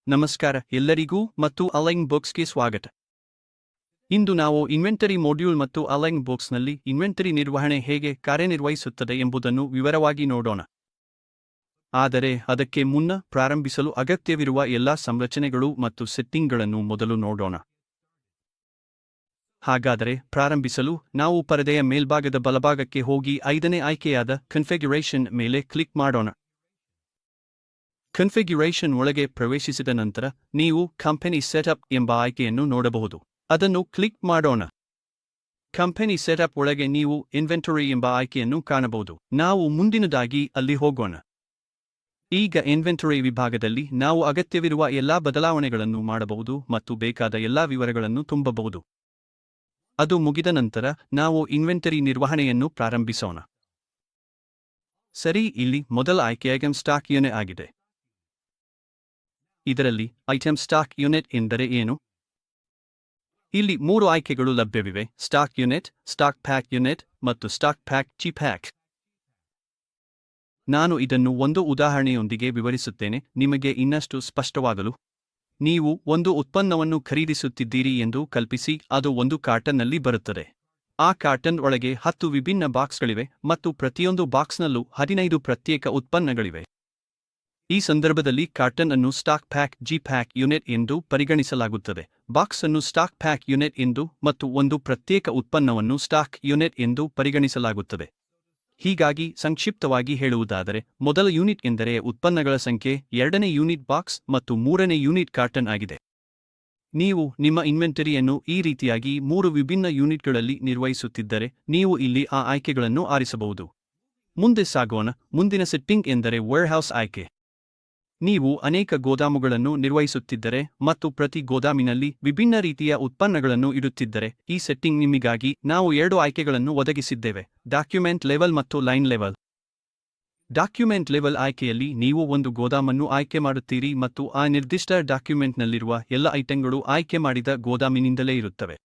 ನಮಸ್ಕಾರ ಎಲ್ಲರಿಗೂ ಮತ್ತು ಅಲೈನ್ ಬುಕ್ಸ್ಗೆ ಸ್ವಾಗತ. ಇಂದು ನಾವು ಇನ್ವೆಂಟರಿ ಮಾಡ್ಯೂಲ್ ಮತ್ತು ಅಲೈನ್ ಬುಕ್ಸ್ನಲ್ಲಿ ಇನ್ವೆಂಟರಿ ನಿರ್ವಹಣೆ ಹೇಗೆ ಕಾರ್ಯನಿರ್ವಹಿಸುತ್ತದೆ ಎಂಬುದನ್ನು ವಿವರವಾಗಿ ನೋಡೋಣ. ಆದರೆ ಅದಕ್ಕೆ ಮುನ್ನ ಪ್ರಾರಂಭಿಸಲು ಅಗತ್ಯವಿರುವ ಎಲ್ಲಾ ಸಂರಚನೆಗಳು ಮತ್ತು ಸೆಟ್ಟಿಂಗ್ಗಳನ್ನು ಮೊದಲು ನೋಡೋಣ. ಹಾಗಾದರೆ ಪ್ರಾರಂಭಿಸಲು ನಾವು ಪರದೆಯ ಮೇಲ್ಭಾಗದ ಬಲಭಾಗಕ್ಕೆ ಹೋಗಿ 5ನೇ ಆಯ್ಕೆಯಾದ ಕನ್ಫಿಗ್ಯುರೇಷನ್ ಮೇಲೆ ಕ್ಲಿಕ್ ಮಾಡೋಣ. ಕನ್ಫಿಗ್ಯುರೇಷನ್ ಒಳಗೆ ಪ್ರವೇಶಿಸಿದ ನಂತರ ನೀವು ಕಂಪನಿ ಸೆಟಪ್ ಎಂಬ ಆಯ್ಕೆಯನ್ನು ನೋಡಬಹುದು. ಅದನ್ನು ಕ್ಲಿಕ್ ಮಾಡೋಣ. ಕಂಪನಿ ಸೆಟಪ್ ಒಳಗೆ ನೀವು ಇನ್ವೆಂಟರಿ ಎಂಬ ಆಯ್ಕೆಯನ್ನು ಕಾಣಬಹುದು. ನಾವು ಮುಂದಿನದಾಗಿ ಅಲ್ಲಿ ಹೋಗೋಣ. ಈಗ ಇನ್ವೆಂಟರಿ ವಿಭಾಗದಲ್ಲಿ ನಾವು ಅಗತ್ಯವಿರುವ ಎಲ್ಲಾ ಬದಲಾವಣೆಗಳನ್ನು ಮಾಡಬಹುದು ಮತ್ತು ಬೇಕಾದ ಎಲ್ಲಾ ವಿವರಗಳನ್ನು ತುಂಬಬಹುದು. ಅದು ಮುಗಿದ ನಂತರ ನಾವು ಇನ್ವೆಂಟರಿ ನಿರ್ವಹಣೆಯನ್ನು ಪ್ರಾರಂಭಿಸೋಣ. ಸರಿ, ಇಲ್ಲಿ ಮೊದಲ ಆಯ್ಕೆ ಐಟಂ ಸ್ಟಾಕ್ ಯೂನಿಟ್ ಆಗಿದೆ. ಇದರಲ್ಲಿ ಐಟಂ ಸ್ಟಾಕ್ ಯೂನಿಟ್ ಎಂದರೆ ಏನು? ಇಲ್ಲಿ 3 ಆಯ್ಕೆಗಳು ಲಭ್ಯವಿವೆ: stock unit, stock pack unit ಮತ್ತು ಸ್ಟಾಕ್ ಪ್ಯಾಕ್ ಚಿ ಪ್ಯಾಕ್. ನಾನು ಇದನ್ನು ಒಂದು ಉದಾಹರಣೆಯೊಂದಿಗೆ ವಿವರಿಸುತ್ತೇನೆ, ನಿಮಗೆ ಇನ್ನಷ್ಟು ಸ್ಪಷ್ಟವಾಗಲು. ನೀವು ಒಂದು ಉತ್ಪನ್ನವನ್ನು ಖರೀದಿಸುತ್ತಿದ್ದೀರಿ ಎಂದು ಕಲ್ಪಿಸಿ. ಅದು ಒಂದು ಕಾರ್ಟನ್ನಲ್ಲಿ ಬರುತ್ತದೆ. ಆ ಕಾರ್ಟನ್ ಒಳಗೆ 10 ವಿಭಿನ್ನ ಬಾಕ್ಸ್ಗಳಿವೆ ಮತ್ತು ಪ್ರತಿಯೊಂದು ಬಾಕ್ಸ್ನಲ್ಲೂ 15 ಪ್ರತ್ಯೇಕ ಉತ್ಪನ್ನಗಳಿವೆ. ಈ ಸಂದರ್ಭದಲ್ಲಿ ಕಾರ್ಟನ್ ಅನ್ನು stock pack G pack unit ಎಂದು ಪರಿಗಣಿಸಲಾಗುತ್ತದೆ, ಬಾಕ್ಸ್ ಅನ್ನು ಸ್ಟಾಕ್ ಪ್ಯಾಕ್ ಯೂನಿಟ್ ಎಂದು ಮತ್ತು ಒಂದು ಪ್ರತ್ಯೇಕ ಉತ್ಪನ್ನವನ್ನು ಸ್ಟಾಕ್ ಯೂನಿಟ್ ಎಂದು ಪರಿಗಣಿಸಲಾಗುತ್ತದೆ. ಹೀಗಾಗಿ ಸಂಕ್ಷಿಪ್ತವಾಗಿ ಹೇಳುವುದಾದರೆ, ಮೊದಲ ಯೂನಿಟ್ ಎಂದರೆ ಉತ್ಪನ್ನಗಳ ಸಂಖ್ಯೆ, 2ನೇ ಯೂನಿಟ್ ಬಾಕ್ಸ್ ಮತ್ತು 3ನೇ ಯೂನಿಟ್ ಕಾರ್ಟನ್ ಆಗಿದೆ. ನೀವು ನಿಮ್ಮ ಇನ್ವೆಂಟರಿಯನ್ನು ಈ ರೀತಿಯಾಗಿ 3 ವಿಭಿನ್ನ ಯೂನಿಟ್ಗಳಲ್ಲಿ ನಿರ್ವಹಿಸುತ್ತಿದ್ದರೆ ನೀವು ಇಲ್ಲಿ ಆ ಆಯ್ಕೆಗಳನ್ನು ಆರಿಸಬಹುದು. ಮುಂದೆ ಸಾಗೋಣ. ಮುಂದಿನ ಸೆಟ್ಟಿಂಗ್ ಎಂದರೆ ವೇರ್ಹೌಸ್ ಆಯ್ಕೆ. ನೀವು ಅನೇಕ ಗೋದಾಮುಗಳನ್ನು ನಿರ್ವಹಿಸುತ್ತಿದ್ದರೆ ಮತ್ತು ಪ್ರತಿ ಗೋದಾಮಿನಲ್ಲಿ ವಿಭಿನ್ನ ರೀತಿಯ ಉತ್ಪನ್ನಗಳನ್ನು ಇಡುತ್ತಿದ್ದರೆ ಈ ಸೆಟ್ಟಿಂಗ್ ನಿಮಗಾಗಿ ನಾವು 2 ಆಯ್ಕೆಗಳನ್ನು ಒದಗಿಸಿದ್ದೇವೆ: ಡಾಕ್ಯುಮೆಂಟ್ ಲೆವೆಲ್ ಮತ್ತು ಲೈನ್ ಲೆವೆಲ್. ಡಾಕ್ಯುಮೆಂಟ್ ಲೆವೆಲ್ ಆಯ್ಕೆಯಲ್ಲಿ ನೀವು ಒಂದು ಗೋದಾಮನ್ನು ಆಯ್ಕೆ ಮಾಡುತ್ತೀರಿ ಮತ್ತು ಆ ನಿರ್ದಿಷ್ಟ ಡಾಕ್ಯುಮೆಂಟ್ನಲ್ಲಿರುವ ಎಲ್ಲ ಐಟಂಗಳು ಆಯ್ಕೆ ಮಾಡಿದ ಗೋದಾಮಿನಿಂದಲೇ ಇರುತ್ತವೆ.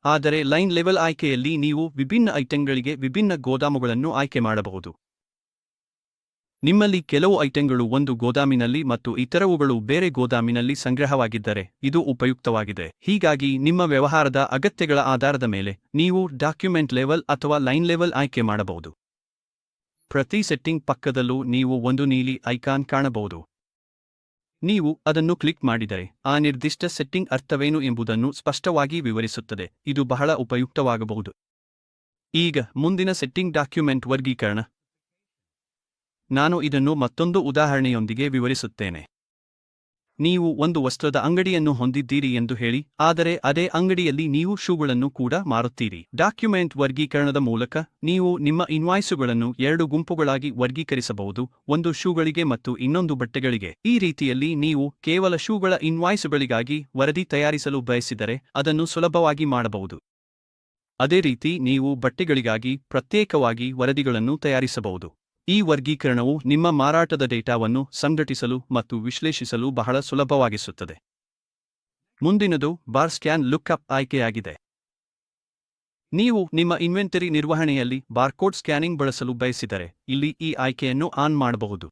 ಆದರೆ ಲೈನ್ ಲೆವೆಲ್ ಆಯ್ಕೆಯಲ್ಲಿ ನೀವು ವಿಭಿನ್ನ ಐಟಂಗಳಿಗೆ ವಿಭಿನ್ನ ಗೋದಾಮುಗಳನ್ನು ಆಯ್ಕೆ ಮಾಡಬಹುದು. ನಿಮ್ಮಲ್ಲಿ ಕೆಲವು ಐಟಂಗಳು ಒಂದು ಗೋದಾಮಿನಲ್ಲಿ ಮತ್ತು ಇತರವುಗಳು ಬೇರೆ ಗೋದಾಮಿನಲ್ಲಿ ಸಂಗ್ರಹವಾಗಿದ್ದರೆ ಇದು ಉಪಯುಕ್ತವಾಗಿದೆ. ಹೀಗಾಗಿ ನಿಮ್ಮ ವ್ಯವಹಾರದ ಅಗತ್ಯಗಳ ಆಧಾರದ ಮೇಲೆ ನೀವು ಡಾಕ್ಯುಮೆಂಟ್ ಲೆವೆಲ್ ಅಥವಾ ಲೈನ್ ಲೆವೆಲ್ ಆಯ್ಕೆ ಮಾಡಬಹುದು. ಪ್ರತಿ ಸೆಟ್ಟಿಂಗ್ ಪಕ್ಕದಲ್ಲೂ ನೀವು ಒಂದು ನೀಲಿ ಐಕಾನ್ ಕಾಣಬಹುದು. ನೀವು ಅದನ್ನು ಕ್ಲಿಕ್ ಮಾಡಿದರೆ ಆ ನಿರ್ದಿಷ್ಟ ಸೆಟ್ಟಿಂಗ್ ಅರ್ಥವೇನು ಎಂಬುದನ್ನು ಸ್ಪಷ್ಟವಾಗಿ ವಿವರಿಸುತ್ತದೆ. ಇದು ಬಹಳ ಉಪಯುಕ್ತವಾಗಬಹುದು. ಈಗ ಮುಂದಿನ ಸೆಟ್ಟಿಂಗ್ ಡಾಕ್ಯುಮೆಂಟ್ ವರ್ಗೀಕರಣ. ನಾನು ಇದನ್ನು ಮತ್ತೊಂದು ಉದಾಹರಣೆಯೊಂದಿಗೆ ವಿವರಿಸುತ್ತೇನೆ. ನೀವು ಒಂದು ವಸ್ತ್ರದ ಅಂಗಡಿಯನ್ನು ಹೊಂದಿದ್ದೀರಿ ಎಂದು ಹೇಳಿ, ಆದರೆ ಅದೇ ಅಂಗಡಿಯಲ್ಲಿ ನೀವು ಶೂಗಳನ್ನು ಕೂಡ ಮಾರುತ್ತೀರಿ. ಡಾಕ್ಯುಮೆಂಟ್ ವರ್ಗೀಕರಣದ ಮೂಲಕ ನೀವು ನಿಮ್ಮ ಇನ್ವಾಯ್ಸುಗಳನ್ನು 2 ಗುಂಪುಗಳಾಗಿ ವರ್ಗೀಕರಿಸಬಹುದು, ಒಂದು ಶೂಗಳಿಗೆ ಮತ್ತು ಇನ್ನೊಂದು ಬಟ್ಟೆಗಳಿಗೆ. ಈ ರೀತಿಯಲ್ಲಿ ನೀವು ಕೇವಲ ಶೂಗಳ ಇನ್ವಾಯ್ಸುಗಳಿಗಾಗಿ ವರದಿ ತಯಾರಿಸಲು ಬಯಸಿದರೆ ಅದನ್ನು ಸುಲಭವಾಗಿ ಮಾಡಬಹುದು. ಅದೇ ರೀತಿ ನೀವು ಬಟ್ಟೆಗಳಿಗಾಗಿ ಪ್ರತ್ಯೇಕವಾಗಿ ವರದಿಗಳನ್ನು ತಯಾರಿಸಬಹುದು. ಈ ವರ್ಗೀಕರಣವು ನಿಮ್ಮ ಮಾರಾಟದ ಡೇಟಾವನ್ನು ಸಂಘಟಿಸಲು ಮತ್ತು ವಿಶ್ಲೇಷಿಸಲು ಬಹಳ ಸುಲಭವಾಗಿಸುತ್ತದೆ. ಮುಂದಿನದು ಬಾರ್ ಸ್ಕ್ಯಾನ್ ಲುಕ್ಅಪ್ ಆಯ್ಕೆಯಾಗಿದೆ. ನೀವು ನಿಮ್ಮ ಇನ್ವೆಂಟರಿ ನಿರ್ವಹಣೆಯಲ್ಲಿ ಬಾರ್ಕೋಡ್ ಸ್ಕ್ಯಾನಿಂಗ್ ಬಳಸಲು ಬಯಸಿದರೆ ಇಲ್ಲಿ ಈ ಆಯ್ಕೆಯನ್ನು ಆನ್ ಮಾಡಬಹುದು.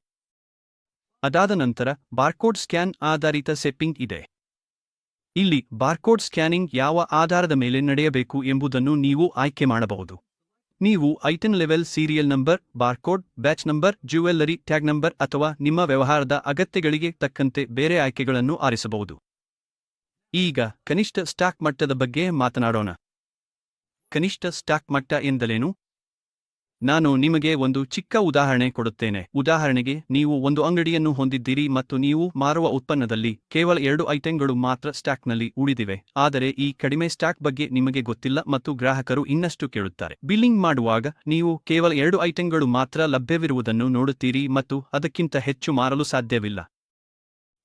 ಅದಾದ ನಂತರ ಬಾರ್ಕೋಡ್ ಸ್ಕ್ಯಾನ್ ಆಧಾರಿತ ಸೆಟ್ಟಿಂಗ್ ಇದೆ. ಇಲ್ಲಿ ಬಾರ್ಕೋಡ್ ಸ್ಕ್ಯಾನಿಂಗ್ ಯಾವ ಆಧಾರದ ಮೇಲೆ ನಡೆಯಬೇಕು ಎಂಬುದನ್ನು ನೀವು ಆಯ್ಕೆ ಮಾಡಬಹುದು. ನೀವು item level, serial number, barcode, batch number, jewellery tag number ಅಥವಾ ನಿಮ್ಮ ವ್ಯವಹಾರದ ಅಗತ್ಯಗಳಿಗೆ ತಕ್ಕಂತೆ ಬೇರೆ ಆಯ್ಕೆಗಳನ್ನು ಆರಿಸಬಹುದು. ಈಗ ಕನಿಷ್ಠ ಸ್ಟಾಕ್ ಮಟ್ಟದ ಬಗ್ಗೆ ಮಾತನಾಡೋಣ. ಕನಿಷ್ಠ ಸ್ಟಾಕ್ ಮಟ್ಟ ಎಂದರೇನು? ನಾನು ನಿಮಗೆ ಒಂದು ಚಿಕ್ಕ ಉದಾಹರಣೆ ಕೊಡುತ್ತೇನೆ. ಉದಾಹರಣೆಗೆ, ನೀವು ಒಂದು ಅಂಗಡಿಯನ್ನು ಹೊಂದಿದ್ದೀರಿ ಮತ್ತು ನೀವು ಮಾರುವ ಉತ್ಪನ್ನದಲ್ಲಿ ಕೇವಲ 2 ಐಟಂಗಳು ಮಾತ್ರ ಸ್ಟಾಕ್ನಲ್ಲಿ ಉಳಿದಿವೆ. ಆದರೆ ಈ ಕಡಿಮೆ ಸ್ಟಾಕ್ ಬಗ್ಗೆ ನಿಮಗೆ ಗೊತ್ತಿಲ್ಲ ಮತ್ತು ಗ್ರಾಹಕರು ಇನ್ನಷ್ಟು ಕೇಳುತ್ತಾರೆ. ಬಿಲ್ಲಿಂಗ್ ಮಾಡುವಾಗ ನೀವು ಕೇವಲ 2 ಐಟಂಗಳು ಮಾತ್ರ ಲಭ್ಯವಿರುವುದನ್ನು ನೋಡುತ್ತೀರಿ ಮತ್ತು ಅದಕ್ಕಿಂತ ಹೆಚ್ಚು ಮಾರಲು ಸಾಧ್ಯವಿಲ್ಲ.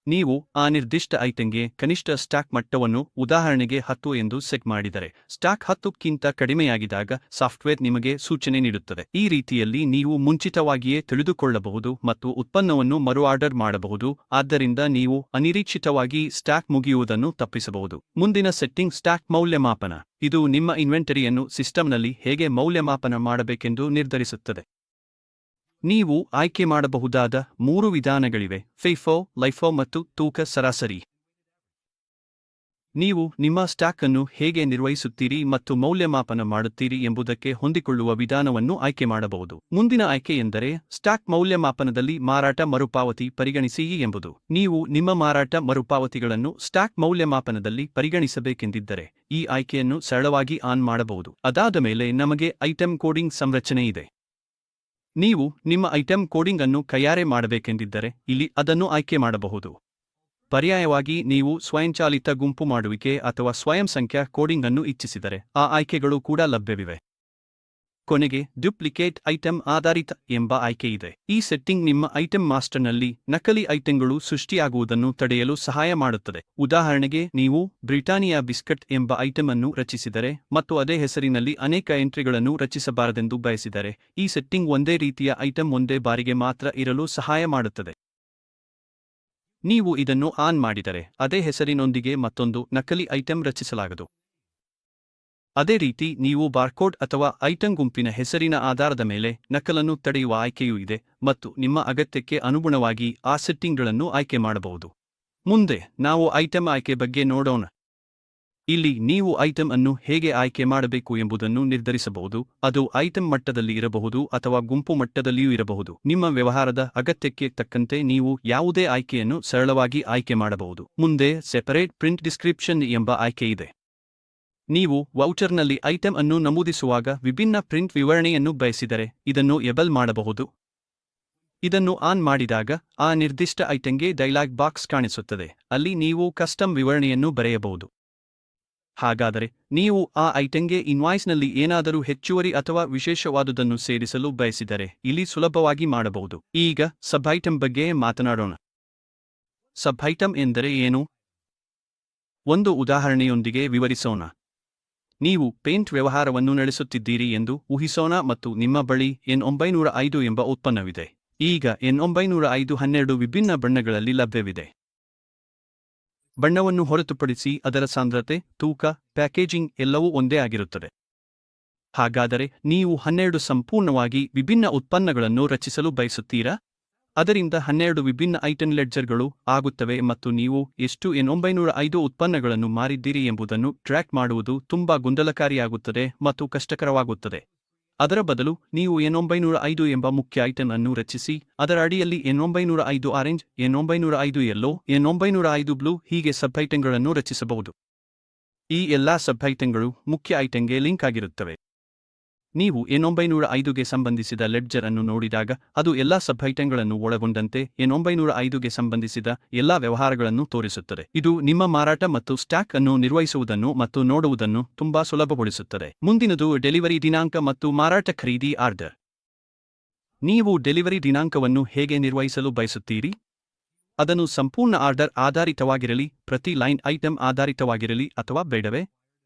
ನೀವು ಆ ನಿರ್ದಿಷ್ಟ ಐಟಂಗೆ ಕನಿಷ್ಠ ಸ್ಟಾಕ್ ಮಟ್ಟವನ್ನು ಉದಾಹರಣೆಗೆ 10 ಎಂದು ಸೆಟ್ ಮಾಡಿದರೆ, ಸ್ಟಾಕ್ 10ಕ್ಕಿಂತ ಕಡಿಮೆಯಾಗಿದ್ದಾಗ ಸಾಫ್ಟ್ವೇರ್ ನಿಮಗೆ ಸೂಚನೆ ನೀಡುತ್ತದೆ. ಈ ರೀತಿಯಲ್ಲಿ ನೀವು ಮುಂಚಿತವಾಗಿಯೇ ತಿಳಿದುಕೊಳ್ಳಬಹುದು ಮತ್ತು ಉತ್ಪನ್ನವನ್ನು ಮರು ಆರ್ಡರ್ ಮಾಡಬಹುದು, ಆದ್ದರಿಂದ ನೀವು ಅನಿರೀಕ್ಷಿತವಾಗಿ ಸ್ಟಾಕ್ ಮುಗಿಯುವುದನ್ನು ತಪ್ಪಿಸಬಹುದು. ಮುಂದಿನ ಸೆಟ್ಟಿಂಗ್ ಸ್ಟಾಕ್ ಮೌಲ್ಯಮಾಪನ. ಇದು ನಿಮ್ಮ ಇನ್ವೆಂಟರಿಯನ್ನು ಸಿಸ್ಟಂನಲ್ಲಿ ಹೇಗೆ ಮೌಲ್ಯಮಾಪನ ಮಾಡಬೇಕೆಂದು ನಿರ್ಧರಿಸುತ್ತದೆ. ನೀವು ಆಯ್ಕೆ ಮಾಡಬಹುದಾದ 3 ವಿಧಾನಗಳಿವೆ: ಫೈಫೋ, ಲೈಫೋ ಮತ್ತು ತೂಕ ಸರಾಸರಿ. ನೀವು ನಿಮ್ಮ ಸ್ಟಾಕ್ ಅನ್ನು ಹೇಗೆ ನಿರ್ವಹಿಸುತ್ತೀರಿ ಮತ್ತು ಮೌಲ್ಯಮಾಪನ ಮಾಡುತ್ತೀರಿ ಎಂಬುದಕ್ಕೆ ಹೊಂದಿಕೊಳ್ಳುವ ವಿಧಾನವನ್ನು ಆಯ್ಕೆ ಮಾಡಬಹುದು. ಮುಂದಿನ ಆಯ್ಕೆ ಎಂದರೆ ಸ್ಟಾಕ್ ಮೌಲ್ಯಮಾಪನದಲ್ಲಿ ಮಾರಾಟ ಮರುಪಾವತಿ ಪರಿಗಣಿಸಿ ಎಂಬುದು. ನೀವು ನಿಮ್ಮ ಮಾರಾಟ ಮರುಪಾವತಿಗಳನ್ನು ಸ್ಟಾಕ್ ಮೌಲ್ಯಮಾಪನದಲ್ಲಿ ಪರಿಗಣಿಸಬೇಕೆಂದಿದ್ದರೆ ಈ ಆಯ್ಕೆಯನ್ನು ಸರಳವಾಗಿ ಆನ್ ಮಾಡಬಹುದು. ಅದಾದ ಮೇಲೆ ನಮಗೆ ಐಟಂ ಕೋಡಿಂಗ್ ಸಂರಚನೆ ಇದೆ. ನೀವು ನಿಮ್ಮ ಐಟಂ ಕೋಡಿಂಗ್ ಅನ್ನು ಕೈಯಾರೆ ಮಾಡಬೇಕೆಂದಿದ್ದರೆ ಇಲ್ಲಿ ಅದನ್ನು ಆಯ್ಕೆ ಮಾಡಬಹುದು. ಪರ್ಯಾಯವಾಗಿ ನೀವು ಸ್ವಯಂಚಾಲಿತ ಗುಂಪು ಮಾಡುವಿಕೆ ಅಥವಾ ಸ್ವಯಂ ಸಂಖ್ಯಾ ಕೋಡಿಂಗ್ ಅನ್ನು ಇಚ್ಛಿಸಿದರೆ ಆ ಆಯ್ಕೆಗಳು ಕೂಡ ಲಭ್ಯವಿವೆ. ಕೊನೆಗೆ ಡ್ಯುಪ್ಲಿಕೇಟ್ ಐಟಂ ಆಧಾರಿತ ಎಂಬ ಆಯ್ಕೆಯಿದೆ. ಈ ಸೆಟ್ಟಿಂಗ್ ನಿಮ್ಮ ಐಟಂ ಮಾಸ್ಟರ್ನಲ್ಲಿ ನಕಲಿ ಐಟಂಗಳು ಸೃಷ್ಟಿಯಾಗುವುದನ್ನು ತಡೆಯಲು ಸಹಾಯ ಮಾಡುತ್ತದೆ. ಉದಾಹರಣೆಗೆ, ನೀವು ಬ್ರಿಟಾನಿಯಾ ಬಿಸ್ಕಟ್ ಎಂಬ ಐಟಂ ಅನ್ನು ರಚಿಸಿದರೆ ಮತ್ತು ಅದೇ ಹೆಸರಿನಲ್ಲಿ ಅನೇಕ ಎಂಟ್ರಿಗಳನ್ನು ರಚಿಸಬಾರದೆಂದು ಬಯಸಿದರೆ, ಈ ಸೆಟ್ಟಿಂಗ್ ಒಂದೇ ರೀತಿಯ ಐಟಂ ಒಂದೇ ಬಾರಿಗೆ ಮಾತ್ರ ಇರಲು ಸಹಾಯ ಮಾಡುತ್ತದೆ. ನೀವು ಇದನ್ನು ಆನ್ ಮಾಡಿದರೆ ಅದೇ ಹೆಸರಿನೊಂದಿಗೆ ಮತ್ತೊಂದು ನಕಲಿ ಐಟಂ ರಚಿಸಲಾಗದು. ಅದೇ ರೀತಿ ನೀವು ಬಾರ್ಕೋಡ್ ಅಥವಾ ಐಟಂ ಗುಂಪಿನ ಹೆಸರಿನ ಆಧಾರದ ಮೇಲೆ ನಕಲನ್ನು ತಡೆಯುವ ಆಯ್ಕೆಯೂ ಇದೆ ಮತ್ತು ನಿಮ್ಮ ಅಗತ್ಯಕ್ಕೆ ಅನುಗುಣವಾಗಿ ಆ ಸೆಟ್ಟಿಂಗ್ಗಳನ್ನು ಆಯ್ಕೆ ಮಾಡಬಹುದು. ಮುಂದೆ ನಾವು ಐಟಂ ಆಯ್ಕೆ ಬಗ್ಗೆ ನೋಡೋಣ. ಇಲ್ಲಿ ನೀವು ಐಟಂ ಅನ್ನು ಹೇಗೆ ಆಯ್ಕೆ ಮಾಡಬೇಕು ಎಂಬುದನ್ನು ನಿರ್ಧರಿಸಬಹುದು. ಅದು ಐಟಂ ಮಟ್ಟದಲ್ಲಿ ಇರಬಹುದು ಅಥವಾ ಗುಂಪು ಮಟ್ಟದಲ್ಲಿಯೂ ಇರಬಹುದು. ನಿಮ್ಮ ವ್ಯವಹಾರದ ಅಗತ್ಯಕ್ಕೆ ತಕ್ಕಂತೆ ನೀವು ಯಾವುದೇ ಆಯ್ಕೆಯನ್ನು ಸರಳವಾಗಿ ಆಯ್ಕೆ ಮಾಡಬಹುದು. ಮುಂದೆ ಸೆಪರೇಟ್ ಪ್ರಿಂಟ್ ಡಿಸ್ಕ್ರಿಪ್ಷನ್ ಎಂಬ ಆಯ್ಕೆ ಇದೆ. ನೀವು ವೌಚರ್ನಲ್ಲಿ ಐಟಂ ಅನ್ನು ನಮೂದಿಸುವಾಗ ವಿಭಿನ್ನ ಪ್ರಿಂಟ್ ವಿವರಣೆಯನ್ನು ಬಯಸಿದರೆ ಇದನ್ನು ಎಬಲ್ ಮಾಡಬಹುದು. ಇದನ್ನು ಆನ್ ಮಾಡಿದಾಗ ಆ ನಿರ್ದಿಷ್ಟ ಐಟಂಗೆ ಡೈಲಾಗ್ ಬಾಕ್ಸ್ ಕಾಣಿಸುತ್ತದೆ. ಅಲ್ಲಿ ನೀವು ಕಸ್ಟಮ್ ವಿವರಣೆಯನ್ನು ಬರೆಯಬಹುದು. ಹಾಗಾದರೆ ನೀವು ಆ ಐಟಂಗೆ ಇನ್ವಾಯ್ಸ್ನಲ್ಲಿ ಏನಾದರೂ ಹೆಚ್ಚುವರಿ ಅಥವಾ ವಿಶೇಷವಾದುದನ್ನು ಸೇರಿಸಲು ಬಯಸಿದರೆ ಇಲ್ಲಿ ಸುಲಭವಾಗಿ ಮಾಡಬಹುದು. ಈಗ ಸಬ್ ಐಟಂ ಬಗ್ಗೆ ಮಾತನಾಡೋಣ. ಸಬ್ ಐಟಂ ಎಂದರೆ ಏನು? ಒಂದು ಉದಾಹರಣೆಯೊಂದಿಗೆ ವಿವರಿಸೋಣ. ನೀವು ಪೇಂಟ್ ವ್ಯವಹಾರವನ್ನು ನಡೆಸುತ್ತಿದ್ದೀರಿ ಎಂದು ಊಹಿಸೋಣ ಮತ್ತು ನಿಮ್ಮ ಬಳಿ N905 ಎಂಬ ಉತ್ಪನ್ನವಿದೆ. ಈಗ N905 12 ವಿಭಿನ್ನ ಬಣ್ಣಗಳಲ್ಲಿ ಲಭ್ಯವಿದೆ. ಬಣ್ಣವನ್ನು ಹೊರತುಪಡಿಸಿ ಅದರ ಸಾಂದ್ರತೆ, ತೂಕ, ಪ್ಯಾಕೇಜಿಂಗ್ ಎಲ್ಲವೂ ಒಂದೇ ಆಗಿರುತ್ತದೆ. ಹಾಗಾದರೆ ನೀವು 12 ಸಂಪೂರ್ಣವಾಗಿ ವಿಭಿನ್ನ ಉತ್ಪನ್ನಗಳನ್ನು ರಚಿಸಲು ಬಯಸುತ್ತೀರಾ? ಅದರಿಂದ 12 ವಿಭಿನ್ನ ಐಟಂ ಲೆಡ್ಜರ್ಗಳು ಆಗುತ್ತವೆ ಮತ್ತು ನೀವು ಎಷ್ಟು N905 ಉತ್ಪನ್ನಗಳನ್ನು ಮಾರಿದ್ದೀರಿ ಎಂಬುದನ್ನು ಟ್ರ್ಯಾಕ್ ಮಾಡುವುದು ತುಂಬಾ ಗೊಂದಲಕಾರಿಯಾಗುತ್ತದೆ ಮತ್ತು ಕಷ್ಟಕರವಾಗುತ್ತದೆ. ಅದರ ಬದಲು ನೀವು N905 ಎಂಬ ಮುಖ್ಯ ಐಟಂ ಅನ್ನು ರಚಿಸಿ, ಅದರ ಅಡಿಯಲ್ಲಿ N905 orange, N905 yellow, N905 blue ಹೀಗೆ ಸಬ್ ಐಟಂಗಳನ್ನು ರಚಿಸಬಹುದು. ಈ ಎಲ್ಲಾ ಸಬ್ ಐಟಂಗಳು ಮುಖ್ಯ ಐಟಂಗೆ ಲಿಂಕ್ ಆಗಿರುತ್ತವೆ. ನೀವು N905ಗೆ ಸಂಬಂಧಿಸಿದ ಲೆಡ್ಜರ್ ಅನ್ನು ನೋಡಿದಾಗ ಅದು ಎಲ್ಲಾ ಸಬ್ ಐಟಂಗಳನ್ನು ಒಳಗೊಂಡಂತೆ N905ಗೆ ಸಂಬಂಧಿಸಿದ ಎಲ್ಲಾ ವ್ಯವಹಾರಗಳನ್ನು ತೋರಿಸುತ್ತದೆ. ಇದು ನಿಮ್ಮ ಮಾರಾಟ ಮತ್ತು ಸ್ಟಾಕ್ ಅನ್ನು ನಿರ್ವಹಿಸುವುದನ್ನು ಮತ್ತು ನೋಡುವುದನ್ನು ತುಂಬಾ ಸುಲಭಗೊಳಿಸುತ್ತದೆ. ಮುಂದಿನದು ಡೆಲಿವರಿ ದಿನಾಂಕ ಮತ್ತು ಮಾರಾಟ ಖರೀದಿ ಆರ್ಡರ್. ನೀವು ಡೆಲಿವರಿ ದಿನಾಂಕವನ್ನು ಹೇಗೆ ನಿರ್ವಹಿಸಲು ಬಯಸುತ್ತೀರಿ? ಅದನ್ನು ಸಂಪೂರ್ಣ ಆರ್ಡರ್ ಆಧಾರಿತವಾಗಿರಲಿ, ಪ್ರತಿ ಲೈನ್ ಐಟಂ ಆಧಾರಿತವಾಗಿರಲಿ ಅಥವಾ ಬೇಡವೇ?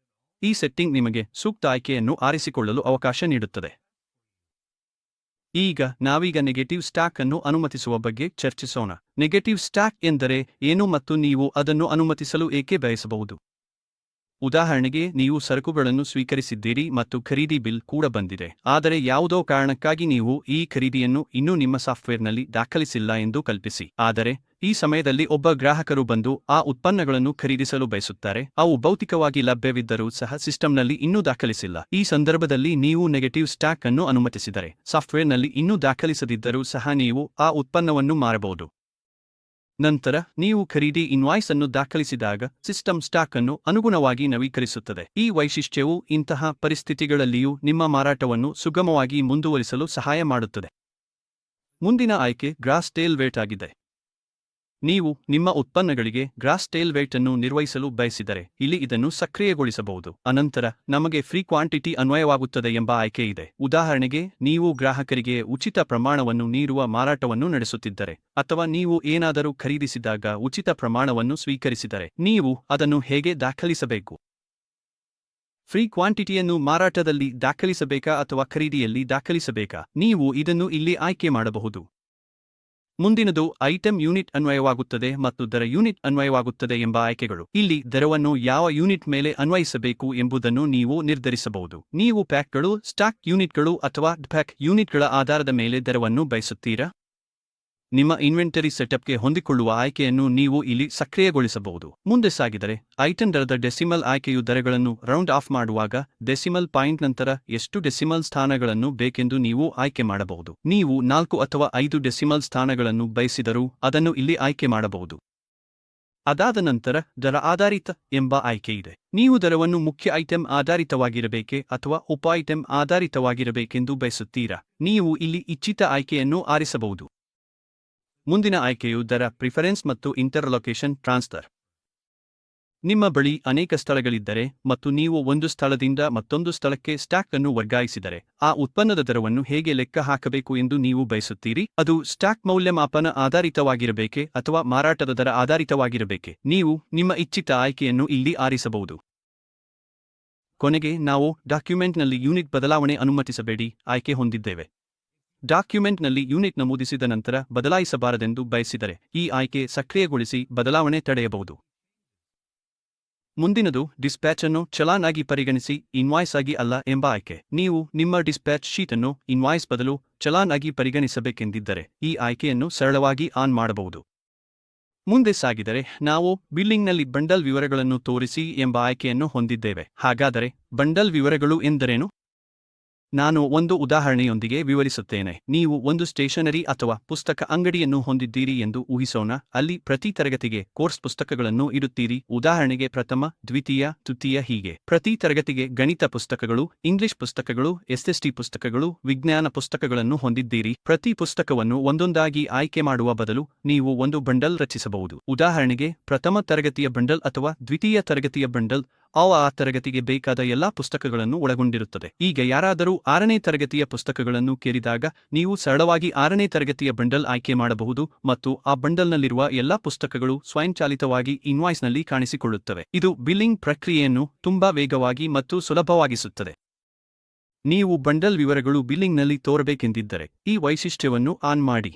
ಈ ಸೆಟ್ಟಿಂಗ್ ನಿಮಗೆ ಸೂಕ್ತ ಆಯ್ಕೆಯನ್ನು ಆರಿಸಿಕೊಳ್ಳಲು ಅವಕಾಶ ನೀಡುತ್ತದೆ. ಈಗ ನಾವೀಗ ನೆಗೆಟಿವ್ ಸ್ಟಾಕ್ ಅನ್ನು ಅನುಮತಿಸುವ ಬಗ್ಗೆ ಚರ್ಚಿಸೋಣ. ನೆಗೆಟಿವ್ ಸ್ಟಾಕ್ ಎಂದರೆ ಏನು ಮತ್ತು ನೀವು ಅದನ್ನು ಅನುಮತಿಸಲು ಏಕೆ ಬಯಸಬಹುದು? ಉದಾಹರಣೆಗೆ, ನೀವು ಸರಕುಗಳನ್ನು ಸ್ವೀಕರಿಸಿದ್ದೀರಿ ಮತ್ತು ಖರೀದಿ ಬಿಲ್ ಕೂಡ ಬಂದಿದೆ. ಆದರೆ ಯಾವುದೋ ಕಾರಣಕ್ಕಾಗಿ ನೀವು ಈ ಖರೀದಿಯನ್ನು ಇನ್ನೂ ನಿಮ್ಮ ಸಾಫ್ಟ್ವೇರ್ನಲ್ಲಿ ದಾಖಲಿಸಿಲ್ಲ ಎಂದು ಕಲ್ಪಿಸಿ. ಆದರೆ ಈ ಸಮಯದಲ್ಲಿ ಒಬ್ಬ ಗ್ರಾಹಕರು ಬಂದು ಆ ಉತ್ಪನ್ನಗಳನ್ನು ಖರೀದಿಸಲು ಬಯಸುತ್ತಾರೆ. ಅವು ಭೌತಿಕವಾಗಿ ಲಭ್ಯವಿದ್ದರೂ ಸಹ ಸಿಸ್ಟಂನಲ್ಲಿ ಇನ್ನೂ ದಾಖಲಿಸಿಲ್ಲ. ಈ ಸಂದರ್ಭದಲ್ಲಿ ನೀವು ನೆಗೆಟಿವ್ ಸ್ಟಾಕ್ ಅನ್ನು ಅನುಮತಿಸಿದರೆ, ಸಾಫ್ಟ್ವೇರ್ನಲ್ಲಿ ಇನ್ನೂ ದಾಖಲಿಸದಿದ್ದರೂ ಸಹ ನೀವು ಆ ಉತ್ಪನ್ನವನ್ನು ಮಾರಬಹುದು. ನಂತರ ನೀವು ಖರೀದಿ ಇನ್ವಾಯ್ಸ್ ಅನ್ನು ದಾಖಲಿಸಿದಾಗ ಸಿಸ್ಟಮ್ ಸ್ಟಾಕ್ ಅನ್ನು ಅನುಗುಣವಾಗಿ ನವೀಕರಿಸುತ್ತದೆ. ಈ ವೈಶಿಷ್ಟ್ಯವು ಇಂತಹ ಪರಿಸ್ಥಿತಿಗಳಲ್ಲಿಯೂ ನಿಮ್ಮ ಮಾರಾಟವನ್ನು ಸುಗಮವಾಗಿ ಮುಂದುವರಿಸಲು ಸಹಾಯ ಮಾಡುತ್ತದೆ. ಮುಂದಿನ ಆಯ್ಕೆ ಗ್ರಾಸ್ ಟೇಲ್ ವೇಟ್ ಆಗಿದೆ. ನೀವು ನಿಮ್ಮ ಉತ್ಪನ್ನಗಳಿಗೆ ಗ್ರಾಸ್ ಟೇಲ್ ವೇಟ್ ಅನ್ನು ನಿರ್ವಹಿಸಲು ಬಯಸಿದರೆ ಇಲ್ಲಿ ಇದನ್ನು ಸಕ್ರಿಯಗೊಳಿಸಬಹುದು. ಅನಂತರ ನಮಗೆ ಫ್ರೀ ಕ್ವಾಂಟಿಟಿ ಅನ್ವಯವಾಗುತ್ತದೆ ಎಂಬ ಆಯ್ಕೆ ಇದೆ. ಉದಾಹರಣೆಗೆ, ನೀವು ಗ್ರಾಹಕರಿಗೆ ಉಚಿತ ಪ್ರಮಾಣವನ್ನು ನೀಡುವ ಮಾರಾಟವನ್ನು ನಡೆಸುತ್ತಿದ್ದರೆ ಅಥವಾ ನೀವು ಏನಾದರೂ ಖರೀದಿಸಿದಾಗ ಉಚಿತ ಪ್ರಮಾಣವನ್ನು ಸ್ವೀಕರಿಸಿದರೆ ನೀವು ಅದನ್ನು ಹೇಗೆ ದಾಖಲಿಸಬೇಕು? ಫ್ರೀ ಕ್ವಾಂಟಿಟಿಯನ್ನು ಮಾರಾಟದಲ್ಲಿ ದಾಖಲಿಸಬೇಕಾ ಅಥವಾ ಖರೀದಿಯಲ್ಲಿ ದಾಖಲಿಸಬೇಕಾ? ನೀವು ಇದನ್ನು ಇಲ್ಲಿ ಆಯ್ಕೆ ಮಾಡಬಹುದು. ಮುಂದಿನದು ಐಟಂ ಯೂನಿಟ್ ಅನ್ವಯವಾಗುತ್ತದೆ ಮತ್ತು ದರ ಯೂನಿಟ್ ಅನ್ವಯವಾಗುತ್ತದೆ ಎಂಬ ಆಯ್ಕೆಗಳು. ಇಲ್ಲಿ ದರವನ್ನು ಯಾವ ಯೂನಿಟ್ ಮೇಲೆ ಅನ್ವಯಿಸಬೇಕು ಎಂಬುದನ್ನು ನೀವು ನಿರ್ಧರಿಸಬಹುದು. ನೀವು ಪ್ಯಾಕ್ಗಳು, ಸ್ಟಾಕ್ ಯೂನಿಟ್ಗಳು ಅಥವಾ ಪ್ಯಾಕ್ ಯೂನಿಟ್ಗಳ ಆಧಾರದ ಮೇಲೆ ದರವನ್ನು ಬಯಸುತ್ತೀರಾ? ನಿಮ್ಮ ಇನ್ವೆಂಟರಿ ಸೆಟಪ್ಗೆ ಹೊಂದಿಕೊಳ್ಳುವ ಆಯ್ಕೆಯನ್ನು ನೀವು ಇಲ್ಲಿ ಸಕ್ರಿಯಗೊಳಿಸಬಹುದು. ಮುಂದೆ ಸಾಗಿದರೆ ಐಟಂ ದರದ ಡೆಸಿಮಲ್ ಆಯ್ಕೆಯು ದರಗಳನ್ನು ರೌಂಡ್ ಆಫ್ ಮಾಡುವಾಗ ಡೆಸಿಮಲ್ ಪಾಯಿಂಟ್ ನಂತರ ಎಷ್ಟು ಡೆಸಿಮಲ್ ಸ್ಥಾನಗಳನ್ನು ಬೇಕೆಂದು ನೀವು ಆಯ್ಕೆ ಮಾಡಬಹುದು. ನೀವು 4 ಅಥವಾ 5 ಡೆಸಿಮಲ್ ಸ್ಥಾನಗಳನ್ನು ಬಯಸಿದರೂ ಅದನ್ನು ಇಲ್ಲಿ ಆಯ್ಕೆ ಮಾಡಬಹುದು. ಅದಾದ ನಂತರ ದರ ಆಧಾರಿತ ಎಂಬ ಆಯ್ಕೆಯಿದೆ. ನೀವು ದರವನ್ನು ಮುಖ್ಯ ಐಟಂ ಆಧಾರಿತವಾಗಿರಬೇಕೆ ಅಥವಾ ಉಪ ಐಟಂ ಆಧಾರಿತವಾಗಿರಬೇಕೆಂದು ಬಯಸುತ್ತೀರಾ? ನೀವು ಇಲ್ಲಿ ಇಚ್ಛಿತ ಆಯ್ಕೆಯನ್ನು ಆರಿಸಬಹುದು. ಮುಂದಿನ ಆಯ್ಕೆಯು ದರ ಪ್ರಿಫರೆನ್ಸ್ ಮತ್ತು ಇಂಟರ್ಲೊಕೇಶನ್ ಟ್ರಾನ್ಸ್ಫರ್. ನಿಮ್ಮ ಬಳಿ ಅನೇಕ ಸ್ಥಳಗಳಿದ್ದರೆ ಮತ್ತು ನೀವು ಒಂದು ಸ್ಥಳದಿಂದ ಮತ್ತೊಂದು ಸ್ಥಳಕ್ಕೆ ಸ್ಟಾಕ್ ಅನ್ನು ವರ್ಗಾಯಿಸಿದರೆ ಆ ಉತ್ಪನ್ನದ ದರವನ್ನು ಹೇಗೆ ಲೆಕ್ಕ ಹಾಕಬೇಕು ಎಂದು ನೀವು ಬಯಸುತ್ತೀರಿ? ಅದು ಸ್ಟಾಕ್ ಮೌಲ್ಯಮಾಪನ ಆಧಾರಿತವಾಗಿರಬೇಕೆ ಅಥವಾ ಮಾರಾಟದ ದರ ಆಧಾರಿತವಾಗಿರಬೇಕೆ? ನೀವು ನಿಮ್ಮ ಇಚ್ಛಿತ ಆಯ್ಕೆಯನ್ನು ಇಲ್ಲಿ ಆರಿಸಬಹುದು. ಕೊನೆಗೆ ನಾವು ಡಾಕ್ಯುಮೆಂಟ್ನಲ್ಲಿ ಯೂನಿಟ್ ಬದಲಾವಣೆ ಅನುಮತಿಸಬೇಡಿ ಆಯ್ಕೆ ಹೊಂದಿದ್ದೇವೆ. ಡಾಕ್ಯುಮೆಂಟ್ನಲ್ಲಿ ಯೂನಿಟ್ ನಮೂದಿಸಿದ ನಂತರ ಬದಲಾಯಿಸಬಾರದೆಂದು ಬಯಸಿದರೆ ಈ ಆಯ್ಕೆ ಸಕ್ರಿಯಗೊಳಿಸಿ ಬದಲಾವಣೆ ತಡೆಯಬಹುದು. ಮುಂದಿನದು ಡಿಸ್ಪ್ಯಾಚ್ ಅನ್ನು ಚಲಾನ್ ಆಗಿ ಪರಿಗಣಿಸಿ ಇನ್ವಾಯ್ಸ್ ಆಗಿ ಅಲ್ಲ ಎಂಬ ಆಯ್ಕೆ. ನೀವು ನಿಮ್ಮ ಡಿಸ್ಪ್ಯಾಚ್ ಶೀಟ್ ಅನ್ನು ಇನ್ವಾಯ್ಸ್ ಬದಲು ಚಲಾನ್ ಆಗಿ ಪರಿಗಣಿಸಬೇಕೆಂದಿದ್ದರೆ ಈ ಆಯ್ಕೆಯನ್ನು ಸರಳವಾಗಿ ಆನ್ ಮಾಡಬಹುದು. ಮುಂದೆ ಸಾಗಿದರೆ ನಾವು ಬಿಲ್ಲಿಂಗ್ನಲ್ಲಿ ಬಂಡಲ್ ವಿವರಗಳನ್ನು ತೋರಿಸಿ ಎಂಬ ಆಯ್ಕೆಯನ್ನು ಹೊಂದಿದ್ದೇವೆ. ಹಾಗಾದರೆ ಬಂಡಲ್ ವಿವರಗಳು ಎಂದರೇನು? ನಾನು ಒಂದು ಉದಾಹರಣೆಯೊಂದಿಗೆ ವಿವರಿಸುತ್ತೇನೆ. ನೀವು ಒಂದು ಸ್ಟೇಷನರಿ ಅಥವಾ ಪುಸ್ತಕ ಅಂಗಡಿಯನ್ನು ಹೊಂದಿದ್ದೀರಿ ಎಂದು ಊಹಿಸೋಣ. ಅಲ್ಲಿ ಪ್ರತಿ ತರಗತಿಗೆ ಕೋರ್ಸ್ ಪುಸ್ತಕಗಳನ್ನು ಇಡುತ್ತೀರಿ. ಉದಾಹರಣೆಗೆ ಪ್ರಥಮ, ದ್ವಿತೀಯ, ತೃತೀಯ ಹೀಗೆ. ಪ್ರತಿ ತರಗತಿಗೆ ಗಣಿತ ಪುಸ್ತಕಗಳು, ಇಂಗ್ಲಿಷ್ ಪುಸ್ತಕಗಳು, ಎಸ್ಎಸ್ಟಿ ಪುಸ್ತಕಗಳು, ವಿಜ್ಞಾನ ಪುಸ್ತಕಗಳನ್ನು ಹೊಂದಿದ್ದೀರಿ. ಪ್ರತಿ ಪುಸ್ತಕವನ್ನು ಒಂದೊಂದಾಗಿ ಆಯ್ಕೆ ಮಾಡುವ ಬದಲು ನೀವು ಒಂದು ಬಂಡಲ್ ರಚಿಸಬಹುದು. ಉದಾಹರಣೆಗೆ ಪ್ರಥಮ ತರಗತಿಯ ಬಂಡಲ್ ಅಥವಾ ದ್ವಿತೀಯ ತರಗತಿಯ ಬಂಡಲ್ ಆ ತರಗತಿಗೆ ಬೇಕಾದ ಎಲ್ಲಾ ಪುಸ್ತಕಗಳನ್ನು ಒಳಗೊಂಡಿರುತ್ತದೆ. ಈಗ ಯಾರಾದರೂ 6ನೇ ತರಗತಿಯ ಪುಸ್ತಕಗಳನ್ನು ಕೇಳಿದಾಗ ನೀವು ಸರಳವಾಗಿ 6ನೇ ತರಗತಿಯ ಬಂಡಲ್ ಆಯ್ಕೆ ಮಾಡಬಹುದು ಮತ್ತು ಆ ಬಂಡಲ್ನಲ್ಲಿರುವ ಎಲ್ಲಾ ಪುಸ್ತಕಗಳು ಸ್ವಯಂಚಾಲಿತವಾಗಿ ಇನ್ವಾಯ್ಸ್ನಲ್ಲಿ ಕಾಣಿಸಿಕೊಳ್ಳುತ್ತವೆ. ಇದು ಬಿಲ್ಲಿಂಗ್ ಪ್ರಕ್ರಿಯೆಯನ್ನು ತುಂಬಾ ವೇಗವಾಗಿ ಮತ್ತು ಸುಲಭವಾಗಿಸುತ್ತದೆ. ನೀವು ಬಂಡಲ್ ವಿವರಗಳು ಬಿಲ್ಲಿಂಗ್ನಲ್ಲಿ ತೋರಬೇಕೆಂದಿದ್ದರೆ ಈ ವೈಶಿಷ್ಟ್ಯವನ್ನು ಆನ್ ಮಾಡಿ.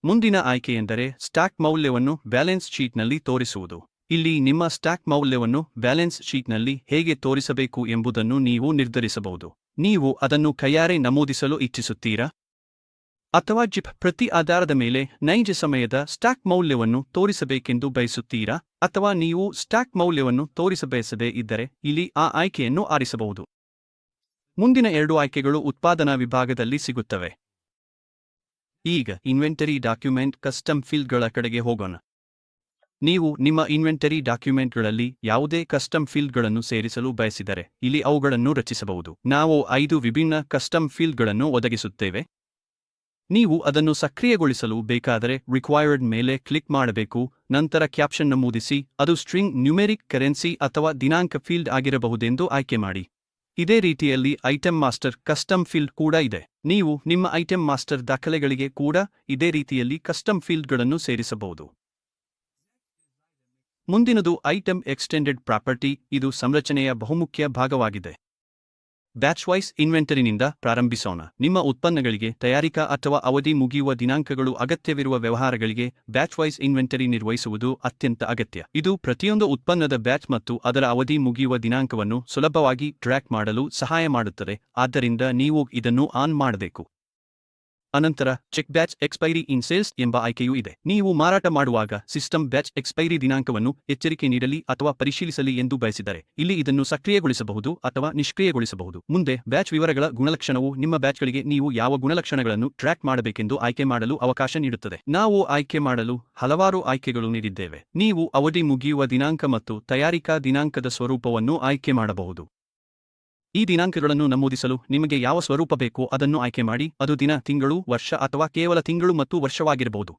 ಮುಂದಿನ ಆಯ್ಕೆಯೆಂದರೆ ಸ್ಟಾಕ್ ಮೌಲ್ಯವನ್ನು ಬ್ಯಾಲೆನ್ಸ್ ಶೀಟ್ನಲ್ಲಿ ತೋರಿಸುವುದು. ಇಲ್ಲಿ ನಿಮ್ಮ ಸ್ಟಾಕ್ ಮೌಲ್ಯವನ್ನು ಬ್ಯಾಲೆನ್ಸ್ ಶೀಟ್ನಲ್ಲಿ ಹೇಗೆ ತೋರಿಸಬೇಕು ಎಂಬುದನ್ನು ನೀವು ನಿರ್ಧರಿಸಬಹುದು. ನೀವು ಅದನ್ನು ಕೈಯಾರೆ ನಮೂದಿಸಲು ಇಚ್ಛಿಸುತ್ತೀರಾ? ಅಥವಾ ಜಿಪ್ ಪ್ರತಿ ಆಧಾರದ ಮೇಲೆ ನೈಜ ಸಮಯದ ಸ್ಟಾಕ್ ಮೌಲ್ಯವನ್ನು ತೋರಿಸಬೇಕೆಂದು ಬಯಸುತ್ತೀರಾ? ಅಥವಾ ನೀವು ಸ್ಟಾಕ್ ಮೌಲ್ಯವನ್ನು ತೋರಿಸಬಯಸದೇ ಇದ್ದರೆ ಇಲ್ಲಿ ಆ ಆಯ್ಕೆಯನ್ನು ಆರಿಸಬಹುದು. ಮುಂದಿನ 2 ಆಯ್ಕೆಗಳು ಉತ್ಪಾದನಾ ವಿಭಾಗದಲ್ಲಿ ಸಿಗುತ್ತವೆ. ಈಗ ಇನ್ವೆಂಟರಿ ಡಾಕ್ಯುಮೆಂಟ್ ಕಸ್ಟಮ್ ಫೀಲ್ಡ್ಗಳ ಕಡೆಗೆ ಹೋಗೋಣ. ನೀವು ನಿಮ್ಮ ಇನ್ವೆಂಟರಿ ಡಾಕ್ಯುಮೆಂಟ್ಗಳಲ್ಲಿ ಯಾವುದೇ ಕಸ್ಟಮ್ ಫೀಲ್ಡ್ಗಳನ್ನು ಸೇರಿಸಲು ಬಯಸಿದರೆ ಇಲ್ಲಿ ಅವುಗಳನ್ನು ರಚಿಸಬಹುದು. ನಾವು 5 ವಿಭಿನ್ನ ಕಸ್ಟಮ್ ಫೀಲ್ಡ್ಗಳನ್ನು ಒದಗಿಸುತ್ತೇವೆ. ನೀವು ಅದನ್ನು ಸಕ್ರಿಯಗೊಳಿಸಲು ಬೇಕಾದರೆ ರಿಕ್ವೈರ್ಡ್ ಮೇಲೆ ಕ್ಲಿಕ್ ಮಾಡಬೇಕು. ನಂತರ ಕ್ಯಾಪ್ಷನ್ ನಮೂದಿಸಿ. ಅದು ಸ್ಟ್ರಿಂಗ್, ನ್ಯೂಮೆರಿಕ್, ಕರೆನ್ಸಿ ಅಥವಾ ದಿನಾಂಕ ಫೀಲ್ಡ್ ಆಗಿರಬಹುದೆಂದು ಆಯ್ಕೆ ಮಾಡಿ. ಇದೇ ರೀತಿಯಲ್ಲಿ ಐಟಂ ಮಾಸ್ಟರ್ ಕಸ್ಟಮ್ ಫೀಲ್ಡ್ ಕೂಡ ಇದೆ. ನೀವು ನಿಮ್ಮ ಐಟಂ ಮಾಸ್ಟರ್ ದಾಖಲೆಗಳಿಗೆ ಕೂಡ ಇದೇ ರೀತಿಯಲ್ಲಿ ಕಸ್ಟಮ್ ಫೀಲ್ಡ್ಗಳನ್ನು ಸೇರಿಸಬಹುದು. ಮುಂದಿನದು ಐಟಂ ಎಕ್ಸ್ಟೆಂಡೆಡ್ ಪ್ರಾಪರ್ಟಿ. ಇದು ಸಂರಚನೆಯ ಬಹುಮುಖ್ಯ ಭಾಗವಾಗಿದೆ. ಬ್ಯಾಚ್ ವೈಸ್ ಇನ್ವೆಂಟರಿನಿಂದ ಪ್ರಾರಂಭಿಸೋಣ. ನಿಮ್ಮ ಉತ್ಪನ್ನಗಳಿಗೆ ತಯಾರಿಕಾ ಅಥವಾ ಅವಧಿ ಮುಗಿಯುವ ದಿನಾಂಕಗಳು ಅಗತ್ಯವಿರುವ ವ್ಯವಹಾರಗಳಿಗೆ ಬ್ಯಾಚ್ ವೈಸ್ ಇನ್ವೆಂಟರಿ ನಿರ್ವಹಿಸುವುದು ಅತ್ಯಂತ ಅಗತ್ಯ. ಇದು ಪ್ರತಿಯೊಂದು ಉತ್ಪನ್ನದ ಬ್ಯಾಚ್ ಮತ್ತು ಅದರ ಅವಧಿ ಮುಗಿಯುವ ದಿನಾಂಕವನ್ನು ಸುಲಭವಾಗಿ ಟ್ರ್ಯಾಕ್ ಮಾಡಲು ಸಹಾಯ ಮಾಡುತ್ತದೆ. ಆದ್ದರಿಂದ ನೀವು ಇದನ್ನು ಆನ್ ಮಾಡಬೇಕು. ಅನಂತರ check batch expiry in sales ಎಂಬ ಆಯ್ಕೆಯೂ ಇದೆ. ನೀವು ಮಾರಾಟ ಮಾಡುವಾಗ ಸಿಸ್ಟಮ್ ಬ್ಯಾಚ್ ಎಕ್ಸ್ಪೈರಿ ದಿನಾಂಕವನ್ನು ಎಚ್ಚರಿಕೆ ನೀಡಲಿ ಅಥವಾ ಪರಿಶೀಲಿಸಲಿ ಎಂದು ಬಯಸಿದರೆ ಇಲ್ಲಿ ಇದನ್ನು ಸಕ್ರಿಯಗೊಳಿಸಬಹುದು ಅಥವಾ ನಿಷ್ಕ್ರಿಯಗೊಳಿಸಬಹುದು. ಮುಂದೆ ಬ್ಯಾಚ್ ವಿವರಗಳ ಗುಣಲಕ್ಷಣವು ನಿಮ್ಮ ಬ್ಯಾಚ್ಗಳಿಗೆ ನೀವು ಯಾವ ಗುಣಲಕ್ಷಣಗಳನ್ನು ಟ್ರ್ಯಾಕ್ ಮಾಡಬೇಕೆಂದು ಆಯ್ಕೆ ಮಾಡಲು ಅವಕಾಶ ನೀಡುತ್ತದೆ. ನಾವು ಆಯ್ಕೆ ಮಾಡಲು ಹಲವಾರು ಆಯ್ಕೆಗಳು ನೀಡಿದ್ದೇವೆ. ನೀವು ಅವಧಿ ಮುಗಿಯುವ ದಿನಾಂಕ ಮತ್ತು ತಯಾರಿಕಾ ದಿನಾಂಕದ ಸ್ವರೂಪವನ್ನು ಆಯ್ಕೆ ಮಾಡಬಹುದು. ಈ ದಿನಾಂಕಗಳನ್ನು ನಮೂದಿಸಲು ನಿಮಗೆ ಯಾವ ಸ್ವರೂಪ ಬೇಕೋ ಅದನ್ನು ಆಯ್ಕೆ ಮಾಡಿ. ಅದು ದಿನ, ತಿಂಗಳು, ವರ್ಷ ಅಥವಾ ಕೇವಲ ತಿಂಗಳು ಮತ್ತು ವರ್ಷವಾಗಿರಬಹುದು.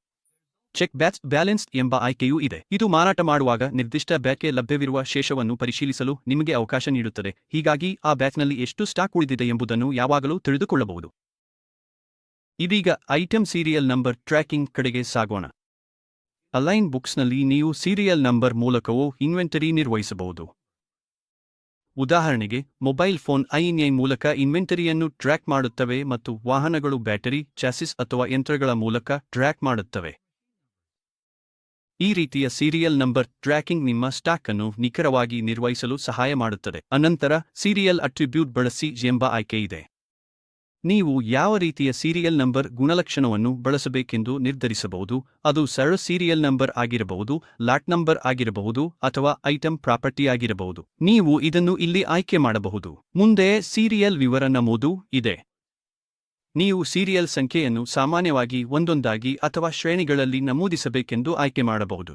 ಚೆಕ್ ಬ್ಯಾಚ್ ಬ್ಯಾಲೆನ್ಸ್ ಎಂಬ ಆಯ್ಕೆಯೂ ಇದೆ. ಇದು ಮಾರಾಟ ಮಾಡುವಾಗ ನಿರ್ದಿಷ್ಟ ಬ್ಯಾಚ್ಗೆ ಲಭ್ಯವಿರುವ ಶೇಷವನ್ನು ಪರಿಶೀಲಿಸಲು ನಿಮಗೆ ಅವಕಾಶ ನೀಡುತ್ತದೆ. ಹೀಗಾಗಿ ಆ ಬ್ಯಾಚ್ನಲ್ಲಿ ಎಷ್ಟು ಸ್ಟಾಕ್ ಉಳಿದಿದೆ ಎಂಬುದನ್ನು ಯಾವಾಗಲೂ ತಿಳಿದುಕೊಳ್ಳಬಹುದು. ಇದೀಗ ಐಟಂ ಸೀರಿಯಲ್ ನಂಬರ್ ಟ್ರ್ಯಾಕಿಂಗ್ ಕಡೆಗೆ ಸಾಗೋಣ. ಅಲೈನ್ ಬುಕ್ಸ್ನಲ್ಲಿ ನೀವು ಸೀರಿಯಲ್ ನಂಬರ್ ಮೂಲಕವೂ ಇನ್ವೆಂಟರಿ ನಿರ್ವಹಿಸಬಹುದು. ಉದಾಹರಣೆಗೆ, ಮೊಬೈಲ್ ಫೋನ್ ಐಎನ್ಐ ಮೂಲಕ ಇನ್ವೆಂಟರಿಯನ್ನು ಟ್ರ್ಯಾಕ್ ಮಾಡುತ್ತವೆ ಮತ್ತು ವಾಹನಗಳು ಬ್ಯಾಟರಿ, ಚಾಸಿಸ್ ಅಥವಾ ಯಂತ್ರಗಳ ಮೂಲಕ ಟ್ರ್ಯಾಕ್ ಮಾಡುತ್ತವೆ. ಈ ರೀತಿಯ ಸೀರಿಯಲ್ ನಂಬರ್ ಟ್ರ್ಯಾಕಿಂಗ್ ನಿಮ್ಮ ಸ್ಟಾಕ್ ಅನ್ನು ನಿಖರವಾಗಿ ನಿರ್ವಹಿಸಲು ಸಹಾಯ ಮಾಡುತ್ತದೆ. ಅನಂತರ ಸೀರಿಯಲ್ ಅಟ್ರಿಬ್ಯೂಟ್ ಬಳಸಿ ಎಂಬ ಆಯ್ಕೆ ಇದೆ. ನೀವು ಯಾವ ರೀತಿಯ ಸೀರಿಯಲ್ ನಂಬರ್ ಗುಣಲಕ್ಷಣವನ್ನು ಬಳಸಬೇಕೆಂದು ನಿರ್ಧರಿಸಬಹುದು. ಅದು ಸರಳ ಸೀರಿಯಲ್ ನಂಬರ್ ಆಗಿರಬಹುದು, ಲಾಟ್ ನಂಬರ್ ಆಗಿರಬಹುದು ಅಥವಾ ಐಟಂ ಪ್ರಾಪರ್ಟಿ ಆಗಿರಬಹುದು. ನೀವು ಇದನ್ನು ಇಲ್ಲಿ ಆಯ್ಕೆ ಮಾಡಬಹುದು. ಮುಂದೆ ಸೀರಿಯಲ್ ವಿವರ ನಮೂದು ಇದೆ. ನೀವು ಸೀರಿಯಲ್ ಸಂಖ್ಯೆಯನ್ನು ಸಾಮಾನ್ಯವಾಗಿ ಒಂದೊಂದಾಗಿ ಅಥವಾ ಶ್ರೇಣಿಗಳಲ್ಲಿ ನಮೂದಿಸಬೇಕೆಂದು ಆಯ್ಕೆ ಮಾಡಬಹುದು.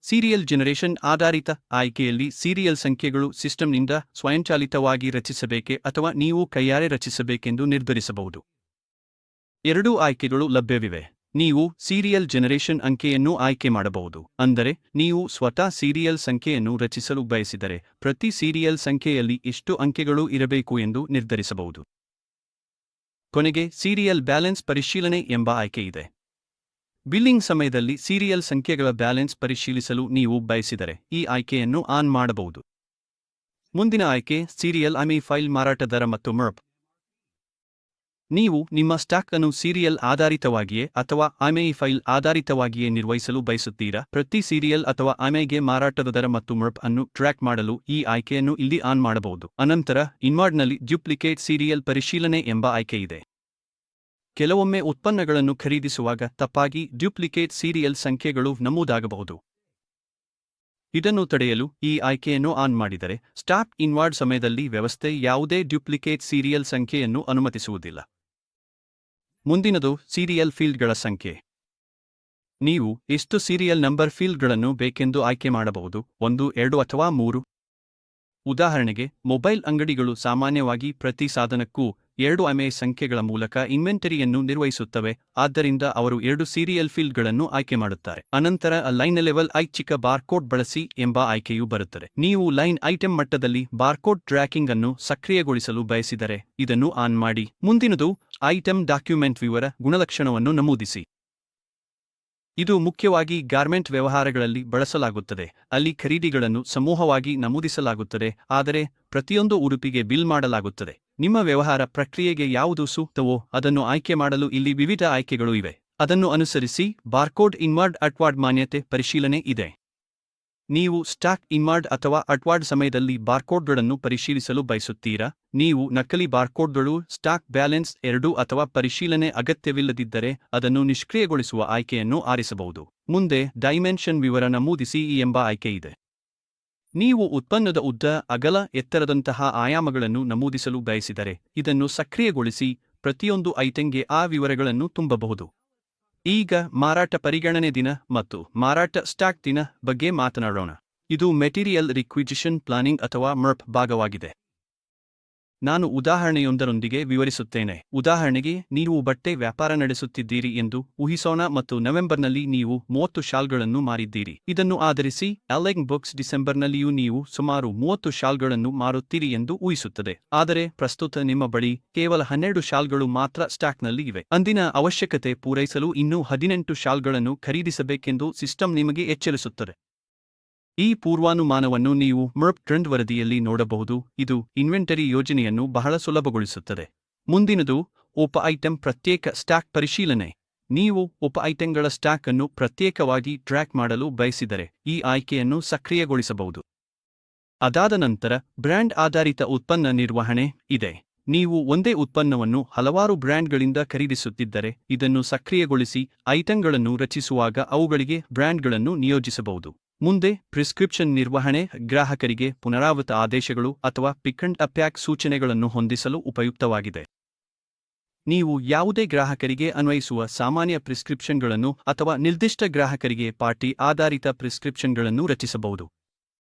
ಸೀರಿಯಲ್ ಜನರೇಷನ್ ಆಧಾರಿತ ಆಯ್ಕೆಯಲ್ಲಿ ಸೀರಿಯಲ್ ಸಂಖ್ಯೆಗಳು ಸಿಸ್ಟಂನಿಂದ ಸ್ವಯಂಚಾಲಿತವಾಗಿ ರಚಿಸಬೇಕೆ ಅಥವಾ ನೀವು ಕೈಯಾರೆ ರಚಿಸಬೇಕೆಂದು ನಿರ್ಧರಿಸಬಹುದು. ಎರಡೂ ಆಯ್ಕೆಗಳು ಲಭ್ಯವಿವೆ. ನೀವು ಸೀರಿಯಲ್ ಜನರೇಷನ್ ಅಂಕೆಯನ್ನು ಆಯ್ಕೆ ಮಾಡಬಹುದು, ಅಂದರೆ ನೀವು ಸ್ವತಃ ಸೀರಿಯಲ್ ಸಂಖ್ಯೆಯನ್ನು ರಚಿಸಲು ಬಯಸಿದರೆ ಪ್ರತಿ ಸೀರಿಯಲ್ ಸಂಖ್ಯೆಯಲ್ಲಿ ಎಷ್ಟು ಅಂಕೆಗಳು ಇರಬೇಕು ಎಂದು ನಿರ್ಧರಿಸಬಹುದು. ಕೊನೆಗೆ ಸೀರಿಯಲ್ ಬ್ಯಾಲೆನ್ಸ್ ಪರಿಶೀಲನೆ ಎಂಬ ಆಯ್ಕೆ ಇದೆ. ಬಿಲ್ಲಿಂಗ್ ಸಮಯದಲ್ಲಿ ಸೀರಿಯಲ್ ಸಂಖ್ಯೆಗಳ ಬ್ಯಾಲೆನ್ಸ್ ಪರಿಶೀಲಿಸಲು ನೀವು ಬಯಸಿದರೆ ಈ ಆಯ್ಕೆಯನ್ನು ಆನ್ ಮಾಡಬಹುದು. ಮುಂದಿನ ಆಯ್ಕೆ ಸೀರಿಯಲ್ ಐಎಂಇ ಫೈಲ್ ಮಾರಾಟ ದರ ಮತ್ತು ಮರ್ಪ್. ನೀವು ನಿಮ್ಮ ಸ್ಟಾಕ್ ಅನ್ನು ಸೀರಿಯಲ್ ಆಧಾರಿತವಾಗಿಯೇ ಅಥವಾ ಐಎಂಇ ಫೈಲ್ ಆಧಾರಿತವಾಗಿಯೇ ನಿರ್ವಹಿಸಲು ಬಯಸುತ್ತೀರಾ? ಪ್ರತಿ ಸೀರಿಯಲ್ ಅಥವಾ ಐಎಂಇಗೆ ಮಾರಾಟದ ದರ ಮತ್ತು ಮರ್ಪ್ ಅನ್ನು ಟ್ರ್ಯಾಕ್ ಮಾಡಲು ಈ ಆಯ್ಕೆಯನ್ನು ಇಲ್ಲಿ ಆನ್ ಮಾಡಬಹುದು. ಅನಂತರ ಇನ್ವಾರ್ಡ್ನಲ್ಲಿ ಡ್ಯೂಪ್ಲಿಕೇಟ್ ಸೀರಿಯಲ್ ಪರಿಶೀಲನೆ ಎಂಬ ಆಯ್ಕೆ ಇದೆ. ಕೆಲವೊಮ್ಮೆ ಉತ್ಪನ್ನಗಳನ್ನು ಖರೀದಿಸುವಾಗ ತಪ್ಪಾಗಿ ಡ್ಯೂಪ್ಲಿಕೇಟ್ ಸೀರಿಯಲ್ ಸಂಖ್ಯೆಗಳು ನಮೂದಾಗಬಹುದು. ಇದನ್ನು ತಡೆಯಲು ಈ ಆಯ್ಕೆಯನ್ನು ಆನ್ ಮಾಡಿದರೆ ಸ್ಟಾಕ್ ಇನ್ವಾರ್ಡ್ ಸಮಯದಲ್ಲಿ ವ್ಯವಸ್ಥೆ ಯಾವುದೇ ಡ್ಯೂಪ್ಲಿಕೇಟ್ ಸೀರಿಯಲ್ ಸಂಖ್ಯೆಯನ್ನು ಅನುಮತಿಸುವುದಿಲ್ಲ. ಮುಂದಿನದು ಸೀರಿಯಲ್ ಫೀಲ್ಡ್ಗಳ ಸಂಖ್ಯೆ. ನೀವು ಎಷ್ಟು ಸೀರಿಯಲ್ ನಂಬರ್ ಫೀಲ್ಡ್ಗಳನ್ನು ಬೇಕೆಂದು ಆಯ್ಕೆ ಮಾಡಬಹುದು, 1, 2 ಅಥವಾ 3. ಉದಾಹರಣೆಗೆ, ಮೊಬೈಲ್ ಅಂಗಡಿಗಳು ಸಾಮಾನ್ಯವಾಗಿ ಪ್ರತಿ ಸಾಧನಕ್ಕೂ 2 ಐಎಂಇ ಸಂಖ್ಯೆಗಳ ಮೂಲಕ ಇನ್ವೆಂಟರಿಯನ್ನು ನಿರ್ವಹಿಸುತ್ತವೆ, ಆದ್ದರಿಂದ ಅವರು 2 ಸೀರಿಯಲ್ ಫೀಲ್ಡ್ಗಳನ್ನು ಆಯ್ಕೆ ಮಾಡುತ್ತಾರೆ. ಅನಂತರ ಲೈನ್ ಲೆವೆಲ್ ಐಚ್ಛಿಕ ಬಾರ್ಕೋಡ್ ಬಳಸಿ ಎಂಬ ಆಯ್ಕೆಯು ಬರುತ್ತದೆ. ನೀವು ಲೈನ್ ಐಟಂ ಮಟ್ಟದಲ್ಲಿ ಬಾರ್ಕೋಡ್ ಟ್ರ್ಯಾಕಿಂಗ್ ಅನ್ನು ಸಕ್ರಿಯಗೊಳಿಸಲು ಬಯಸಿದರೆ ಇದನ್ನು ಆನ್ ಮಾಡಿ. ಮುಂದಿನದು ಐಟಂ ಡಾಕ್ಯುಮೆಂಟ್ ವಿವರ ಗುಣಲಕ್ಷಣವನ್ನು ನಮೂದಿಸಿ. ಇದು ಮುಖ್ಯವಾಗಿ ಗಾರ್ಮೆಂಟ್ ವ್ಯವಹಾರಗಳಲ್ಲಿ ಬಳಸಲಾಗುತ್ತದೆ. ಅಲ್ಲಿ ಖರೀದಿಗಳನ್ನು ಸಮೂಹವಾಗಿ ನಮೂದಿಸಲಾಗುತ್ತದೆ, ಆದರೆ ಪ್ರತಿಯೊಂದು ಉಡುಪಿಗೆ ಬಿಲ್ ಮಾಡಲಾಗುತ್ತದೆ. ನಿಮ್ಮ ವ್ಯವಹಾರ ಪ್ರಕ್ರಿಯೆಗೆ ಯಾವುದು ಸೂಕ್ತವೋ ಅದನ್ನು ಆಯ್ಕೆ ಮಾಡಲು ಇಲ್ಲಿ ವಿವಿಧ ಆಯ್ಕೆಗಳು ಇವೆ. ಅದನ್ನು ಅನುಸರಿಸಿ ಬಾರ್ಕೋಡ್ ಇನ್ವಾರ್ಡ್ ಅಟ್ವಾರ್ಡ್ ಮಾನ್ಯತೆ ಪರಿಶೀಲನೆ ಇದೆ. ನೀವು ಸ್ಟಾಕ್ ಇನ್ವಾರ್ಡ್ ಅಥವಾ ಅಟ್ವಾರ್ಡ್ ಸಮಯದಲ್ಲಿ ಬಾರ್ಕೋಡ್ಗಳನ್ನು ಪರಿಶೀಲಿಸಲು ಬಯಸುತ್ತೀರಾ? ನೀವು ನಕಲಿ ಬಾರ್ಕೋಡ್ಗಳು, ಸ್ಟಾಕ್ ಬ್ಯಾಲೆನ್ಸ್ 2 ಅಥವಾ ಪರಿಶೀಲನೆ ಅಗತ್ಯವಿಲ್ಲದಿದ್ದರೆ ಅದನ್ನು ನಿಷ್ಕ್ರಿಯಗೊಳಿಸುವ ಆಯ್ಕೆಯನ್ನು ಆರಿಸಬಹುದು. ಮುಂದೆ ಡೈಮೆನ್ಷನ್ ವಿವರ ನಮೂದಿಸಿ ಎಂಬ ಆಯ್ಕೆ ಇದೆ. ನೀವು ಉತ್ಪನ್ನದ ಉದ್ದ, ಅಗಲ, ಎತ್ತರದಂತಹ ಆಯಾಮಗಳನ್ನು ನಮೂದಿಸಲು ಬಯಸಿದರೆ ಇದನ್ನು ಸಕ್ರಿಯಗೊಳಿಸಿ ಪ್ರತಿಯೊಂದು ಐಟಂಗೆ ಆ ವಿವರಗಳನ್ನು ತುಂಬಬಹುದು. ಈಗ ಮಾರಾಟ ಪರಿಗಣನೆ ದಿನ ಮತ್ತು ಮಾರಾಟ ಸ್ಟಾಕ್ ದಿನ ಬಗ್ಗೆ ಮಾತನಾಡೋಣ. ಇದು ಮೆಟೀರಿಯಲ್ ರಿಕ್ವಿಜಿಷನ್ ಪ್ಲಾನಿಂಗ್ ಅಥವಾ ಮರ್ಪ್ ಭಾಗವಾಗಿದೆ. ನಾನು ಉದಾಹರಣೆಯೊಂದರೊಂದಿಗೆ ವಿವರಿಸುತ್ತೇನೆ. ಉದಾಹರಣೆಗೆ, ನೀವು ಬಟ್ಟೆ ವ್ಯಾಪಾರ ನಡೆಸುತ್ತಿದ್ದೀರಿ ಎಂದು ಊಹಿಸೋಣ ಮತ್ತು ನವೆಂಬರ್ನಲ್ಲಿ ನೀವು 30 ಶಾಲ್ಗಳನ್ನು ಮಾರಿದ್ದೀರಿ. ಇದನ್ನು ಆಧರಿಸಿ ಅಲೆಗ್ ಬುಕ್ಸ್ ಡಿಸೆಂಬರ್ನಲ್ಲಿಯೂ ನೀವು ಸುಮಾರು 30 ಶಾಲ್ಗಳನ್ನು ಮಾರುತ್ತೀರಿ ಎಂದು ಊಹಿಸುತ್ತದೆ. ಆದರೆ ಪ್ರಸ್ತುತ ನಿಮ್ಮ ಬಳಿ ಕೇವಲ 12 ಶಾಲ್ಗಳು ಮಾತ್ರ ಸ್ಟಾಕ್ನಲ್ಲಿ ಇವೆ. ಅಂದಿನ ಅವಶ್ಯಕತೆ ಪೂರೈಸಲು ಇನ್ನೂ 18 ಶಾಲ್ಗಳನ್ನು ಖರೀದಿಸಬೇಕೆಂದು ಸಿಸ್ಟಮ್ ನಿಮಗೆ ಎಚ್ಚರಿಸುತ್ತದೆ. ಈ ಪೂರ್ವಾನುಮಾನವನ್ನು ನೀವು ಮರ್ಪ್ ಟ್ರೆಂಡ್ ವರದಿಯಲ್ಲಿ ನೋಡಬಹುದು. ಇದು ಇನ್ವೆಂಟರಿ ಯೋಜನೆಯನ್ನು ಬಹಳ ಸುಲಭಗೊಳಿಸುತ್ತದೆ. ಮುಂದಿನದು ಉಪ ಐಟಂ ಪ್ರತ್ಯೇಕ ಸ್ಟಾಕ್ ಪರಿಶೀಲನೆ. ನೀವು ಉಪ ಐಟಂಗಳ ಸ್ಟಾಕ್ ಅನ್ನು ಪ್ರತ್ಯೇಕವಾಗಿ ಟ್ರ್ಯಾಕ್ ಮಾಡಲು ಬಯಸಿದರೆ ಈ ಆಯ್ಕೆಯನ್ನು ಸಕ್ರಿಯಗೊಳಿಸಬಹುದು. ಅದಾದ ನಂತರ ಬ್ರ್ಯಾಂಡ್ ಆಧಾರಿತ ಉತ್ಪನ್ನ ನಿರ್ವಹಣೆ ಇದೆ. ನೀವು ಒಂದೇ ಉತ್ಪನ್ನವನ್ನು ಹಲವಾರು ಬ್ರ್ಯಾಂಡ್ಗಳಿಂದ ಖರೀದಿಸುತ್ತಿದ್ದರೆ ಇದನ್ನು ಸಕ್ರಿಯಗೊಳಿಸಿ ಐಟಂಗಳನ್ನು ರಚಿಸುವಾಗ ಅವುಗಳಿಗೆ ಬ್ರ್ಯಾಂಡ್ಗಳನ್ನು ನಿಯೋಜಿಸಬಹುದು. ಮುಂದೆ ಪ್ರಿಸ್ಕ್ರಿಪ್ಷನ್ ನಿರ್ವಹಣೆ ಗ್ರಾಹಕರಿಗೆ ಪುನರಾವರ್ತ ಆದೇಶಗಳು ಅಥವಾ ಪಿಕ್ ಅಂಡ್ ಪ್ಯಾಕ್ ಸೂಚನೆಗಳನ್ನು ಹೊಂದಿಸಲು ಉಪಯುಕ್ತವಾಗಿದೆ. ನೀವು ಯಾವುದೇ ಗ್ರಾಹಕರಿಗೆ ಅನ್ವಯಿಸುವ ಸಾಮಾನ್ಯ ಪ್ರಿಸ್ಕ್ರಿಪ್ಷನ್ಗಳನ್ನು ಅಥವಾ ನಿರ್ದಿಷ್ಟ ಗ್ರಾಹಕರಿಗೆ ಪಾರ್ಟಿ ಆಧಾರಿತ ಪ್ರಿಸ್ಕ್ರಿಪ್ಷನ್ಗಳನ್ನು ರಚಿಸಬಹುದು.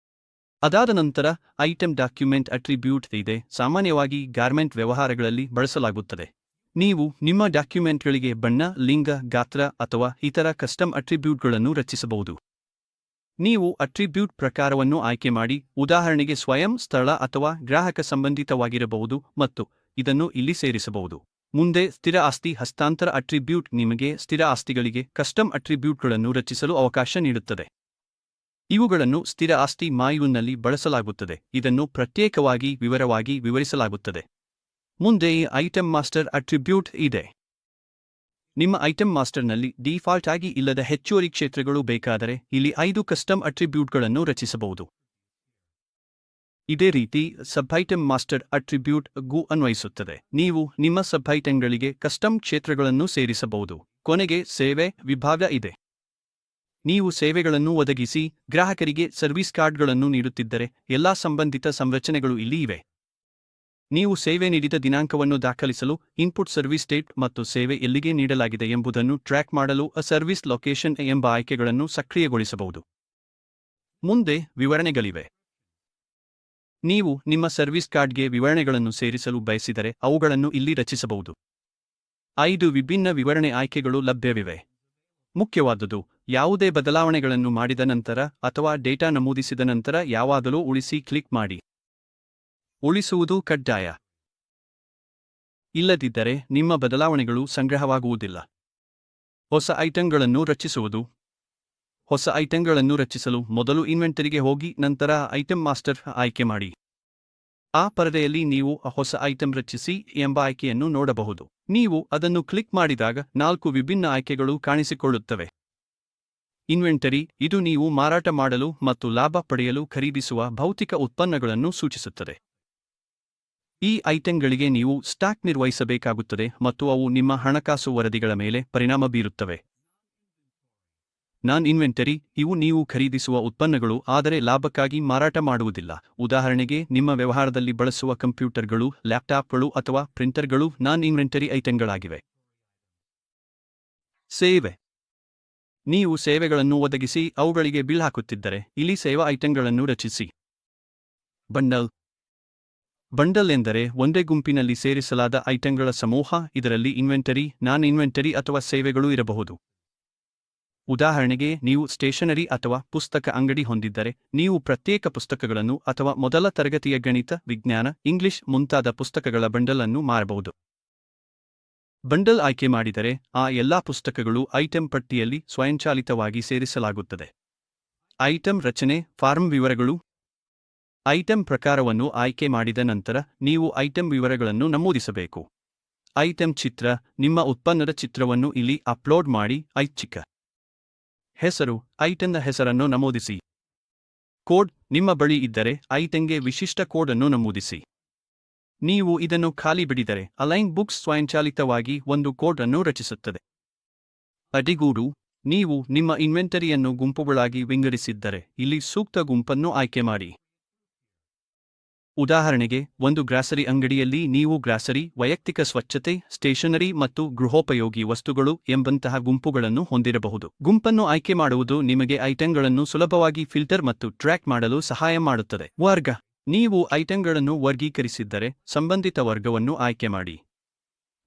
ಅದಾದ ನಂತರ ಐಟಂ ಡಾಕ್ಯುಮೆಂಟ್ ಅಟ್ರಿಬ್ಯೂಟ್ ಇದೆ. ಸಾಮಾನ್ಯವಾಗಿ ಗಾರ್ಮೆಂಟ್ ವ್ಯವಹಾರಗಳಲ್ಲಿ ಬಳಸಲಾಗುತ್ತದೆ. ನೀವು ನಿಮ್ಮ ಡಾಕ್ಯುಮೆಂಟ್ಗಳಿಗೆ ಬಣ್ಣ, ಲಿಂಗ, ಗಾತ್ರ ಅಥವಾ ಇತರ ಕಸ್ಟಮ್ ಅಟ್ರಿಬ್ಯೂಟ್ಗಳನ್ನು ರಚಿಸಬಹುದು. ನೀವು ಅಟ್ರಿಬ್ಯೂಟ್ ಪ್ರಕಾರವನ್ನು ಆಯ್ಕೆ ಮಾಡಿ, ಉದಾಹರಣೆಗೆ ಸ್ವಯಂ, ಸ್ಥಳ ಅಥವಾ ಗ್ರಾಹಕ ಸಂಬಂಧಿತವಾಗಿರಬಹುದು ಮತ್ತು ಇದನ್ನು ಇಲ್ಲಿ ಸೇರಿಸಬಹುದು. ಮುಂದೆ ಸ್ಥಿರ ಆಸ್ತಿ ಹಸ್ತಾಂತರ ಅಟ್ರಿಬ್ಯೂಟ್ ನಿಮಗೆ ಸ್ಥಿರ ಆಸ್ತಿಗಳಿಗೆ ಕಸ್ಟಮ್ ಅಟ್ರಿಬ್ಯೂಟ್ಗಳನ್ನು ರಚಿಸಲು ಅವಕಾಶ ನೀಡುತ್ತದೆ. ಇವುಗಳನ್ನು ಸ್ಥಿರ ಆಸ್ತಿ ಮಾಯುನ್ನಲ್ಲಿ ಬಳಸಲಾಗುತ್ತದೆ. ಇದನ್ನು ಪ್ರತ್ಯೇಕವಾಗಿ ವಿವರವಾಗಿ ವಿವರಿಸಲಾಗುತ್ತದೆ. ಮುಂದೆ ಐಟಂ ಮಾಸ್ಟರ್ ಅಟ್ರಿಬ್ಯೂಟ್ ಇದೆ. ನಿಮ್ಮ ಐಟಂ ಮಾಸ್ಟರ್ನಲ್ಲಿ ಡಿಫಾಲ್ಟ್ ಆಗಿ ಇಲ್ಲದ ಹೆಚ್ಚುವರಿ ಕ್ಷೇತ್ರಗಳು ಬೇಕಾದರೆ ಇಲ್ಲಿ 5 ಕಸ್ಟಮ್ ಅಟ್ರಿಬ್ಯೂಟ್ಗಳನ್ನು ರಚಿಸಬಹುದು. ಇದೇ ರೀತಿ ಸಬ್ಐಟಂ ಮಾಸ್ಟರ್ ಅಟ್ರಿಬ್ಯೂಟ್ ಗೂ ಅನ್ವಯಿಸುತ್ತದೆ. ನೀವು ನಿಮ್ಮ ಸಬ್ಐಟಂಗಳಿಗೆ ಕಸ್ಟಮ್ ಕ್ಷೇತ್ರಗಳನ್ನು ಸೇರಿಸಬಹುದು. ಕೊನೆಗೆ ಸೇವೆ ವಿಭಾಗ ಇದೆ. ನೀವು ಸೇವೆಗಳನ್ನು ಒದಗಿಸಿ ಗ್ರಾಹಕರಿಗೆ ಸರ್ವಿಸ್ ಕಾರ್ಡ್ಗಳನ್ನು ನೀಡುತ್ತಿದ್ದರೆ ಎಲ್ಲಾ ಸಂಬಂಧಿತ ಸಂರಚನೆಗಳು ಇಲ್ಲಿ ಇವೆ. ನೀವು ಸೇವೆ ನೀಡಿದ ದಿನಾಂಕವನ್ನು ದಾಖಲಿಸಲು ಇನ್ಪುಟ್ ಸರ್ವಿಸ್ ಡೇಟ್ ಮತ್ತು ಸೇವೆ ಎಲ್ಲಿಗೆ ನೀಡಲಾಗಿದೆ ಎಂಬುದನ್ನು ಟ್ರ್ಯಾಕ್ ಮಾಡಲು ಸರ್ವಿಸ್ ಲೊಕೇಶನ್ ಎಂಬ ಆಯ್ಕೆಗಳನ್ನು ಸಕ್ರಿಯಗೊಳಿಸಬಹುದು. ಮುಂದೆ ವಿವರಣೆಗಳಿವೆ. ನೀವು ನಿಮ್ಮ ಸರ್ವಿಸ್ ಕಾರ್ಡ್ಗೆ ವಿವರಣೆಗಳನ್ನು ಸೇರಿಸಲು ಬಯಸಿದರೆ ಅವುಗಳನ್ನು ಇಲ್ಲಿ ರಚಿಸಬಹುದು. 5 ವಿಭಿನ್ನ ವಿವರಣೆ ಆಯ್ಕೆಗಳು ಲಭ್ಯವಿವೆ. ಮುಖ್ಯವಾದುದು, ಯಾವುದೇ ಬದಲಾವಣೆಗಳನ್ನು ಮಾಡಿದ ನಂತರ ಅಥವಾ ಡೇಟಾ ನಮೂದಿಸಿದ ನಂತರ ಯಾವಾಗಲೂ ಉಳಿಸಿ ಕ್ಲಿಕ್ ಮಾಡಿ. ಉಳಿಸುವುದು ಕಡ್ಡಾಯ. ಇಲ್ಲದಿದ್ದರೆ ನಿಮ್ಮ ಬದಲಾವಣೆಗಳು ಸಂಗ್ರಹವಾಗುವುದಿಲ್ಲ. ಹೊಸ ಐಟಂಗಳನ್ನು ರಚಿಸುವುದು. ಹೊಸ ಐಟಂಗಳನ್ನು ರಚಿಸಲು ಮೊದಲು ಇನ್ವೆಂಟರಿಗೆ ಹೋಗಿ ನಂತರ ಐಟಂ ಮಾಸ್ಟರ್ ಆಯ್ಕೆ ಮಾಡಿ. ಆ ಪರದೆಯಲ್ಲಿ ನೀವು ಹೊಸ ಐಟಂ ರಚಿಸಿ ಎಂಬ ಆಯ್ಕೆಯನ್ನು ನೋಡಬಹುದು. ನೀವು ಅದನ್ನು ಕ್ಲಿಕ್ ಮಾಡಿದಾಗ 4 ವಿಭಿನ್ನ ಆಯ್ಕೆಗಳು ಕಾಣಿಸಿಕೊಳ್ಳುತ್ತವೆ. ಇನ್ವೆಂಟರಿ, ಇದು ನೀವು ಮಾರಾಟ ಮಾಡಲು ಮತ್ತು ಲಾಭ ಪಡೆಯಲು ಖರೀದಿಸುವ ಭೌತಿಕ ಉತ್ಪನ್ನಗಳನ್ನು ಸೂಚಿಸುತ್ತದೆ. ಈ ಐಟಂಗಳಿಗೆ ನೀವು ಸ್ಟಾಕ್ ನಿರ್ವಹಿಸಬೇಕಾಗುತ್ತದೆ ಮತ್ತು ಅವು ನಿಮ್ಮ ಹಣಕಾಸು ವರದಿಗಳ ಮೇಲೆ ಪರಿಣಾಮ ಬೀರುತ್ತವೆ. ನಾನ್ ಇನ್ವೆಂಟರಿ, ಇವು ನೀವು ಖರೀದಿಸುವ ಉತ್ಪನ್ನಗಳು ಆದರೆ ಲಾಭಕ್ಕಾಗಿ ಮಾರಾಟ ಮಾಡುವುದಿಲ್ಲ. ಉದಾಹರಣೆಗೆ, ನಿಮ್ಮ ವ್ಯವಹಾರದಲ್ಲಿ ಬಳಸುವ ಕಂಪ್ಯೂಟರ್ಗಳು, ಲ್ಯಾಪ್ಟಾಪ್ಗಳು ಅಥವಾ ಪ್ರಿಂಟರ್ಗಳು ನಾನ್ ಇನ್ವೆಂಟರಿ ಐಟಂಗಳಾಗಿವೆ. ಸೇವೆ, ನೀವು ಸೇವೆಗಳನ್ನು ಒದಗಿಸಿ ಅವುಗಳಿಗೆ ಬಿಲ್ ಹಾಕುತ್ತಿದ್ದರೆ ಇಲ್ಲಿ ಸೇವಾ ಐಟಂಗಳನ್ನು ರಚಿಸಿ. ಬಂಡಲ್, ಬಂಡಲ್ ಎಂದರೆ ಒಂದೇ ಗುಂಪಿನಲ್ಲಿ ಸೇರಿಸಲಾದ ಐಟಂಗಳ ಸಮೂಹ. ಇದರಲ್ಲಿ ಇನ್ವೆಂಟರಿ, ನಾನ್ ಇನ್ವೆಂಟರಿ ಅಥವಾ ಸೇವೆಗಳು ಇರಬಹುದು. ಉದಾಹರಣೆಗೆ, ನೀವು ಸ್ಟೇಷನರಿ ಅಥವಾ ಪುಸ್ತಕ ಅಂಗಡಿ ಹೊಂದಿದ್ದರೆ ನೀವು ಪ್ರತ್ಯೇಕ ಪುಸ್ತಕಗಳನ್ನು ಅಥವಾ ಮೊದಲ ತರಗತಿಯ ಗಣಿತ, ವಿಜ್ಞಾನ, ಇಂಗ್ಲಿಷ್ ಮುಂತಾದ ಪುಸ್ತಕಗಳ ಬಂಡಲ್ ಅನ್ನು ಮಾರಬಹುದು. ಬಂಡಲ್ ಆಯ್ಕೆ ಮಾಡಿದರೆ ಆ ಎಲ್ಲಾ ಪುಸ್ತಕಗಳು ಐಟಂ ಪಟ್ಟಿಯಲ್ಲಿ ಸ್ವಯಂಚಾಲಿತವಾಗಿ ಸೇರಿಸಲಾಗುತ್ತದೆ. ಐಟಂ ರಚನೆ, ಫಾರ್ಮ್ ವಿವರಗಳು. ಐಟಂ ಪ್ರಕಾರವನ್ನು ಆಯ್ಕೆ ಮಾಡಿದ ನಂತರ ನೀವು ಐಟಂ ವಿವರಗಳನ್ನು ನಮೂದಿಸಬೇಕು. ಐಟಂ ಚಿತ್ರ, ನಿಮ್ಮ ಉತ್ಪನ್ನದ ಚಿತ್ರವನ್ನು ಇಲ್ಲಿ ಅಪ್ಲೋಡ್ ಮಾಡಿ. ಐಚ್ಛಿಕ ಹೆಸರು, ಐಟಂನ ಹೆಸರನ್ನು ನಮೂದಿಸಿ. ಕೋಡ್, ನಿಮ್ಮ ಬಳಿ ಇದ್ದರೆ ಐಟಂಗೆ ವಿಶಿಷ್ಟ ಕೋಡ್ ಅನ್ನು ನಮೂದಿಸಿ. ನೀವು ಇದನ್ನು ಖಾಲಿ ಬಿಡಿದರೆ ಅಲೈನ್ ಬುಕ್ಸ್ ಸ್ವಯಂಚಾಲಿತವಾಗಿ ಒಂದು ಕೋಡ್ ಅನ್ನು ರಚಿಸುತ್ತದೆ. ಅಡಿಗೂಡು, ನೀವು ನಿಮ್ಮ ಇನ್ವೆಂಟರಿಯನ್ನು ಗುಂಪುಗಳಾಗಿ ವಿಂಗಡಿಸಿದ್ದರೆ ಇಲ್ಲಿ ಸೂಕ್ತ ಗುಂಪನ್ನು ಆಯ್ಕೆ ಮಾಡಿ. ಉದಾಹರಣೆಗೆ, ಒಂದು ಗ್ರಾಸರಿ ಅಂಗಡಿಯಲ್ಲಿ ನೀವು ಗ್ರಾಸರಿ, ವೈಯಕ್ತಿಕ ಸ್ವಚ್ಛತೆ, ಸ್ಟೇಷನರಿ ಮತ್ತು ಗೃಹೋಪಯೋಗಿ ವಸ್ತುಗಳು ಎಂಬಂತಹ ಗುಂಪುಗಳನ್ನು ಹೊಂದಿರಬಹುದು. ಗುಂಪನ್ನು ಆಯ್ಕೆ ಮಾಡುವುದು ನಿಮಗೆ ಐಟಂಗಳನ್ನು ಸುಲಭವಾಗಿ ಫಿಲ್ಟರ್ ಮತ್ತು ಟ್ರ್ಯಾಕ್ ಮಾಡಲು ಸಹಾಯ ಮಾಡುತ್ತದೆ. ವರ್ಗ, ನೀವು ಐಟಂಗಳನ್ನು ವರ್ಗೀಕರಿಸಿದ್ದರೆ ಸಂಬಂಧಿತ ವರ್ಗವನ್ನು ಆಯ್ಕೆ ಮಾಡಿ.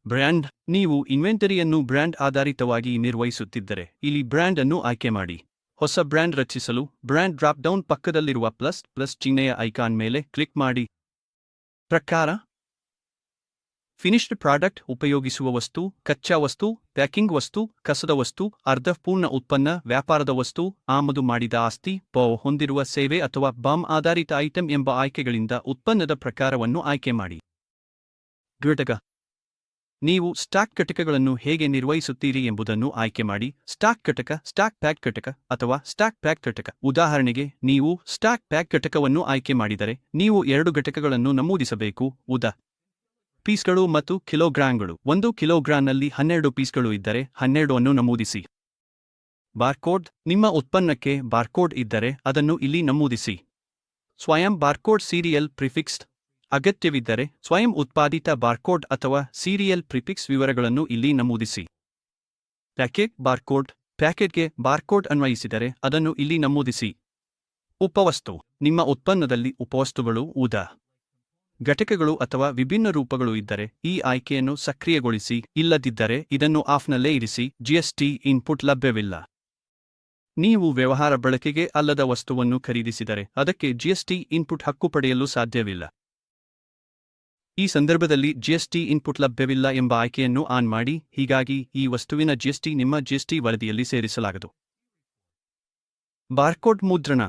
ಬ್ರ್ಯಾಂಡ್, ನೀವು ಇನ್ವೆಂಟರಿಯನ್ನು ಬ್ರ್ಯಾಂಡ್ ಆಧಾರಿತವಾಗಿ ನಿರ್ವಹಿಸುತ್ತಿದ್ದರೆ ಇಲ್ಲಿ ಬ್ರ್ಯಾಂಡ್ ಅನ್ನು ಆಯ್ಕೆ ಮಾಡಿ. ಹೊಸ ಬ್ರ್ಯಾಂಡ್ ರಚಿಸಲು ಬ್ರ್ಯಾಂಡ್ ಡ್ರಾಪ್ ಡೌನ್ ಪಕ್ಕದಲ್ಲಿರುವ ಪ್ಲಸ್ ಚಿಹ್ನೆಯ ಐಕಾನ್ ಮೇಲೆ ಕ್ಲಿಕ್ ಮಾಡಿ. ಪ್ರಕಾರ, ಫಿನಿಶ್ಡ್ ಪ್ರಾಡಕ್ಟ್, ಉಪಯೋಗಿಸುವ ವಸ್ತು, ಕಚ್ಚಾ ವಸ್ತು, ಪ್ಯಾಕಿಂಗ್ ವಸ್ತು, ಕಸದ ವಸ್ತು, ಅರ್ಧಪೂರ್ಣ ಉತ್ಪನ್ನ, ವ್ಯಾಪಾರದ ವಸ್ತು, ಆಮದು ಮಾಡಿದ ಆಸ್ತಿ, ಹೊಂದಿರುವ ಸೇವೆ ಅಥವಾ ಬಾಮ್ ಆಧಾರಿತ ಐಟಂ ಎಂಬ ಆಯ್ಕೆಗಳಿಂದ ಉತ್ಪನ್ನದ ಪ್ರಕಾರವನ್ನು ಆಯ್ಕೆ ಮಾಡಿ. ಘಟಕ, ನೀವು ಸ್ಟಾಕ್ ಘಟಕಗಳನ್ನು ಹೇಗೆ ನಿರ್ವಹಿಸುತ್ತೀರಿ ಎಂಬುದನ್ನು ಆಯ್ಕೆ ಮಾಡಿ. ಸ್ಟಾಕ್ ಘಟಕ, ಸ್ಟಾಕ್ ಪ್ಯಾಕ್ ಘಟಕ ಅಥವಾ ಸ್ಟಾಕ್ ಪ್ಯಾಕ್ ಘಟಕ. ಉದಾಹರಣೆಗೆ, ನೀವು ಸ್ಟಾಕ್ ಪ್ಯಾಕ್ ಘಟಕವನ್ನು ಆಯ್ಕೆ ಮಾಡಿದರೆ ನೀವು 2 ಘಟಕಗಳನ್ನು ನಮೂದಿಸಬೇಕು. ಪೀಸ್ಗಳು ಮತ್ತು ಕಿಲೋಗ್ರಾಂಗಳು. 1 ಕಿಲೋಗ್ರಾಂನಲ್ಲಿ 12 ಪೀಸ್ಗಳು ಇದ್ದರೆ 12 ಅನ್ನು ನಮೂದಿಸಿ. ಬಾರ್ಕೋಡ್, ನಿಮ್ಮ ಉತ್ಪನ್ನಕ್ಕೆ ಬಾರ್ಕೋಡ್ ಇದ್ದರೆ ಅದನ್ನು ಇಲ್ಲಿ ನಮೂದಿಸಿ. ಸ್ವಯಂ ಬಾರ್ಕೋಡ್, ಸೀರಿಯಲ್ ಪ್ರಿಫಿಕ್ಸ್ಡ್. ಅಗತ್ಯವಿದ್ದರೆ ಸ್ವಯಂ ಉತ್ಪಾದಿತ ಬಾರ್ಕೋಡ್ ಅಥವಾ ಸೀರಿಯಲ್ ಪ್ರಿಫಿಕ್ಸ್ ವಿವರಗಳನ್ನು ಇಲ್ಲಿ ನಮೂದಿಸಿ. ಪ್ಯಾಕೆಟ್ ಬಾರ್ಕೋಡ್, ಪ್ಯಾಕೆಟ್ಗೆ ಬಾರ್ಕೋಡ್ ಅನ್ವಯಿಸಿದರೆ ಅದನ್ನು ಇಲ್ಲಿ ನಮೂದಿಸಿ. ಉಪವಸ್ತು, ನಿಮ್ಮ ಉತ್ಪನ್ನದಲ್ಲಿ ಉಪವಸ್ತುಗಳು, ಘಟಕಗಳು ಅಥವಾ ವಿಭಿನ್ನ ರೂಪಗಳು ಇದ್ದರೆ ಈ ಆಯ್ಕೆಯನ್ನು ಸಕ್ರಿಯಗೊಳಿಸಿ. ಇಲ್ಲದಿದ್ದರೆ ಇದನ್ನು ಆಫ್ನಲ್ಲೇ ಇರಿಸಿ. ಜಿಎಸ್ಟಿ ಇನ್ಪುಟ್ ಲಭ್ಯವಿಲ್ಲ. ನೀವು ವ್ಯವಹಾರ ಬಳಕೆಗೆ ಅಲ್ಲದ ವಸ್ತುವನ್ನು ಖರೀದಿಸಿದರೆ ಅದಕ್ಕೆ ಜಿಎಸ್ಟಿ ಇನ್ಪುಟ್ ಹಕ್ಕು ಪಡೆಯಲು ಸಾಧ್ಯವಿಲ್ಲ. ಈ ಸಂದರ್ಭದಲ್ಲಿ ಜಿಎಸ್ಟಿ ಇನ್ಪುಟ್ ಲಭ್ಯವಿಲ್ಲ ಎಂಬ ಆಯ್ಕೆಯನ್ನು ಆನ್ ಮಾಡಿ. ಹೀಗಾಗಿ ಈ ವಸ್ತುವಿನ ಜಿಎಸ್ಟಿ ನಿಮ್ಮ ಜಿಎಸ್ಟಿ ವರದಿಯಲ್ಲಿ ಸೇರಿಸಲಾಗದು. ಬಾರ್ಕೋಡ್ ಮುದ್ರಣ.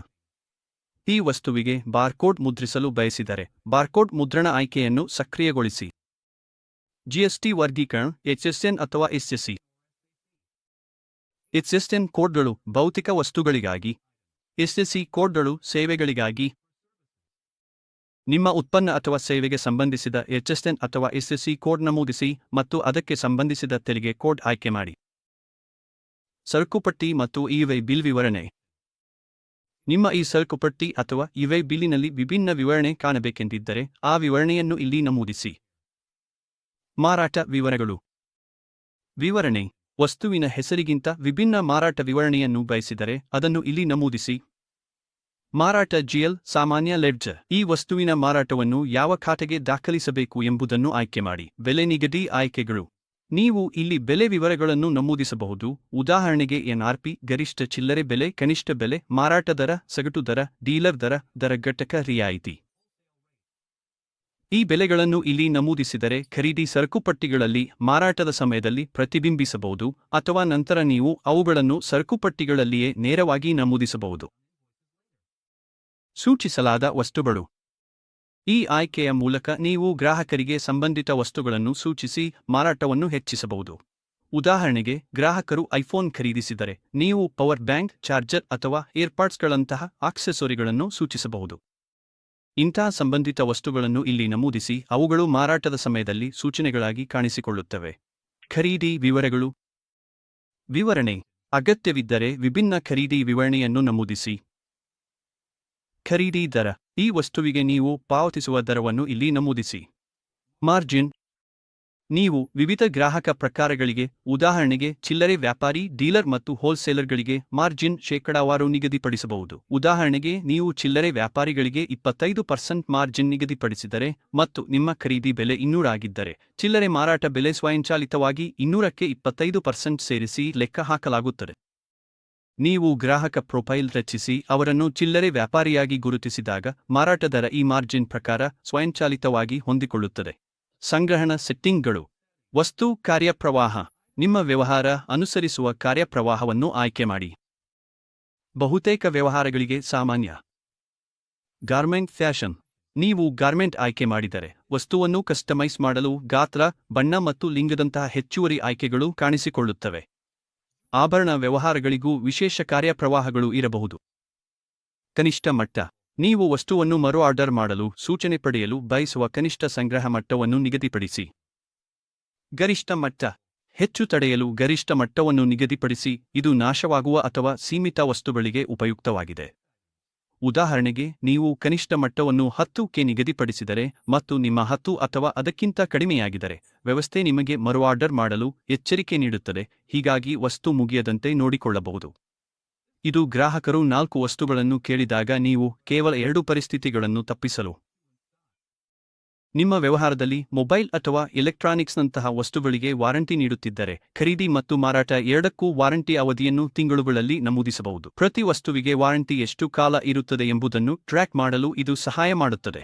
ಈ ವಸ್ತುವಿಗೆ ಬಾರ್ಕೋಡ್ ಮುದ್ರಿಸಲು ಬಯಸಿದರೆ ಬಾರ್ಕೋಡ್ ಮುದ್ರಣ ಆಯ್ಕೆಯನ್ನು ಸಕ್ರಿಯಗೊಳಿಸಿ. ಜಿಎಸ್ಟಿ ವರ್ಗೀಕರಣ ಎಚ್ಎಸ್ಎನ್ ಅಥವಾ ಎಸ್ಎಸ್ಸಿ. ಎಚ್ಎಸ್ಎನ್ ಕೋಡ್ಗಳು ಭೌತಿಕ ವಸ್ತುಗಳಿಗಾಗಿ, ಎಸ್ಎಸ್ಸಿ ಕೋಡ್ಗಳು ಸೇವೆಗಳಿಗಾಗಿ. ನಿಮ್ಮ ಉತ್ಪನ್ನ ಅಥವಾ ಸೇವೆಗೆ ಸಂಬಂಧಿಸಿದ ಎಚ್ಎಸ್ಎನ್ ಅಥವಾ ಎಸ್ಎಸ್ಸಿ ಕೋಡ್ ನಮೂದಿಸಿ ಮತ್ತು ಅದಕ್ಕೆ ಸಂಬಂಧಿಸಿದ ತೆರಿಗೆ ಕೋಡ್ ಆಯ್ಕೆ ಮಾಡಿ. ಸರಕುಪಟ್ಟಿ ಮತ್ತು ಇ-ವೇ ಬಿಲ್ ವಿವರಣೆ. ನಿಮ್ಮ ಈ ಸರಕುಪಟ್ಟಿ ಅಥವಾ ಇ-ವೇ ಬಿಲ್ಲಿನಲ್ಲಿ ವಿಭಿನ್ನ ವಿವರಣೆ ಕಾಣಬೇಕೆಂದಿದ್ದರೆ ಆ ವಿವರಣೆಯನ್ನು ಇಲ್ಲಿ ನಮೂದಿಸಿ. ಮಾರಾಟ ವಿವರಗಳು. ವಿವರಣೆ. ವಸ್ತುವಿನ ಹೆಸರಿಗಿಂತ ವಿಭಿನ್ನ ಮಾರಾಟ ವಿವರಣೆಯನ್ನು ಬಯಸಿದರೆ ಅದನ್ನು ಇಲ್ಲಿ ನಮೂದಿಸಿ. ಮಾರಾಟ ಜಿಎಲ್ ಸಾಮಾನ್ಯ ಲೆಡ್ಜರ್. ಈ ವಸ್ತುವಿನ ಮಾರಾಟವನ್ನು ಯಾವ ಖಾತೆಗೆ ದಾಖಲಿಸಬೇಕು ಎಂಬುದನ್ನು ಆಯ್ಕೆ ಮಾಡಿ. ಬೆಲೆ ನಿಗದಿ ಆಯ್ಕೆಗಳು. ನೀವು ಇಲ್ಲಿ ಬೆಲೆ ವಿವರಗಳನ್ನು ನಮೂದಿಸಬಹುದು. ಉದಾಹರಣೆಗೆ ಎನ್ಆರ್ಪಿ, ಗರಿಷ್ಠ ಚಿಲ್ಲರೆ ಬೆಲೆ, ಕನಿಷ್ಠ ಬೆಲೆ, ಮಾರಾಟ ದರ, ಸಗಟು ದರ, ಡೀಲರ್ ದರ, ದರ ಘಟಕ, ರಿಯಾಯಿತಿ. ಈ ಬೆಲೆಗಳನ್ನು ಇಲ್ಲಿ ನಮೂದಿಸಿದರೆ ಖರೀದಿ ಸರಕುಪಟ್ಟಿಗಳಲ್ಲಿ ಮಾರಾಟದ ಸಮಯದಲ್ಲಿ ಪ್ರತಿಬಿಂಬಿಸಬಹುದು ಅಥವಾ ನಂತರ ನೀವು ಅವುಗಳನ್ನು ಸರಕುಪಟ್ಟಿಗಳಲ್ಲಿಯೇ ನೇರವಾಗಿ ನಮೂದಿಸಬಹುದು. ಸೂಚಿಸಲಾದ ವಸ್ತುಗಳು. ಈ ಆಯ್ಕೆಯ ಮೂಲಕ ನೀವು ಗ್ರಾಹಕರಿಗೆ ಸಂಬಂಧಿತ ವಸ್ತುಗಳನ್ನು ಸೂಚಿಸಿ ಮಾರಾಟವನ್ನು ಹೆಚ್ಚಿಸಬಹುದು. ಉದಾಹರಣೆಗೆ, ಗ್ರಾಹಕರು ಐಫೋನ್ ಖರೀದಿಸಿದರೆ ನೀವು ಪವರ್ ಬ್ಯಾಂಕ್, ಚಾರ್ಜರ್ ಅಥವಾ ಏರ್ಪಾಡ್ಸ್ಗಳಂತಹ ಆಕ್ಸೆಸರಿಗಳನ್ನು ಸೂಚಿಸಬಹುದು. ಇಂತಹ ಸಂಬಂಧಿತ ವಸ್ತುಗಳನ್ನು ಇಲ್ಲಿ ನಮೂದಿಸಿ ಅವುಗಳು ಮಾರಾಟದ ಸಮಯದಲ್ಲಿ ಸೂಚನೆಗಳಾಗಿ ಕಾಣಿಸಿಕೊಳ್ಳುತ್ತವೆ. ಖರೀದಿ ವಿವರಗಳು. ವಿವರಣೆ. ಅಗತ್ಯವಿದ್ದರೆ ವಿಭಿನ್ನ ಖರೀದಿ ವಿವರಣೆಯನ್ನು ನಮೂದಿಸಿ. ಖರೀದಿ ದರ. ಈ ವಸ್ತುವಿಗೆ ನೀವು ಪಾವತಿಸುವ ದರವನ್ನು ಇಲ್ಲಿ ನಮೂದಿಸಿ. ಮಾರ್ಜಿನ್. ನೀವು ವಿವಿಧ ಗ್ರಾಹಕ ಪ್ರಕಾರಗಳಿಗೆ, ಉದಾಹರಣೆಗೆ ಚಿಲ್ಲರೆ ವ್ಯಾಪಾರಿ, ಡೀಲರ್ ಮತ್ತು ಹೋಲ್ಸೇಲರ್ಗಳಿಗೆ ಮಾರ್ಜಿನ್ ಶೇಕಡಾವಾರು ನಿಗದಿಪಡಿಸಬಹುದು. ಉದಾಹರಣೆಗೆ, ನೀವು ಚಿಲ್ಲರೆ ವ್ಯಾಪಾರಿಗಳಿಗೆ 25% ಮಾರ್ಜಿನ್ ನಿಗದಿಪಡಿಸಿದರೆ ಮತ್ತು ನಿಮ್ಮ ಖರೀದಿ ಬೆಲೆ 200 ಆಗಿದ್ದರೆ ಚಿಲ್ಲರೆ ಮಾರಾಟ ಬೆಲೆ ಸ್ವಯಂಚಾಲಿತವಾಗಿ 200ಕ್ಕೆ 25% ಸೇರಿಸಿ ಲೆಕ್ಕ ಹಾಕಲಾಗುತ್ತದೆ. ನೀವು ಗ್ರಾಹಕ ಪ್ರೊಫೈಲ್ ರಚಿಸಿ ಅವರನ್ನು ಚಿಲ್ಲರೆ ವ್ಯಾಪಾರಿಯಾಗಿ ಗುರುತಿಸಿದಾಗ ಮಾರಾಟ ದರ ಈ ಮಾರ್ಜಿನ್ ಪ್ರಕಾರ ಸ್ವಯಂಚಾಲಿತವಾಗಿ ಹೊಂದಿಕೊಳ್ಳುತ್ತದೆ. ಸಂಗ್ರಹಣ ಸೆಟ್ಟಿಂಗ್ಗಳು. ವಸ್ತು ಕಾರ್ಯಪ್ರವಾಹ. ನಿಮ್ಮ ವ್ಯವಹಾರ ಅನುಸರಿಸುವ ಕಾರ್ಯಪ್ರವಾಹವನ್ನು ಆಯ್ಕೆ ಮಾಡಿ. ಬಹುತೇಕ ವ್ಯವಹಾರಗಳಿಗೆ ಸಾಮಾನ್ಯ. Garment fashion. ನೀವು ಗಾರ್ಮೆಂಟ್ ಆಯ್ಕೆ ಮಾಡಿದರೆ ವಸ್ತುವನ್ನು ಕಸ್ಟಮೈಸ್ ಮಾಡಲು ಗಾತ್ರ, ಬಣ್ಣ ಮತ್ತು ಲಿಂಗದಂತಹ ಹೆಚ್ಚುವರಿ ಆಯ್ಕೆಗಳು ಕಾಣಿಸಿಕೊಳ್ಳುತ್ತವೆ. ಆಭರಣ ವ್ಯವಹಾರಗಳಿಗೂ ವಿಶೇಷ ಕಾರ್ಯಪ್ರವಾಹಗಳು ಇರಬಹುದು. ಕನಿಷ್ಠ ಮಟ್ಟ. ನೀವು ವಸ್ತುವನ್ನು ಮರು ಆರ್ಡರ್ ಮಾಡಲು ಸೂಚನೆ ಪಡೆಯಲು ಬಯಸುವ ಕನಿಷ್ಠ ಸಂಗ್ರಹ ಮಟ್ಟವನ್ನು ನಿಗದಿಪಡಿಸಿ. ಗರಿಷ್ಠ ಮಟ್ಟ. ಹೆಚ್ಚು ತಡೆಯಲು ಗರಿಷ್ಠ ಮಟ್ಟವನ್ನು ನಿಗದಿಪಡಿಸಿ. ಇದು ನಾಶವಾಗುವ ಅಥವಾ ಸೀಮಿತ ವಸ್ತುಗಳಿಗೆ ಉಪಯುಕ್ತವಾಗಿದೆ. ಉದಾಹರಣೆಗೆ, ನೀವು ಕನಿಷ್ಠ ಮಟ್ಟವನ್ನು 10ಕ್ಕೆ ನಿಗದಿಪಡಿಸಿದರೆ ಮತ್ತು ನಿಮ್ಮ 10 ಅಥವಾ ಅದಕ್ಕಿಂತ ಕಡಿಮೆಯಾಗಿದ್ದರೆ ವ್ಯವಸ್ಥೆ ನಿಮಗೆ ಮರು ಆರ್ಡರ್ ಮಾಡಲು ಎಚ್ಚರಿಕೆ ನೀಡುತ್ತದೆ, ಹೀಗಾಗಿ ವಸ್ತು ಮುಗಿಯದಂತೆ ನೋಡಿಕೊಳ್ಳಬಹುದು. ಇದು ಗ್ರಾಹಕರು 4 ವಸ್ತುಗಳನ್ನು ಕೇಳಿದಾಗ ನೀವು ಕೇವಲ 2 ಪರಿಸ್ಥಿತಿಗಳನ್ನು ತಪ್ಪಿಸಲು. ನಿಮ್ಮ ವ್ಯವಹಾರದಲ್ಲಿ ಮೊಬೈಲ್ ಅಥವಾ ಎಲೆಕ್ಟ್ರಾನಿಕ್ಸ್ನಂತಹ ವಸ್ತುಗಳಿಗೆ ವಾರಂಟಿ ನೀಡುತ್ತಿದ್ದರೆ ಖರೀದಿ ಮತ್ತು ಮಾರಾಟ ಎರಡಕ್ಕೂ ವಾರಂಟಿ ಅವಧಿಯನ್ನು ತಿಂಗಳುಗಳಲ್ಲಿ ನಮೂದಿಸಬಹುದು. ಪ್ರತಿ ವಸ್ತುವಿಗೆ ವಾರಂಟಿ ಎಷ್ಟು ಕಾಲ ಇರುತ್ತದೆ ಎಂಬುದನ್ನು ಟ್ರ್ಯಾಕ್ ಮಾಡಲು ಇದು ಸಹಾಯ ಮಾಡುತ್ತದೆ.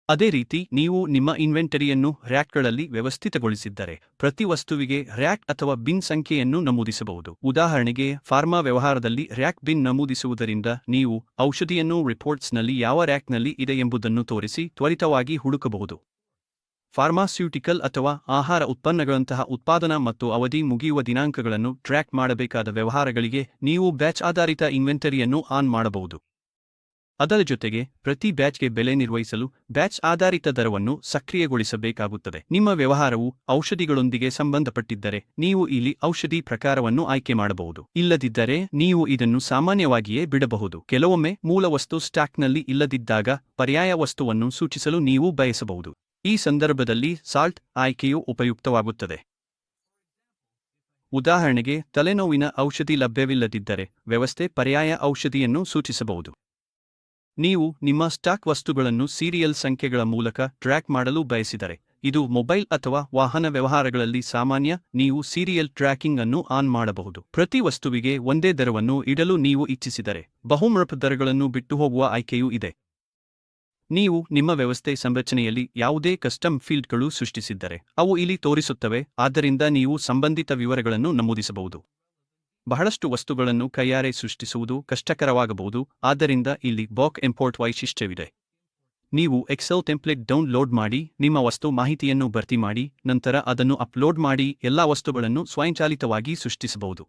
ಅದೇ ರೀತಿ ನೀವು ನಿಮ್ಮ ಇನ್ವೆಂಟರಿಯನ್ನು ರ್ಯಾಕ್ಗಳಲ್ಲಿ ವ್ಯವಸ್ಥಿತಗೊಳಿಸಿದ್ದರೆ ಪ್ರತಿ ವಸ್ತುವಿಗೆ ರ್ಯಾಕ್ ಅಥವಾ ಬಿನ್ ಸಂಖ್ಯೆಯನ್ನು ನಮೂದಿಸಬಹುದು. ಉದಾಹರಣೆಗೆ, ಫಾರ್ಮಾ ವ್ಯವಹಾರದಲ್ಲಿ ರ್ಯಾಕ್ ಬಿನ್ ನಮೂದಿಸುವುದರಿಂದ ನೀವು ಔಷಧಿಯನ್ನು ರಿಪೋರ್ಟ್ಸ್ನಲ್ಲಿ ಯಾವ ರ್ಯಾಕ್ನಲ್ಲಿ ಇದೆ ಎಂಬುದನ್ನು ತೋರಿಸಿ ತ್ವರಿತವಾಗಿ ಹುಡುಕಬಹುದು. ಫಾರ್ಮಾಸ್ಯೂಟಿಕಲ್ ಅಥವಾ ಆಹಾರ ಉತ್ಪನ್ನಗಳಂತಹ ಉತ್ಪಾದನಾ ಮತ್ತು ಅವಧಿ ಮುಗಿಯುವ ದಿನಾಂಕಗಳನ್ನು ಟ್ರ್ಯಾಕ್ ಮಾಡಬೇಕಾದ ವ್ಯವಹಾರಗಳಿಗೆ ನೀವು ಬ್ಯಾಚ್ ಆಧಾರಿತ ಇನ್ವೆಂಟರಿಯನ್ನು ಆನ್ ಮಾಡಬಹುದು. ಅದರ ಜೊತೆಗೆ ಪ್ರತಿ ಬ್ಯಾಚ್ಗೆ ಬೆಲೆ ನಿರ್ವಹಿಸಲು ಬ್ಯಾಚ್ ಆಧಾರಿತ ದರವನ್ನು ಸಕ್ರಿಯಗೊಳಿಸಬೇಕಾಗುತ್ತದೆ. ನಿಮ್ಮ ವ್ಯವಹಾರವು ಔಷಧಿಗಳೊಂದಿಗೆ ಸಂಬಂಧಪಟ್ಟಿದ್ದರೆ ನೀವು ಇಲ್ಲಿ ಔಷಧಿ ಪ್ರಕಾರವನ್ನು ಆಯ್ಕೆ ಮಾಡಬಹುದು. ಇಲ್ಲದಿದ್ದರೆ ನೀವು ಇದನ್ನು ಸಾಮಾನ್ಯವಾಗಿಯೇ ಬಿಡಬಹುದು. ಕೆಲವೊಮ್ಮೆ ಮೂಲ ವಸ್ತು ಸ್ಟಾಕ್ನಲ್ಲಿ ಇಲ್ಲದಿದ್ದಾಗ ಪರ್ಯಾಯ ವಸ್ತುವನ್ನು ಸೂಚಿಸಲು ನೀವು ಬಯಸಬಹುದು. ಈ ಸಂದರ್ಭದಲ್ಲಿ ಸಾಲ್ಟ್ ಆಯ್ಕೆಯು ಉಪಯುಕ್ತವಾಗುತ್ತದೆ. ಉದಾಹರಣೆಗೆ, ತಲೆನೋವಿನ ಔಷಧಿ ಲಭ್ಯವಿಲ್ಲದಿದ್ದರೆ ವ್ಯವಸ್ಥೆ ಪರ್ಯಾಯ ಔಷಧಿಯನ್ನು ಸೂಚಿಸಬಹುದು. ನೀವು ನಿಮ್ಮ ಸ್ಟಾಕ್ ವಸ್ತುಗಳನ್ನು ಸೀರಿಯಲ್ ಸಂಖ್ಯೆಗಳ ಮೂಲಕ ಟ್ರ್ಯಾಕ್ ಮಾಡಲು ಬಯಸಿದರೆ ಇದು ಮೊಬೈಲ್ ಅಥವಾ ವಾಹನ ವ್ಯವಹಾರಗಳಲ್ಲಿ ಸಾಮಾನ್ಯ. ನೀವು ಸೀರಿಯಲ್ ಟ್ರ್ಯಾಕಿಂಗ್ ಅನ್ನು ಆನ್ ಮಾಡಬಹುದು. ಪ್ರತಿ ವಸ್ತುವಿಗೆ ಒಂದೇ ದರವನ್ನು ಇಡಲು ನೀವು ಇಚ್ಛಿಸಿದರೆ ಬಹುಮುಖ ದರಗಳನ್ನು ಬಿಟ್ಟುಹೋಗುವ ಆಯ್ಕೆಯೂ ಇದೆ. ನೀವು ನಿಮ್ಮ ವ್ಯವಸ್ಥೆ ಸಂರಚನೆಯಲ್ಲಿ ಯಾವುದೇ ಕಸ್ಟಮ್ ಫೀಲ್ಡ್ಗಳು ಸೃಷ್ಟಿಸಿದ್ದರೆ ಅವು ಇಲ್ಲಿ ತೋರಿಸುತ್ತವೆ, ಆದ್ದರಿಂದ ನೀವು ಸಂಬಂಧಿತ ವಿವರಗಳನ್ನು ನಮೂದಿಸಬಹುದು. ಬಹಳಷ್ಟು ವಸ್ತುಗಳನ್ನು ಕೈಯಾರೆ ಸೃಷ್ಟಿಸುವುದು ಕಷ್ಟಕರವಾಗಬಹುದು, ಆದ್ದರಿಂದ ಇಲ್ಲಿ ಬಲ್ಕ್ ಇಂಪೋರ್ಟ್ ವೈಶಿಷ್ಟ್ಯವಿದೆ. ನೀವು ಎಕ್ಸೆಲ್ ಟೆಂಪ್ಲೇಟ್ ಡೌನ್ಲೋಡ್ ಮಾಡಿ, ನಿಮ್ಮ ವಸ್ತು ಮಾಹಿತಿಯನ್ನು ಭರ್ತಿ ಮಾಡಿ, ನಂತರ ಅದನ್ನು ಅಪ್ಲೋಡ್ ಮಾಡಿ ಎಲ್ಲಾ ವಸ್ತುಗಳನ್ನು ಸ್ವಯಂಚಾಲಿತವಾಗಿ ಸೃಷ್ಟಿಸಬಹುದು.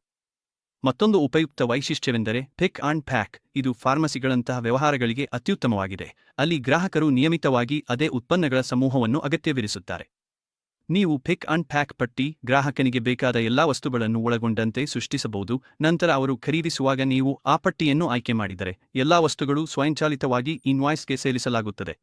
ಮತ್ತೊಂದು ಉಪಯುಕ್ತ ವೈಶಿಷ್ಟ್ಯವೆಂದರೆ ಪಿಕ್ ಆಂಡ್ ಪ್ಯಾಕ್. ಇದು ಫಾರ್ಮಸಿಗಳಂತಹ ವ್ಯವಹಾರಗಳಿಗೆ ಅತ್ಯುತ್ತಮವಾಗಿದೆ, ಅಲ್ಲಿ ಗ್ರಾಹಕರು ನಿಯಮಿತವಾಗಿ ಅದೇ ಉತ್ಪನ್ನಗಳ ಸಮೂಹವನ್ನು ಅಗತ್ಯವಿರಿಸುತ್ತಾರೆ. ನೀವು ಪಿಕ್ ಅಂಡ್ ಪ್ಯಾಕ್ ಪಟ್ಟಿ ಗ್ರಾಹಕನಿಗೆ ಬೇಕಾದ ಎಲ್ಲಾ ವಸ್ತುಗಳನ್ನು ಒಳಗೊಂಡಂತೆ ಸೃಷ್ಟಿಸಬಹುದು. ನಂತರ ಅವರು ಖರೀದಿಸುವಾಗ ನೀವು ಆ ಪಟ್ಟಿಯನ್ನು ಆಯ್ಕೆ ಮಾಡಿದರೆ ಎಲ್ಲಾ ವಸ್ತುಗಳು ಸ್ವಯಂಚಾಲಿತವಾಗಿ ಇನ್ವಾಯ್ಸ್ಗೆ ಸೇರಿಸಲಾಗುತ್ತದೆ.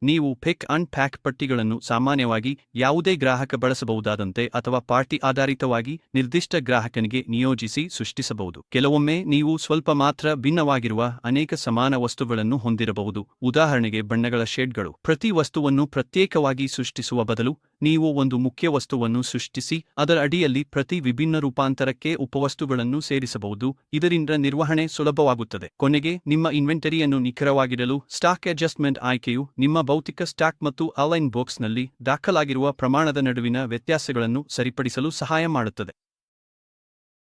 ನೀವು ಪಿಕ್ ಅಂಡ್ ಪ್ಯಾಕ್ ಪಟ್ಟಿಗಳನ್ನು ಸಾಮಾನ್ಯವಾಗಿ ಯಾವುದೇ ಗ್ರಾಹಕ ಬಳಸಬಹುದಾದಂತೆ ಅಥವಾ ಪಾರ್ಟಿ ಆಧಾರಿತವಾಗಿ ನಿರ್ದಿಷ್ಟ ಗ್ರಾಹಕನಿಗೆ ನಿಯೋಜಿಸಿ ಸೃಷ್ಟಿಸಬಹುದು. ಕೆಲವೊಮ್ಮೆ ನೀವು ಸ್ವಲ್ಪ ಮಾತ್ರ ಭಿನ್ನವಾಗಿರುವ ಅನೇಕ ಸಮಾನ ವಸ್ತುಗಳನ್ನು ಹೊಂದಿರಬಹುದು, ಉದಾಹರಣೆಗೆ ಬಣ್ಣಗಳ ಶೇಡ್ಗಳು. ಪ್ರತಿ ವಸ್ತುವನ್ನು ಪ್ರತ್ಯೇಕವಾಗಿ ಸೃಷ್ಟಿಸುವ ಬದಲು ನೀವು ಒಂದು ಮುಖ್ಯ ವಸ್ತುವನ್ನು ಸೃಷ್ಟಿಸಿ ಅದರ ಅಡಿಯಲ್ಲಿ ಪ್ರತಿ ವಿಭಿನ್ನ ರೂಪಾಂತರಕ್ಕೆ ಉಪವಸ್ತುಗಳನ್ನು ಸೇರಿಸಬಹುದು. ಇದರಿಂದ ನಿರ್ವಹಣೆ ಸುಲಭವಾಗುತ್ತದೆ. ಕೊನೆಗೆ, ನಿಮ್ಮ ಇನ್ವೆಂಟರಿಯನ್ನು ನಿಖರವಾಗಿಡಲು ಸ್ಟಾಕ್ ಅಡ್ಜಸ್ಟ್ಮೆಂಟ್ ಆಯ್ಕೆಯು ನಿಮ್ಮ ಭೌತಿಕ ಸ್ಟಾಕ್ ಮತ್ತು ಆನ್ಲೈನ್ ಬಾಕ್ಸ್ನಲ್ಲಿ ದಾಖಲಾಗಿರುವ ಪ್ರಮಾಣದ ನಡುವಿನ ವ್ಯತ್ಯಾಸಗಳನ್ನು ಸರಿಪಡಿಸಲು ಸಹಾಯ ಮಾಡುತ್ತದೆ.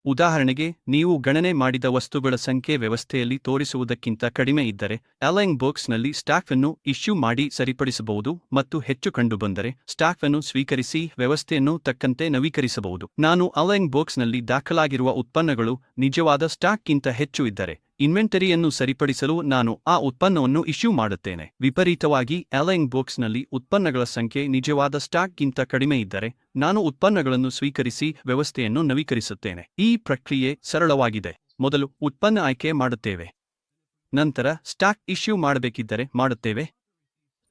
ಉದಾಹರಣೆಗೆ, ನೀವು ಗಣನೆ ಮಾಡಿದ ವಸ್ತುಗಳ ಸಂಖ್ಯೆ ವ್ಯವಸ್ಥೆಯಲ್ಲಿ ತೋರಿಸುವುದಕ್ಕಿಂತ ಕಡಿಮೆ ಇದ್ದರೆ ಆನ್ಲೈನ್ ಬಾಕ್ಸ್ನಲ್ಲಿ ಸ್ಟಾಕ್ ಅನ್ನು ಇಶ್ಯೂ ಮಾಡಿ ಸರಿಪಡಿಸಬಹುದು ಮತ್ತು ಹೆಚ್ಚು ಕಂಡುಬಂದರೆ ಸ್ಟಾಕ್ ಅನ್ನು ಸ್ವೀಕರಿಸಿ ವ್ಯವಸ್ಥೆಯನ್ನು ತಕ್ಕಂತೆ ನವೀಕರಿಸಬಹುದು. ನಾನು ಆನ್ಲೈನ್ ಬಾಕ್ಸ್ನಲ್ಲಿ ದಾಖಲಾಗಿರುವ ಉತ್ಪನ್ನಗಳು ನಿಜವಾದ ಸ್ಟಾಕ್ಗಿಂತ ಹೆಚ್ಚು ಇದ್ದರೆ ಇನ್ವೆಂಟರಿಯನ್ನು ಸರಿಪಡಿಸಲು ನಾನು ಆ ಉತ್ಪನ್ನವನ್ನು ಇಶ್ಯೂ ಮಾಡುತ್ತೇನೆ. ವಿಪರೀತವಾಗಿ, ಆನ್ಲೈನ್ ಬಾಕ್ಸ್ನಲ್ಲಿ ಉತ್ಪನ್ನಗಳ ಸಂಖ್ಯೆ ನಿಜವಾದ ಸ್ಟಾಕ್ಗಿಂತ ಕಡಿಮೆ ಇದ್ದರೆ ನಾನು ಉತ್ಪನ್ನಗಳನ್ನು ಸ್ವೀಕರಿಸಿ ವ್ಯವಸ್ಥೆಯನ್ನು ನವೀಕರಿಸುತ್ತೇನೆ. ಈ ಪ್ರಕ್ರಿಯೆ ಸರಳವಾಗಿದೆ. ಮೊದಲು ಉತ್ಪನ್ನ ಆಯ್ಕೆ ಮಾಡುತ್ತೇವೆ, ನಂತರ ಸ್ಟಾಕ್ ಇಶ್ಯೂ ಮಾಡಬೇಕಿದ್ದರೆ ಮಾಡುತ್ತೇವೆ,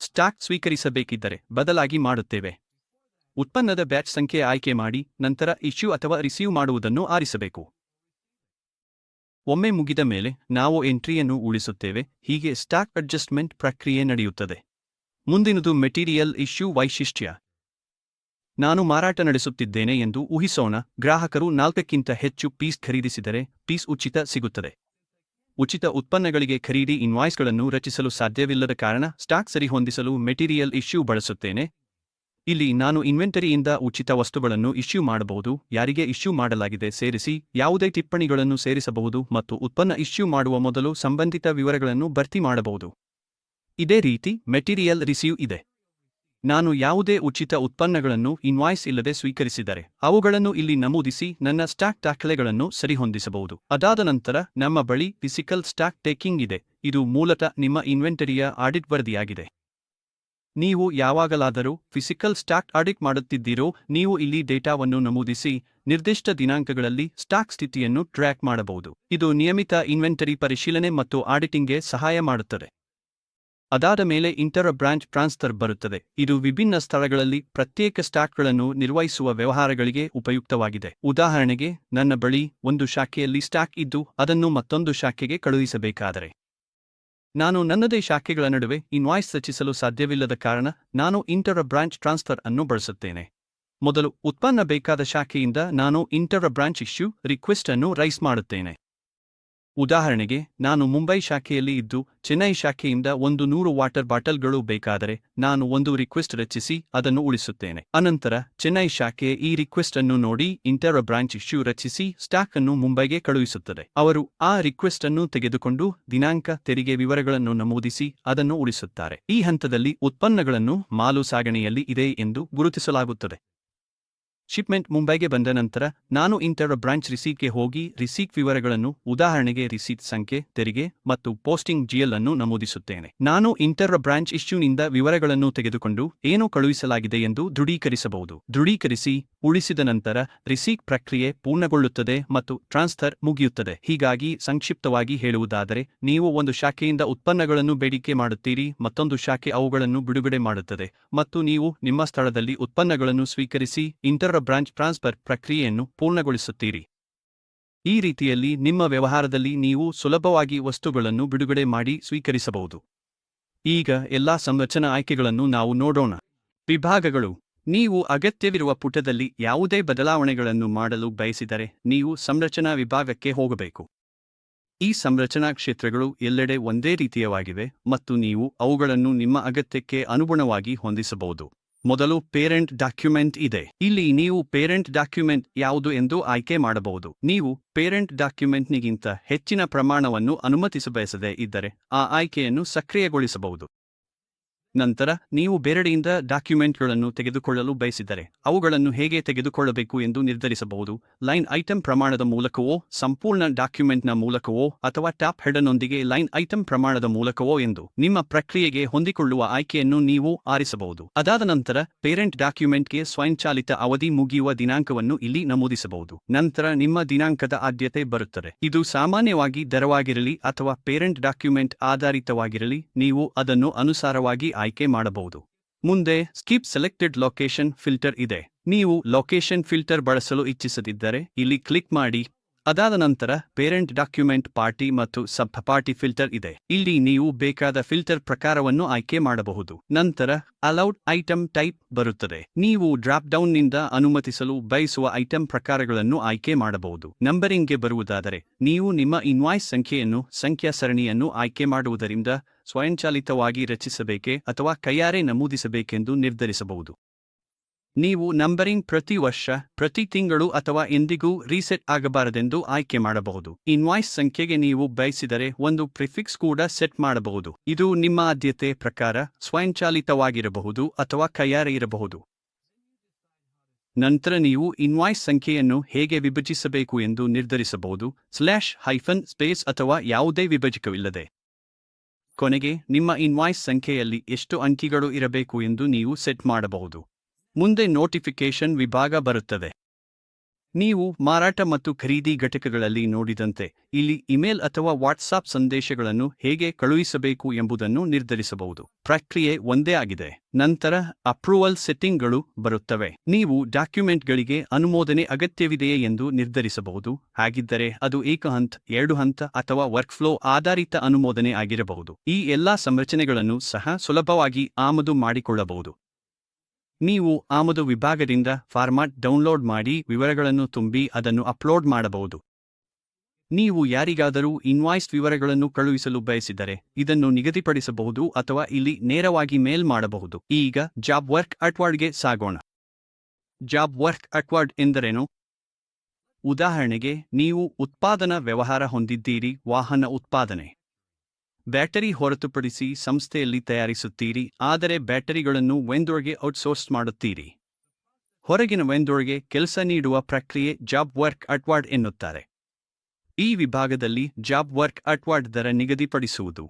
ಸ್ಟಾಕ್ ಸ್ವೀಕರಿಸಬೇಕಿದ್ದರೆ ಬದಲಾಗಿ ಮಾಡುತ್ತೇವೆ. ಉತ್ಪನ್ನದ ಬ್ಯಾಚ್ ಸಂಖ್ಯೆ ಆಯ್ಕೆ ಮಾಡಿ, ನಂತರ ಇಶ್ಯೂ ಅಥವಾ ರಿಸೀವ್ ಮಾಡುವುದನ್ನು ಆರಿಸಬೇಕು. ಒಮ್ಮೆ ಮುಗಿದ ಮೇಲೆ ನಾವು ಎಂಟ್ರಿಯನ್ನು ಉಳಿಸುತ್ತೇವೆ. ಹೀಗೆ ಸ್ಟಾಕ್ ಅಡ್ಜಸ್ಟ್ಮೆಂಟ್ ಪ್ರಕ್ರಿಯೆ ನಡೆಯುತ್ತದೆ. ಮುಂದಿನದು ಮೆಟೀರಿಯಲ್ ಇಶ್ಯೂ ವೈಶಿಷ್ಟ್ಯ. ನಾನು ಮಾರಾಟ ನಡೆಸುತ್ತಿದ್ದೇನೆ ಎಂದು ಊಹಿಸೋಣ. ಗ್ರಾಹಕರು 4ಕ್ಕಿಂತ ಹೆಚ್ಚು ಪೀಸ್ ಖರೀದಿಸಿದರೆ ಪೀಸ್ ಉಚಿತ ಸಿಗುತ್ತದೆ. ಉಚಿತ ಉತ್ಪನ್ನಗಳಿಗೆ ಖರೀದಿ ಇನ್ವಾಯ್ಸ್ಗಳನ್ನು ರಚಿಸಲು ಸಾಧ್ಯವಿಲ್ಲದ ಕಾರಣ ಸ್ಟಾಕ್ ಸರಿಹೊಂದಿಸಲು ಮೆಟೀರಿಯಲ್ ಇಶ್ಯೂ ಬಳಸುತ್ತೇನೆ. ಇಲ್ಲಿ ನಾನು ಇನ್ವೆಂಟರಿಯಿಂದ ಉಚಿತ ವಸ್ತುಗಳನ್ನು ಇಶ್ಯೂ ಮಾಡಬಹುದು, ಯಾರಿಗೆ ಇಶ್ಯೂ ಮಾಡಲಾಗಿದೆ ಸೇರಿಸಿ ಯಾವುದೇ ಟಿಪ್ಪಣಿಗಳನ್ನು ಸೇರಿಸಬಹುದು ಮತ್ತು ಉತ್ಪನ್ನ ಇಶ್ಯೂ ಮಾಡುವ ಮೊದಲು ಸಂಬಂಧಿತ ವಿವರಗಳನ್ನು ಭರ್ತಿ ಮಾಡಬಹುದು. ಇದೇ ರೀತಿ ಮೆಟೀರಿಯಲ್ ರಿಸೀವ್ ಇದೆ. ನಾನು ಯಾವುದೇ ಉಚಿತ ಉತ್ಪನ್ನಗಳನ್ನು ಇನ್ವಾಯ್ಸ್ ಇಲ್ಲದೆ ಸ್ವೀಕರಿಸಿದರೆ ಅವುಗಳನ್ನು ಇಲ್ಲಿ ನಮೂದಿಸಿ ನನ್ನ ಸ್ಟಾಕ್ ದಾಖಲೆಗಳನ್ನು ಸರಿಹೊಂದಿಸಬಹುದು. ಅದಾದ ನಂತರ ನಮ್ಮ ಬಳಿ ಫಿಸಿಕಲ್ ಸ್ಟಾಕ್ ಟೇಕಿಂಗ್ ಇದೆ. ಇದು ಮೂಲತಃ ನಿಮ್ಮ ಇನ್ವೆಂಟರಿಯ ಆಡಿಟ್ ವರದಿಯಾಗಿದೆ. ನೀವು ಯಾವಾಗಲಾದರೂ ಫಿಸಿಕಲ್ ಸ್ಟಾಕ್ ಆಡಿಟ್ ಮಾಡುತ್ತಿದ್ದೀರೋ ನೀವು ಇಲ್ಲಿ ಡೇಟಾವನ್ನು ನಮೂದಿಸಿ ನಿರ್ದಿಷ್ಟ ದಿನಾಂಕಗಳಲ್ಲಿ ಸ್ಟಾಕ್ ಸ್ಥಿತಿಯನ್ನು ಟ್ರ್ಯಾಕ್ ಮಾಡಬಹುದು. ಇದು ನಿಯಮಿತ ಇನ್ವೆಂಟರಿ ಪರಿಶೀಲನೆ ಮತ್ತು ಆಡಿಟಿಂಗ್ಗೆ ಸಹಾಯ ಮಾಡುತ್ತದೆ. ಅದಾದ ಮೇಲೆ ಇಂಟರ್ ಬ್ರಾಂಚ್ ಟ್ರಾನ್ಸ್ಫರ್ ಬರುತ್ತದೆ. ಇದು ವಿಭಿನ್ನ ಸ್ಥಳಗಳಲ್ಲಿ ಪ್ರತ್ಯೇಕ ಸ್ಟಾಕ್ಗಳನ್ನು ನಿರ್ವಹಿಸುವ ವ್ಯವಹಾರಗಳಿಗೆ ಉಪಯುಕ್ತವಾಗಿದೆ. ಉದಾಹರಣೆಗೆ, ನನ್ನ ಬಳಿ ಒಂದು ಶಾಖೆಯಲ್ಲಿ ಸ್ಟಾಕ್ ಇದ್ದು ಅದನ್ನು ಮತ್ತೊಂದು ಶಾಖೆಗೆ ಕಳುಹಿಸಬೇಕಾದರೆ ನಾನು ನನ್ನದೇ ಶಾಖೆಗಳ ನಡುವೆ ಇನ್ವಾಯ್ಸ್ ರಚಿಸಲು ಸಾಧ್ಯವಿಲ್ಲದ ಕಾರಣ ನಾನು ಇಂಟರ್ ಬ್ರಾಂಚ್ ಟ್ರಾನ್ಸ್ಫರ್ ಅನ್ನು ಬಳಸುತ್ತೇನೆ. ಮೊದಲು ಉತ್ಪನ್ನ ಬೇಕಾದ ಶಾಖೆಯಿಂದ ನಾನು ಇಂಟರ್ ಬ್ರಾಂಚ್ ಇಶ್ಯೂ ರಿಕ್ವೆಸ್ಟ್ ಅನ್ನು ರೈಸ್ ಮಾಡುತ್ತೇನೆ. ಉದಾಹರಣೆಗೆ, ನಾನು ಮುಂಬೈ ಶಾಖೆಯಲ್ಲಿ ಇದ್ದು ಚೆನ್ನೈ ಶಾಖೆಯಿಂದ 100 ವಾಟರ್ ಬಾಟಲ್ಗಳು ಬೇಕಾದರೆ ನಾನು ಒಂದು ರಿಕ್ವೆಸ್ಟ್ ರಚಿಸಿ ಅದನ್ನು ಉಳಿಸುತ್ತೇನೆ. ಅನಂತರ ಚೆನ್ನೈ ಶಾಖೆ ಈ ರಿಕ್ವೆಸ್ಟ್ ಅನ್ನು ನೋಡಿ ಇಂಟರ್ ಬ್ರಾಂಚ್ ಇಶ್ಯೂ ರಚಿಸಿ ಸ್ಟಾಕ್ ಅನ್ನು ಮುಂಬೈಗೆ ಕಳುಹಿಸುತ್ತದೆ. ಅವರು ಆ ರಿಕ್ವೆಸ್ಟ್ ಅನ್ನು ತೆಗೆದುಕೊಂಡು ದಿನಾಂಕ, ತೆರಿಗೆ ವಿವರಗಳನ್ನು ನಮೂದಿಸಿ ಅದನ್ನು ಉಳಿಸುತ್ತಾರೆ. ಈ ಹಂತದಲ್ಲಿ ಉತ್ಪನ್ನಗಳನ್ನು ಮಾಲು ಸಾಗಣೆಯಲ್ಲಿ ಇದೆ ಎಂದು ಗುರುತಿಸಲಾಗುತ್ತದೆ. ಶಿಪ್ಮೆಂಟ್ ಮುಂಬೈಗೆ ಬಂದ ನಂತರ ನಾನು ಇಂಟರ್ ಬ್ರಾಂಚ್ ರಿಸೀಟ್ಗೆ ಹೋಗಿ ರಿಸೀಟ್ ವಿವರಗಳನ್ನು, ಉದಾಹರಣೆಗೆ ರಿಸೀಟ್ ಸಂಖ್ಯೆ, ತೆರಿಗೆ ಮತ್ತು ಪೋಸ್ಟಿಂಗ್ ಜಿಎಲ್ ಅನ್ನು ನಮೂದಿಸುತ್ತೇನೆ. ನಾನು ಇಂಟರ್ ಬ್ರಾಂಚ್ ಇಶ್ಯೂನಿಂದ ವಿವರಗಳನ್ನು ತೆಗೆದುಕೊಂಡು ಏನು ಕಳುಹಿಸಲಾಗಿದೆ ಎಂದು ದೃಢೀಕರಿಸಬಹುದು. ದೃಢೀಕರಿಸಿ ಉಳಿಸಿದ ನಂತರ ರಿಸೀಟ್ ಪ್ರಕ್ರಿಯೆ ಪೂರ್ಣಗೊಳ್ಳುತ್ತದೆ ಮತ್ತು ಟ್ರಾನ್ಸ್ಫರ್ ಮುಗಿಯುತ್ತದೆ. ಹೀಗಾಗಿ ಸಂಕ್ಷಿಪ್ತವಾಗಿ ಹೇಳುವುದಾದರೆ, ನೀವು ಒಂದು ಶಾಖೆಯಿಂದ ಉತ್ಪನ್ನಗಳನ್ನು ಬೇಡಿಕೆ ಮಾಡುತ್ತೀರಿ, ಮತ್ತೊಂದು ಶಾಖೆ ಅವುಗಳನ್ನು ಬಿಡುಗಡೆ ಮಾಡುತ್ತದೆ ಮತ್ತು ನೀವು ನಿಮ್ಮ ಸ್ಥಳದಲ್ಲಿ ಉತ್ಪನ್ನಗಳನ್ನು ಸ್ವೀಕರಿಸಿ ಇಂಟರ್ ಬ್ರಾಂಚ್ ಟ್ರಾನ್ಸ್ಫರ್ ಪ್ರಕ್ರಿಯೆಯನ್ನು ಪೂರ್ಣಗೊಳಿಸುತ್ತೀರಿ. ಈ ರೀತಿಯಲ್ಲಿ ನಿಮ್ಮ ವ್ಯವಹಾರದಲ್ಲಿ ನೀವು ಸುಲಭವಾಗಿ ವಸ್ತುಗಳನ್ನು ಬಿಡುಗಡೆ ಮಾಡಿ ಸ್ವೀಕರಿಸಬಹುದು. ಈಗ ಎಲ್ಲಾ ಸಂರಚನಾ ಆಯ್ಕೆಗಳನ್ನು ನಾವು ನೋಡೋಣ. ವಿಭಾಗಗಳು. ನೀವು ಅಗತ್ಯವಿರುವ ಪುಟದಲ್ಲಿ ಯಾವುದೇ ಬದಲಾವಣೆಗಳನ್ನು ಮಾಡಲು ಬಯಸಿದರೆ ನೀವು ಸಂರಚನಾ ವಿಭಾಗಕ್ಕೆ ಹೋಗಬೇಕು. ಈ ಸಂರಚನಾ ಕ್ಷೇತ್ರಗಳು ಎಲ್ಲೆಡೆ ಒಂದೇ ರೀತಿಯವಾಗಿವೆ ಮತ್ತು ನೀವು ಅವುಗಳನ್ನು ನಿಮ್ಮ ಅಗತ್ಯಕ್ಕೆ ಅನುಗುಣವಾಗಿ ಹೊಂದಿಸಬಹುದು. ಮೊದಲು ಪೇರೆಂಟ್ ಡಾಕ್ಯುಮೆಂಟ್ ಇದೆ. ಇಲ್ಲಿ ನೀವು ಪೇರೆಂಟ್ ಡಾಕ್ಯುಮೆಂಟ್ ಯಾವುದು ಎಂದು ಆಯ್ಕೆ ಮಾಡಬಹುದು. ನೀವು ಪೇರೆಂಟ್ ಡಾಕ್ಯುಮೆಂಟ್ನಿಗಿಂತ ಹೆಚ್ಚಿನ ಪ್ರಮಾಣವನ್ನು ಅನುಮತಿಸಬಯಸದೇ ಇದ್ದರೆ ಆ ಆಯ್ಕೆಯನ್ನು ಸಕ್ರಿಯಗೊಳಿಸಬಹುದು. ನಂತರ ನೀವು ಬೇರೆಡೆಯಿಂದ ಡಾಕ್ಯುಮೆಂಟ್ಗಳನ್ನು ತೆಗೆದುಕೊಳ್ಳಲು ಬಯಸಿದರೆ ಅವುಗಳನ್ನು ಹೇಗೆ ತೆಗೆದುಕೊಳ್ಳಬೇಕು ಎಂದು ನಿರ್ಧರಿಸಬಹುದು. ಲೈನ್ ಐಟಂ ಪ್ರಮಾಣದ ಮೂಲಕವೋ, ಸಂಪೂರ್ಣ ಡಾಕ್ಯುಮೆಂಟ್ನ ಮೂಲಕವೋ, ಅಥವಾ ಟಾಪ್ ಹೆಡರ್ನೊಂದಿಗೆ ಲೈನ್ ಐಟಂ ಪ್ರಮಾಣದ ಮೂಲಕವೋ ಎಂದು ನಿಮ್ಮ ಪ್ರಕ್ರಿಯೆಗೆ ಹೊಂದಿಕೊಳ್ಳುವ ಆಯ್ಕೆಯನ್ನು ನೀವು ಆರಿಸಬಹುದು. ಅದಾದ ನಂತರ ಪೇರೆಂಟ್ ಡಾಕ್ಯುಮೆಂಟ್ಗೆ ಸ್ವಯಂಚಾಲಿತ ಅವಧಿ ಮುಗಿಯುವ ದಿನಾಂಕವನ್ನು ಇಲ್ಲಿ ನಮೂದಿಸಬಹುದು. ನಂತರ ನಿಮ್ಮ ದಿನಾಂಕದ ಆದ್ಯತೆ ಬರುತ್ತದೆ. ಇದು ಸಾಮಾನ್ಯವಾಗಿ ದರವಾಗಿರಲಿ ಅಥವಾ ಪೇರೆಂಟ್ ಡಾಕ್ಯುಮೆಂಟ್ ಆಧಾರಿತವಾಗಿರಲಿ, ನೀವು ಅದನ್ನು ಅನುಸಾರವಾಗಿ ಆಯ್ಕೆ ಮಾಡಬಹುದು. ಮುಂದೆ ಸ್ಕಿಪ್ ಸೆಲೆಕ್ಟೆಡ್ ಲೊಕೇಶನ್ ಫಿಲ್ಟರ್ ಇದೆ. ನೀವು ಲೊಕೇಶನ್ ಫಿಲ್ಟರ್ ಬಳಸಲು ಇಚ್ಛಿಸದಿದ್ದರೆ ಇಲ್ಲಿ ಕ್ಲಿಕ್ ಮಾಡಿ. ಅದಾದ ನಂತರ ಪೇರೆಂಟ್ ಡಾಕ್ಯುಮೆಂಟ್ ಪಾರ್ಟಿ ಮತ್ತು ಸಬ್ ಪಾರ್ಟಿ ಫಿಲ್ಟರ್ ಇದೆ. ಇಲ್ಲಿ ನೀವು ಬೇಕಾದ ಫಿಲ್ಟರ್ ಪ್ರಕಾರವನ್ನು ಆಯ್ಕೆ ಮಾಡಬಹುದು. ನಂತರ ಅಲೌಡ್ ಐಟಂ ಟೈಪ್ ಬರುತ್ತದೆ. ನೀವು ಡ್ರಾಪ್ ಡೌನ್ನಿಂದ ಅನುಮತಿಸಲು ಬಯಸುವ ಐಟಂ ಪ್ರಕಾರಗಳನ್ನು ಆಯ್ಕೆ ಮಾಡಬಹುದು. ನಂಬರಿಂಗ್ಗೆ ಬರುವುದಾದರೆ ನೀವು ನಿಮ್ಮ ಇನ್ವಾಯ್ಸ್ ಸಂಖ್ಯೆಯನ್ನು ಸಂಖ್ಯಾ ಸರಣಿಯನ್ನು ಆಯ್ಕೆ ಮಾಡುವುದರಿಂದ ಸ್ವಯಂಚಾಲಿತವಾಗಿ ರಚಿಸಬೇಕೆ ಅಥವಾ ಕೈಯಾರೆ ನಮೂದಿಸಬೇಕೆಂದು ನಿರ್ಧರಿಸಬಹುದು. ನೀವು ನಂಬರಿಂಗ್ ಪ್ರತಿ ವರ್ಷ, ಪ್ರತಿ ತಿಂಗಳು ಅಥವಾ ಎಂದಿಗೂ ರೀಸೆಟ್ ಆಗಬಾರದೆಂದು ಆಯ್ಕೆ ಮಾಡಬಹುದು. ಇನ್ವಾಯ್ಸ್ ಸಂಖ್ಯೆಗೆ ನೀವು ಬಯಸಿದರೆ ಒಂದು ಪ್ರಿಫಿಕ್ಸ್ ಕೂಡ ಸೆಟ್ ಮಾಡಬಹುದು. ಇದು ನಿಮ್ಮ ಆದ್ಯತೆ ಪ್ರಕಾರ ಸ್ವಯಂಚಾಲಿತವಾಗಿರಬಹುದು ಅಥವಾ ಕೈಯಾರೆ ಇರಬಹುದು. ನಂತರ ನೀವು ಇನ್ವಾಯ್ಸ್ ಸಂಖ್ಯೆಯನ್ನು ಹೇಗೆ ವಿಭಜಿಸಬೇಕು ಎಂದು ನಿರ್ಧರಿಸಬಹುದು. /-ಸ್ಪೇಸ್ ಅಥವಾ ಯಾವುದೇ ವಿಭಜಕವಿಲ್ಲದೆ. ಕೊನೆಗೆ ನಿಮ್ಮ ಇನ್ವಾಯ್ಸ್ ಸಂಖ್ಯೆಯಲ್ಲಿ ಎಷ್ಟು ಅಂಕಿಗಳು ಇರಬೇಕು ಎಂದು ನೀವು ಸೆಟ್ ಮಾಡಬಹುದು. ಮುಂದೆ ನೋಟಿಫಿಕೇಷನ್ ವಿಭಾಗ ಬರುತ್ತದೆ. ನೀವು ಮಾರಾಟ ಮತ್ತು ಖರೀದಿ ಘಟಕಗಳಲ್ಲಿ ನೋಡಿದಂತೆ ಇಲ್ಲಿ ಇಮೇಲ್ ಅಥವಾ ವಾಟ್ಸಾಪ್ ಸಂದೇಶಗಳನ್ನು ಹೇಗೆ ಕಳುಹಿಸಬೇಕು ಎಂಬುದನ್ನು ನಿರ್ಧರಿಸಬಹುದು. ಪ್ರಕ್ರಿಯೆ ಒಂದೇ ಆಗಿದೆ. ನಂತರ ಅಪ್ರೂವಲ್ ಸೆಟ್ಟಿಂಗ್ಗಳು ಬರುತ್ತವೆ. ನೀವು ಡಾಕ್ಯುಮೆಂಟ್ಗಳಿಗೆ ಅನುಮೋದನೆ ಅಗತ್ಯವಿದೆಯೇ ಎಂದು ನಿರ್ಧರಿಸಬಹುದು. ಹಾಗಿದ್ದರೆ ಅದು ಏಕ ಹಂತ, 2 ಹಂತ ಅಥವಾ ವರ್ಕ್ಫ್ಲೋ ಆಧಾರಿತ ಅನುಮೋದನೆ ಆಗಿರಬಹುದು. ಈ ಎಲ್ಲಾ ಸಂರಚನೆಗಳನ್ನು ಸಹ ಸುಲಭವಾಗಿ ಆಮದು ಮಾಡಿಕೊಳ್ಳಬಹುದು. ನೀವು ಆಮದು ವಿಭಾಗದಿಂದ ಫಾರ್ಮ್ಯಾಟ್ ಡೌನ್ಲೋಡ್ ಮಾಡಿ ವಿವರಗಳನ್ನು ತುಂಬಿ ಅದನ್ನು ಅಪ್ಲೋಡ್ ಮಾಡಬಹುದು. ನೀವು ಯಾರಿಗಾದರೂ ಇನ್ವಾಯ್ಸ್ ವಿವರಗಳನ್ನು ಕಳುಹಿಸಲು ಬಯಸಿದರೆ ಇದನ್ನು ನಿಗದಿಪಡಿಸಬಹುದು ಅಥವಾ ಇಲ್ಲಿ ನೇರವಾಗಿ ಮೇಲ್ ಮಾಡಬಹುದು. ಈಗ ಜಾಬ್ ವರ್ಕ್ ಅಟ್ವಾರ್ಡ್ಗೆ ಸಾಗೋಣ. ಜಾಬ್ ವರ್ಕ್ ಅಟ್ವಾರ್ಡ್ ಎಂದರೇನು? ಉದಾಹರಣೆಗೆ, ನೀವು ಉತ್ಪಾದನಾ ವ್ಯವಹಾರ ಹೊಂದಿದ್ದೀರಿ. ವಾಹನ ಉತ್ಪಾದನೆ. ಬ್ಯಾಟರಿ ಹೊರತುಪಡಿಸಿ ಸಂಸ್ಥೆಯಲ್ಲಿ ತಯಾರಿಸುತ್ತೀರಿ, ಆದರೆ ಬ್ಯಾಟರಿಗಳನ್ನು ವೆಂಡರ್ಗೆ ಔಟ್ಸೋರ್ಸ್ ಮಾಡುತ್ತೀರಿ. ಹೊರಗಿನ ವೆಂಡರ್ಗೆ ಕೆಲಸ ನೀಡುವ ಪ್ರಕ್ರಿಯೆ ಜಾಬ್ ವರ್ಕ್ ಅಟ್ವಾರ್ಡ್ ಎನ್ನುತ್ತಾರೆ. ಈ ವಿಭಾಗದಲ್ಲಿ ಜಾಬ್ ವರ್ಕ್ ಅಟ್ವಾರ್ಡ್ ದರ ನಿಗದಿಪಡಿಸುವುದು.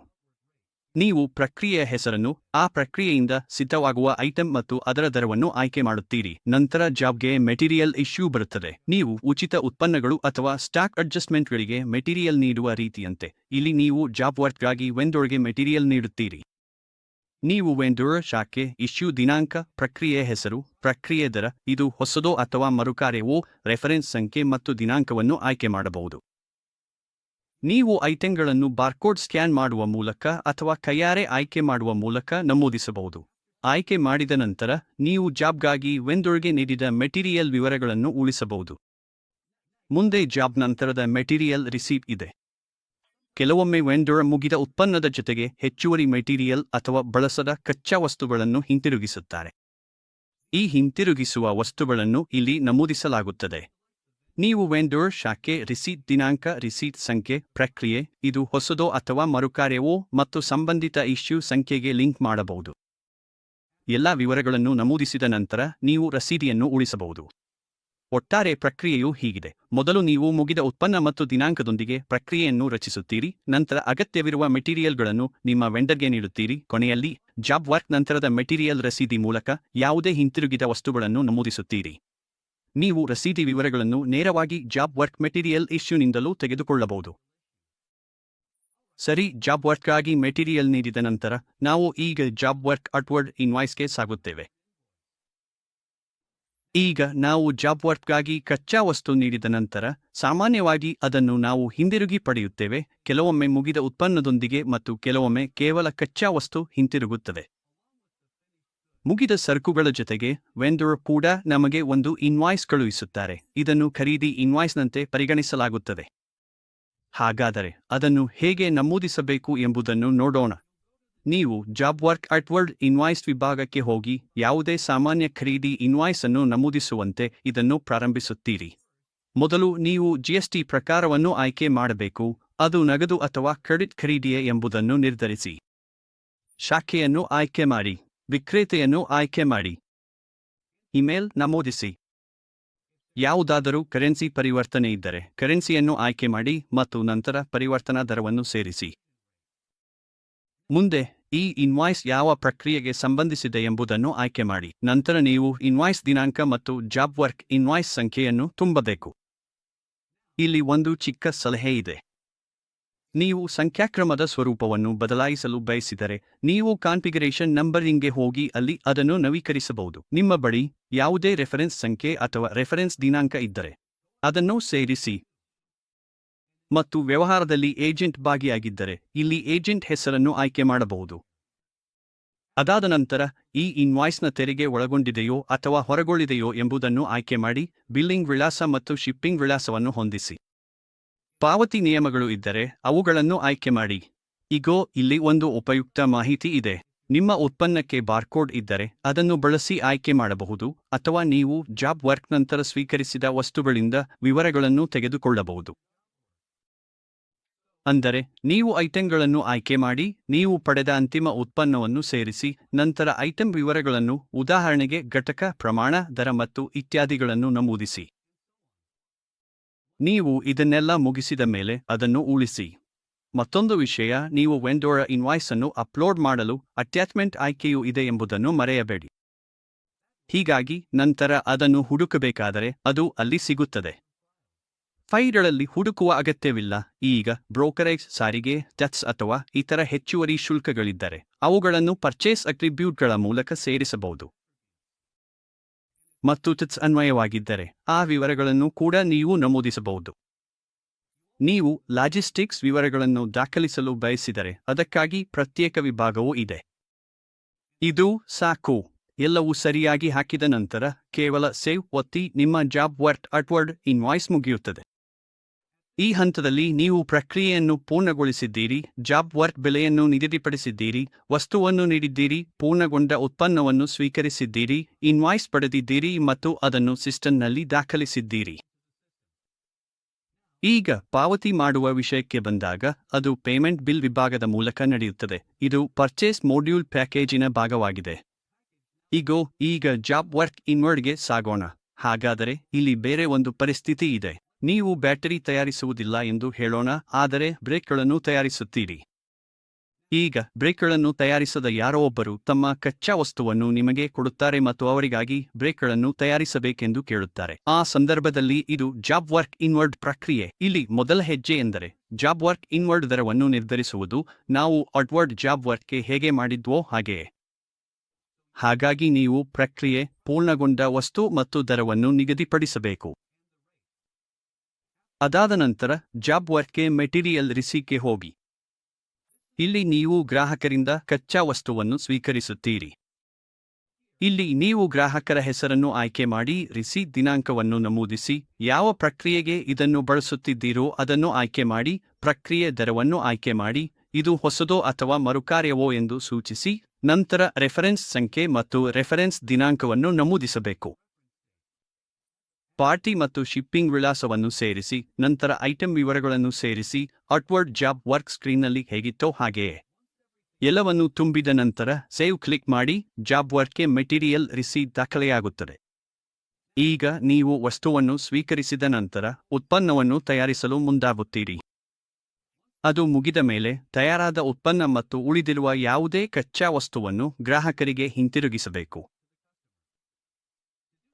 ನೀವು ಪ್ರಕ್ರಿಯೆಯ ಹೆಸರನ್ನು, ಆ ಪ್ರಕ್ರಿಯೆಯಿಂದ ಸಿದ್ಧವಾಗುವ ಐಟಂ ಮತ್ತು ಅದರ ದರವನ್ನು ಆಯ್ಕೆ ಮಾಡುತ್ತೀರಿ. ನಂತರ ಜಾಬ್ಗೆ ಮೆಟೀರಿಯಲ್ ಇಶ್ಯೂ ಬರುತ್ತದೆ. ನೀವು ಉಚಿತ ಉತ್ಪನ್ನಗಳು ಅಥವಾ ಸ್ಟಾಕ್ ಅಡ್ಜಸ್ಟ್ಮೆಂಟ್ಗಳಿಗೆ ಮೆಟೀರಿಯಲ್ ನೀಡುವ ರೀತಿಯಂತೆ ಇಲ್ಲಿ ನೀವು ಜಾಬ್ ವರ್ಕ್ಗಾಗಿ ವೆಂಡರ್ಗೆ ಮೆಟೀರಿಯಲ್ ನೀಡುತ್ತೀರಿ. ನೀವು ವೆಂಡರ್, ಶಾಖೆ, ಇಶ್ಯೂ ದಿನಾಂಕ, ಪ್ರಕ್ರಿಯೆಯ ಹೆಸರು, ಪ್ರಕ್ರಿಯೆ ದರ, ಇದು ಹೊಸದೋ ಅಥವಾ ಮರುಕಾರ್ಯವೋ, ರೆಫರೆನ್ಸ್ ಸಂಖ್ಯೆ ಮತ್ತು ದಿನಾಂಕವನ್ನು ಆಯ್ಕೆ ಮಾಡಬಹುದು. ನೀವು ಐಟಂಗಳನ್ನು ಬಾರ್ಕೋಡ್ ಸ್ಕ್ಯಾನ್ ಮಾಡುವ ಮೂಲಕ ಅಥವಾ ಕೈಯಾರೆ ಆಯ್ಕೆ ಮಾಡುವ ಮೂಲಕ ನಮೂದಿಸಬಹುದು. ಆಯ್ಕೆ ಮಾಡಿದ ನಂತರ ನೀವು ಜಾಬ್ಗಾಗಿ ವೆಂಡರ್ಗೆ ನೀಡಿದ ಮೆಟೀರಿಯಲ್ ವಿವರಗಳನ್ನು ಉಳಿಸಬಹುದು. ಮುಂದೆ ಜಾಬ್ ನಂತರದ ಮೆಟೀರಿಯಲ್ ರಿಸೀಟ್ ಇದೆ. ಕೆಲವೊಮ್ಮೆ ವೆಂಡರ್ ಮುಗಿದ ಉತ್ಪನ್ನದ ಜೊತೆಗೆ ಹೆಚ್ಚುವರಿ ಮೆಟೀರಿಯಲ್ ಅಥವಾ ಬಳಸದ ಕಚ್ಚಾ ವಸ್ತುಗಳನ್ನು ಹಿಂತಿರುಗಿಸುತ್ತಾರೆ. ಈ ಹಿಂತಿರುಗಿಸುವ ವಸ್ತುಗಳನ್ನು ಇಲ್ಲಿ ನಮೂದಿಸಲಾಗುತ್ತದೆ. ನೀವು ವೆಂಡರ್, ಶಾಖೆ, ರಿಸೀಟ್ ದಿನಾಂಕ, ರಿಸೀಟ್ ಸಂಖ್ಯೆ, ಪ್ರಕ್ರಿಯೆ, ಇದು ಹೊಸದೋ ಅಥವಾ ಮರುಕಾರ್ಯವೋ ಮತ್ತು ಸಂಬಂಧಿತ ಇಶ್ಯೂ ಸಂಖ್ಯೆಗೆ ಲಿಂಕ್ ಮಾಡಬಹುದು. ಎಲ್ಲ ವಿವರಗಳನ್ನು ನಮೂದಿಸಿದ ನಂತರ ನೀವು ರಸೀದಿಯನ್ನು ಉಳಿಸಬಹುದು. ಒಟ್ಟಾರೆ ಪ್ರಕ್ರಿಯೆಯು ಹೀಗಿದೆ. ಮೊದಲು ನೀವು ಮುಗಿದ ಉತ್ಪನ್ನ ಮತ್ತು ದಿನಾಂಕದೊಂದಿಗೆ ಪ್ರಕ್ರಿಯೆಯನ್ನು ರಚಿಸುತ್ತೀರಿ. ನಂತರ ಅಗತ್ಯವಿರುವ ಮೆಟೀರಿಯಲ್ಗಳನ್ನು ನಿಮ್ಮ ವೆಂಡರ್ಗೆ ನೀಡುತ್ತೀರಿ. ಕೊನೆಯಲ್ಲಿ ಜಾಬ್ ವರ್ಕ್ ನಂತರದ ಮೆಟೀರಿಯಲ್ ರಸೀದಿ ಮೂಲಕ ಯಾವುದೇ ಹಿಂತಿರುಗಿದ ವಸ್ತುಗಳನ್ನು ನಮೂದಿಸುತ್ತೀರಿ. ನೀವು ರಸೀದಿ ವಿವರಗಳನ್ನು ನೇರವಾಗಿ ಜಾಬ್ ವರ್ಕ್ ಮೆಟೀರಿಯಲ್ ಇಶ್ಯೂನಿಂದಲೂ ತೆಗೆದುಕೊಳ್ಳಬಹುದು. ಸರಿ, ಜಾಬ್ ವರ್ಕ್ಗಾಗಿ ಮೆಟೀರಿಯಲ್ ನೀಡಿದ ನಂತರ ನಾವು ಈಗ ಜಾಬ್ ವರ್ಕ್ ಅಟ್ವಾರ್ಡ್ ಇನ್ವಾಯ್ಸ್ಗೆ ಸಾಗುತ್ತೇವೆ. ಈಗ ನಾವು ಜಾಬ್ ವರ್ಕ್ಗಾಗಿ ಕಚ್ಚಾ ವಸ್ತು ನೀಡಿದ ನಂತರ ಸಾಮಾನ್ಯವಾಗಿ ಅದನ್ನು ನಾವು ಹಿಂದಿರುಗಿ ಪಡೆಯುತ್ತೇವೆ. ಕೆಲವೊಮ್ಮೆ ಮುಗಿದ ಉತ್ಪನ್ನದೊಂದಿಗೆ ಮತ್ತು ಕೆಲವೊಮ್ಮೆ ಕೇವಲ ಕಚ್ಚಾ ವಸ್ತು ಹಿಂತಿರುಗುತ್ತದೆ. ಮುಗಿದ ಸರಕುಗಳ ಜೊತೆಗೆ ವೆಂಡರ್ ಕೂಡ ನಮಗೆ ಒಂದು ಇನ್ವಾಯ್ಸ್ ಕಳುಹಿಸುತ್ತಾರೆ. ಇದನ್ನು ಖರೀದಿ ಇನ್ವಾಯ್ಸ್ನಂತೆ ಪರಿಗಣಿಸಲಾಗುತ್ತದೆ. ಹಾಗಾದರೆ ಅದನ್ನು ಹೇಗೆ ನಮೂದಿಸಬೇಕು ಎಂಬುದನ್ನು ನೋಡೋಣ. ನೀವು ಜಾಬ್ ವರ್ಕ್ ಅಟ್ವರ್ಡ್ ಇನ್ವಾಯ್ಸ್ ವಿಭಾಗಕ್ಕೆ ಹೋಗಿ ಯಾವುದೇ ಸಾಮಾನ್ಯ ಖರೀದಿ ಇನ್ವಾಯ್ಸ್ ಅನ್ನು ನಮೂದಿಸುವಂತೆ ಇದನ್ನು ಪ್ರಾರಂಭಿಸುತ್ತೀರಿ. ಮೊದಲು ನೀವು ಜಿಎಸ್ಟಿ ಪ್ರಕಾರವನ್ನು ಆಯ್ಕೆ ಮಾಡಬೇಕು, ಅದು ನಗದು ಅಥವಾ ಕ್ರೆಡಿಟ್ ಖರೀದಿಯೇ ಎಂಬುದನ್ನು ನಿರ್ಧರಿಸಿ. ಶಾಖೆಯನ್ನು ಆಯ್ಕೆ ಮಾಡಿ, ವಿಕ್ರೇತೆಯನ್ನು ಆಯ್ಕೆ ಮಾಡಿ, ಇಮೇಲ್ ನಮೂದಿಸಿ. ಯಾವುದಾದರೂ ಕರೆನ್ಸಿ ಪರಿವರ್ತನೆ ಇದ್ದರೆ ಕರೆನ್ಸಿಯನ್ನು ಆಯ್ಕೆ ಮಾಡಿ ಮತ್ತು ನಂತರ ಪರಿವರ್ತನಾ ದರವನ್ನು ಸೇರಿಸಿ. ಮುಂದೆ ಈ ಇನ್ವಾಯ್ಸ್ ಯಾವ ಪ್ರಕ್ರಿಯೆಗೆ ಸಂಬಂಧಿಸಿದೆ ಎಂಬುದನ್ನು ಆಯ್ಕೆ ಮಾಡಿ. ನಂತರ ನೀವು ಇನ್ವಾಯ್ಸ್ ದಿನಾಂಕ ಮತ್ತು ಜಾಬ್ ವರ್ಕ್ ಇನ್ವಾಯ್ಸ್ ಸಂಖ್ಯೆಯನ್ನು ತುಂಬಬೇಕು. ಇಲ್ಲಿ ಒಂದು ಚಿಕ್ಕ ಸಲಹೆ ಇದೆ. ನೀವು ಸಂಖ್ಯಾಕ್ರಮದ ಸ್ವರೂಪವನ್ನು ಬದಲಾಯಿಸಲು ಬಯಸಿದರೆ ನೀವು ಕಾನ್ಫಿಗರೇಷನ್ ನಂಬರಿಂಗ್ಗೆ ಹೋಗಿ ಅಲ್ಲಿ ಅದನ್ನು ನವೀಕರಿಸಬಹುದು. ನಿಮ್ಮ ಬಳಿ ಯಾವುದೇ ರೆಫರೆನ್ಸ್ ಸಂಖ್ಯೆ ಅಥವಾ ರೆಫರೆನ್ಸ್ ದಿನಾಂಕ ಇದ್ದರೆ ಅದನ್ನು ಸೇರಿಸಿ. ಮತ್ತು ವ್ಯವಹಾರದಲ್ಲಿ ಏಜೆಂಟ್ ಭಾಗಿಯಾಗಿದ್ದರೆ ಇಲ್ಲಿ ಏಜೆಂಟ್ ಹೆಸರನ್ನು ಆಯ್ಕೆ ಮಾಡಬಹುದು. ಅದಾದ ನಂತರ ಈ ಇನ್ವಾಯ್ಸ್ನ ತೆರಿಗೆ ಒಳಗೊಂಡಿದೆಯೋ ಅಥವಾ ಹೊರಗೊಳ್ಳಿದೆಯೋ ಎಂಬುದನ್ನು ಆಯ್ಕೆ ಮಾಡಿ. ಬಿಲ್ಲಿಂಗ್ ವಿಳಾಸ ಮತ್ತು ಶಿಪ್ಪಿಂಗ್ ವಿಳಾಸವನ್ನು ಹೊಂದಿಸಿ. ಪಾವತಿ ನಿಯಮಗಳು ಇದ್ದರೆ ಅವುಗಳನ್ನು ಆಯ್ಕೆ ಮಾಡಿ. ಇಗೋ ಇಲ್ಲಿ ಒಂದು ಉಪಯುಕ್ತ ಮಾಹಿತಿ ಇದೆ. ನಿಮ್ಮ ಉತ್ಪನ್ನಕ್ಕೆ ಬಾರ್ಕೋಡ್ ಇದ್ದರೆ ಅದನ್ನು ಬಳಸಿ ಆಯ್ಕೆ ಮಾಡಬಹುದು, ಅಥವಾ ನೀವು ಜಾಬ್ ವರ್ಕ್ ನಂತರ ಸ್ವೀಕರಿಸಿದ ವಸ್ತುಗಳಿಂದ ವಿವರಗಳನ್ನು ತೆಗೆದುಕೊಳ್ಳಬಹುದು. ಅಂದರೆ ನೀವು ಐಟಂಗಳನ್ನು ಆಯ್ಕೆ ಮಾಡಿ, ನೀವು ಪಡೆದ ಅಂತಿಮ ಉತ್ಪನ್ನವನ್ನು ಸೇರಿಸಿ, ನಂತರ ಐಟಂ ವಿವರಗಳನ್ನು, ಉದಾಹರಣೆಗೆ ಘಟಕ, ಪ್ರಮಾಣ, ದರ ಮತ್ತು ಇತ್ಯಾದಿಗಳನ್ನು ನಮೂದಿಸಿ. ನೀವು ಇದನ್ನೆಲ್ಲ ಮುಗಿಸಿದ ಮೇಲೆ ಅದನ್ನು ಉಳಿಸಿ. ಮತ್ತೊಂದು ವಿಷಯ, ನೀವು ವೆಂಡೋರ ಇನ್ವಾಯ್ಸ್ ಅನ್ನು ಅಪ್ಲೋಡ್ ಮಾಡಲು ಅಟ್ಯಾಚ್ಮೆಂಟ್ ಆಯ್ಕೆಯೂ ಇದೆ ಎಂಬುದನ್ನು ಮರೆಯಬೇಡಿ. ಹೀಗಾಗಿ ನಂತರ ಅದನ್ನು ಹುಡುಕಬೇಕಾದರೆ ಅದು ಅಲ್ಲಿ ಸಿಗುತ್ತದೆ. ಫೈಲ್ಗಳಲ್ಲಿ ಹುಡುಕುವ ಅಗತ್ಯವಿಲ್ಲ. ಈಗ ಬ್ರೋಕರೇಜ್, ಸಾರಿಗೆ, ಟ್ಯಾಕ್ಸ್ ಅಥವಾ ಇತರ ಹೆಚ್ಚುವರಿ ಶುಲ್ಕಗಳಿದ್ದರೆ ಅವುಗಳನ್ನು ಪರ್ಚೇಸ್ ಅಟ್ರಿಬ್ಯೂಟ್ಗಳ ಮೂಲಕ ಸೇರಿಸಬಹುದು. ಮತ್ತು ಟ್ಯಾಕ್ಸ್ ಅನ್ವಯವಾಗಿದ್ದರೆ ಆ ವಿವರಗಳನ್ನು ಕೂಡ ನೀವು ನಮೂದಿಸಬಹುದು. ನೀವು ಲಾಜಿಸ್ಟಿಕ್ಸ್ ವಿವರಗಳನ್ನು ದಾಖಲಿಸಲು ಬಯಸಿದರೆ ಅದಕ್ಕಾಗಿ ಪ್ರತ್ಯೇಕ ವಿಭಾಗವೂ ಇದೆ. ಇದು ಸಾಕು. ಎಲ್ಲವೂ ಸರಿಯಾಗಿ ಹಾಕಿದ ನಂತರ ಕೇವಲ ಸೇವ್ ಒತ್ತಿ. ನಿಮ್ಮ ಜಾಬ್ ವರ್ಕ್ ಅಟ್ವರ್ಡ್ ಇನ್ವಾಯ್ಸ್ ಮುಗಿಯುತ್ತದೆ. ಈ ಹಂತದಲ್ಲಿ ನೀವು ಪ್ರಕ್ರಿಯೆಯನ್ನು ಪೂರ್ಣಗೊಳಿಸಿದ್ದೀರಿ. ಜಾಬ್ ವರ್ಕ್ ಬೆಲೆಯನ್ನು ನಿಗದಿಪಡಿಸಿದ್ದೀರಿ, ವಸ್ತುವನ್ನು ನೀಡಿದ್ದೀರಿ, ಪೂರ್ಣಗೊಂಡ ಉತ್ಪನ್ನವನ್ನು ಸ್ವೀಕರಿಸಿದ್ದೀರಿ, ಇನ್ವಾಯ್ಸ್ ಪಡೆದಿದ್ದೀರಿ ಮತ್ತು ಅದನ್ನು ಸಿಸ್ಟಂನಲ್ಲಿ ದಾಖಲಿಸಿದ್ದೀರಿ. ಈಗ ಪಾವತಿ ಮಾಡುವ ವಿಷಯಕ್ಕೆ ಬಂದಾಗ ಅದು ಪೇಮೆಂಟ್ ಬಿಲ್ ವಿಭಾಗದ ಮೂಲಕ ನಡೆಯುತ್ತದೆ. ಇದು ಪರ್ಚೇಸ್ ಮಾಡ್ಯೂಲ್ ಪ್ಯಾಕೇಜಿನ ಭಾಗವಾಗಿದೆ. ಈಗ ಜಾಬ್ ವರ್ಕ್ ಇನ್ವರ್ಡ್ಗೆ ಸಾಗೋಣ. ಹಾಗಾದರೆ ಇಲ್ಲಿ ಬೇರೆ ಒಂದು ಪರಿಸ್ಥಿತಿ ಇದೆ. ನೀವು ಬ್ಯಾಟರಿ ತಯಾರಿಸುವುದಿಲ್ಲ ಎಂದು ಹೇಳೋಣ, ಆದರೆ ಬ್ರೇಕ್ಗಳನ್ನು ತಯಾರಿಸುತ್ತೀರಿ. ಈಗ ಬ್ರೇಕ್ಗಳನ್ನು ತಯಾರಿಸದ ಯಾರೋ ಒಬ್ಬರು ತಮ್ಮ ಕಚ್ಚಾ ವಸ್ತುವನ್ನು ನಿಮಗೆ ಕೊಡುತ್ತಾರೆ ಮತ್ತು ಅವರಿಗಾಗಿ ಬ್ರೇಕ್ಗಳನ್ನು ತಯಾರಿಸಬೇಕೆಂದು ಕೇಳುತ್ತಾರೆ. ಆ ಸಂದರ್ಭದಲ್ಲಿ ಇದು ಜಾಬ್ ವರ್ಕ್ ಇನ್ವರ್ಡ್ ಪ್ರಕ್ರಿಯೆ. ಇಲ್ಲಿ ಮೊದಲ ಹೆಜ್ಜೆ ಎಂದರೆ ಜಾಬ್ ವರ್ಕ್ ಇನ್ವರ್ಡ್ ದರವನ್ನು ನಿರ್ಧರಿಸುವುದು. ನಾವು ಅಟ್ವರ್ಡ್ ಜಾಬ್ ವರ್ಕ್ಗೆ ಹೇಗೆ ಮಾಡಿದ್ವೋ ಹಾಗೆಯೇ. ಹಾಗಾಗಿ ನೀವು ಪ್ರಕ್ರಿಯೆ, ಪೂರ್ಣಗೊಂಡ ವಸ್ತು ಮತ್ತು ದರವನ್ನು ನಿಗದಿಪಡಿಸಬೇಕು. ಅದಾದ ನಂತರ ಜಾಬ್ ವರ್ಕ್ಗೆ ಮೆಟೀರಿಯಲ್ ರಿಸೀಟ್ಗೆ ಹೋಗಿ. ಇಲ್ಲಿ ನೀವು ಗ್ರಾಹಕರಿಂದ ಕಚ್ಚಾ ವಸ್ತುವನ್ನು ಸ್ವೀಕರಿಸುತ್ತೀರಿ. ಇಲ್ಲಿ ನೀವು ಗ್ರಾಹಕರ ಹೆಸರನ್ನು ಆಯ್ಕೆ ಮಾಡಿ, ರಿಸೀಟ್ ದಿನಾಂಕವನ್ನು ನಮೂದಿಸಿ, ಯಾವ ಪ್ರಕ್ರಿಯೆಗೆ ಇದನ್ನು ಬಳಸುತ್ತಿದ್ದೀರೋ ಅದನ್ನು ಆಯ್ಕೆ ಮಾಡಿ, ಪ್ರಕ್ರಿಯೆ ದರವನ್ನು ಆಯ್ಕೆ ಮಾಡಿ, ಇದು ಹೊಸದೋ ಅಥವಾ ಮರುಕಾರ್ಯವೋ ಎಂದು ಸೂಚಿಸಿ, ನಂತರ ರೆಫರೆನ್ಸ್ ಸಂಖ್ಯೆ ಮತ್ತು ರೆಫರೆನ್ಸ್ ದಿನಾಂಕವನ್ನು ನಮೂದಿಸಬೇಕು. ಪಾರ್ಟಿ ಮತ್ತು ಶಿಪ್ಪಿಂಗ್ ವಿಳಾಸವನ್ನು ಸೇರಿಸಿ, ನಂತರ ಐಟಂ ವಿವರಗಳನ್ನು ಸೇರಿಸಿ. ಅಟ್ವರ್ಡ್ ಜಾಬ್ ವರ್ಕ್ ಸ್ಕ್ರೀನ್ನಲ್ಲಿ ಹೇಗಿತ್ತೋ ಹಾಗೆಯೇ ಎಲ್ಲವನ್ನು ತುಂಬಿದ ನಂತರ ಸೇವ್ ಕ್ಲಿಕ್ ಮಾಡಿ. ಜಾಬ್ ವರ್ಕ್ಗೆ ಮೆಟೀರಿಯಲ್ ರಿಸೀಟ್ ದಾಖಲೆಯಾಗುತ್ತದೆ. ಈಗ ನೀವು ವಸ್ತುವನ್ನು ಸ್ವೀಕರಿಸಿದ ನಂತರ ಉತ್ಪನ್ನವನ್ನು ತಯಾರಿಸಲು ಮುಂದಾಗುತ್ತೀರಿ. ಅದು ಮುಗಿದ ಮೇಲೆ ತಯಾರಾದ ಉತ್ಪನ್ನ ಮತ್ತು ಉಳಿದಿರುವ ಯಾವುದೇ ಕಚ್ಚಾ ವಸ್ತುವನ್ನು ಗ್ರಾಹಕರಿಗೆ ಹಿಂತಿರುಗಿಸಬೇಕು.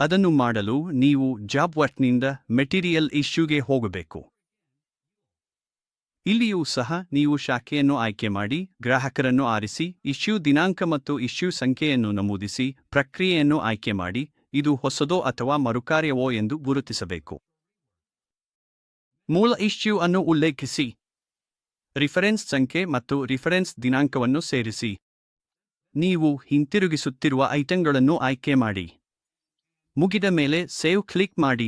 ಅದನ್ನು ಮಾಡಲು ನೀವು ಜಾಬ್ ವರ್ಕ್ನಿಂದ ಮೆಟೀರಿಯಲ್ ಇಶ್ಯೂಗೆ ಹೋಗಬೇಕು. ಇಲ್ಲಿಯೂ ಸಹ ನೀವು ಶಾಖೆಯನ್ನು ಆಯ್ಕೆ ಮಾಡಿ, ಗ್ರಾಹಕರನ್ನು ಆರಿಸಿ, ಇಶ್ಯೂ ದಿನಾಂಕ ಮತ್ತು ಇಶ್ಯೂ ಸಂಖ್ಯೆಯನ್ನು ನಮೂದಿಸಿ, ಪ್ರಕ್ರಿಯೆಯನ್ನು ಆಯ್ಕೆ ಮಾಡಿ, ಇದು ಹೊಸದೋ ಅಥವಾ ಮರುಕಾರ್ಯವೋ ಎಂದು ಗುರುತಿಸಬೇಕು. ಮೂಲ ಇಶ್ಯೂ ಅನ್ನು ಉಲ್ಲೇಖಿಸಿ, ರಿಫರೆನ್ಸ್ ಸಂಖ್ಯೆ ಮತ್ತು ರಿಫರೆನ್ಸ್ ದಿನಾಂಕವನ್ನು ಸೇರಿಸಿ. ನೀವು ಹಿಂತಿರುಗಿಸುತ್ತಿರುವ ಐಟಂಗಳನ್ನು ಆಯ್ಕೆ ಮಾಡಿ. ಮುಗಿದ ಮೇಲೆ ಸೇವ್ ಕ್ಲಿಕ್ ಮಾಡಿ.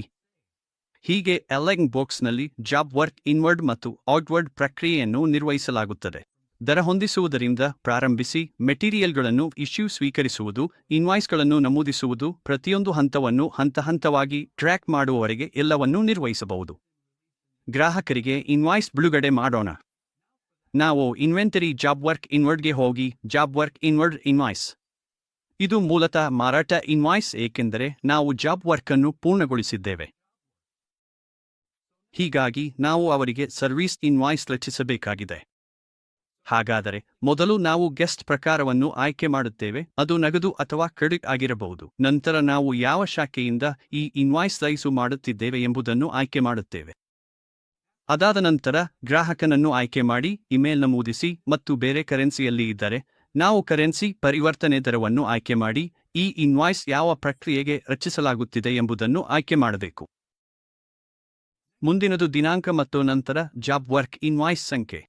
ಹೀಗೆ ಎಲೆಂಗ್ ಬಾಕ್ಸ್ನಲ್ಲಿ ಜಾಬ್ ವರ್ಕ್ ಇನ್ವರ್ಡ್ ಮತ್ತು ಔಟ್ವರ್ಡ್ ಪ್ರಕ್ರಿಯೆಯನ್ನು ನಿರ್ವಹಿಸಲಾಗುತ್ತದೆ. ದರ ಹೊಂದಿಸುವುದರಿಂದ ಪ್ರಾರಂಭಿಸಿ ಮೆಟೀರಿಯಲ್ಗಳನ್ನು ಇಶ್ಯೂ ಸ್ವೀಕರಿಸುವುದು, ಇನ್ವಾಯ್ಸ್ಗಳನ್ನು ನಮೂದಿಸುವುದು, ಪ್ರತಿಯೊಂದು ಹಂತವನ್ನು ಹಂತಹಂತವಾಗಿ ಟ್ರ್ಯಾಕ್ ಮಾಡುವವರೆಗೆ ಎಲ್ಲವನ್ನೂ ನಿರ್ವಹಿಸಬಹುದು. ಗ್ರಾಹಕರಿಗೆ ಇನ್ವಾಯ್ಸ್ ಬಿಡುಗಡೆ ಮಾಡೋಣ. ನಾವು ಇನ್ವೆಂಟರಿ ಜಾಬ್ ವರ್ಕ್ ಇನ್ವರ್ಡ್ಗೆ ಹೋಗಿ ಜಾಬ್ ವರ್ಕ್ ಇನ್ವರ್ಡ್ ಇನ್ವಾಯ್ಸ್. ಇದು ಮೂಲತಃ ಮಾರಾಟ ಇನ್ವಾಯ್ಸ್ ಏಕೆಂದರೆ ನಾವು ಜಾಬ್ ವರ್ಕ್ ಅನ್ನು ಪೂರ್ಣಗೊಳಿಸಿದ್ದೇವೆ. ಹೀಗಾಗಿ ನಾವು ಅವರಿಗೆ ಸರ್ವಿಸ್ ಇನ್ವಾಯ್ಸ್ ರಚಿಸಬೇಕಾಗಿದೆ. ಹಾಗಾದರೆ ಮೊದಲು ನಾವು ಗೆಸ್ಟ್ ಪ್ರಕಾರವನ್ನು ಆಯ್ಕೆ ಮಾಡುತ್ತೇವೆ, ಅದು ನಗದು ಅಥವಾ ಕ್ರೆಡಿಟ್ ಆಗಿರಬಹುದು. ನಂತರ ನಾವು ಯಾವ ಶಾಖೆಯಿಂದ ಈ ಇನ್ವಾಯ್ಸ್ ರೈಸು ಮಾಡುತ್ತಿದ್ದೇವೆ ಎಂಬುದನ್ನು ಆಯ್ಕೆ ಮಾಡುತ್ತೇವೆ. ಅದಾದ ನಂತರ ಗ್ರಾಹಕನನ್ನು ಆಯ್ಕೆ ಮಾಡಿ, ಇಮೇಲ್ ನಮೂದಿಸಿ ಮತ್ತು ಬೇರೆ ಕರೆನ್ಸಿಯಲ್ಲಿ ಇದ್ದರೆ ನಾವು ಕರೆನ್ಸಿ ಪರಿವರ್ತನೆ ದರವನ್ನು ಆಯ್ಕೆ ಮಾಡಿ ಈ ಇನ್ವಾಯ್ಸ್ ಯಾವ ಪ್ರಕ್ರಿಯೆಗೆ ರಚಿಸಲಾಗುತ್ತಿದೆ ಎಂಬುದನ್ನು ಆಯ್ಕೆ ಮಾಡಬೇಕು. ಮುಂದಿನದು ದಿನಾಂಕ ಮತ್ತು ನಂತರ ಜಾಬ್ ವರ್ಕ್ ಇನ್ವಾಯ್ಸ್ ಸಂಖ್ಯೆ.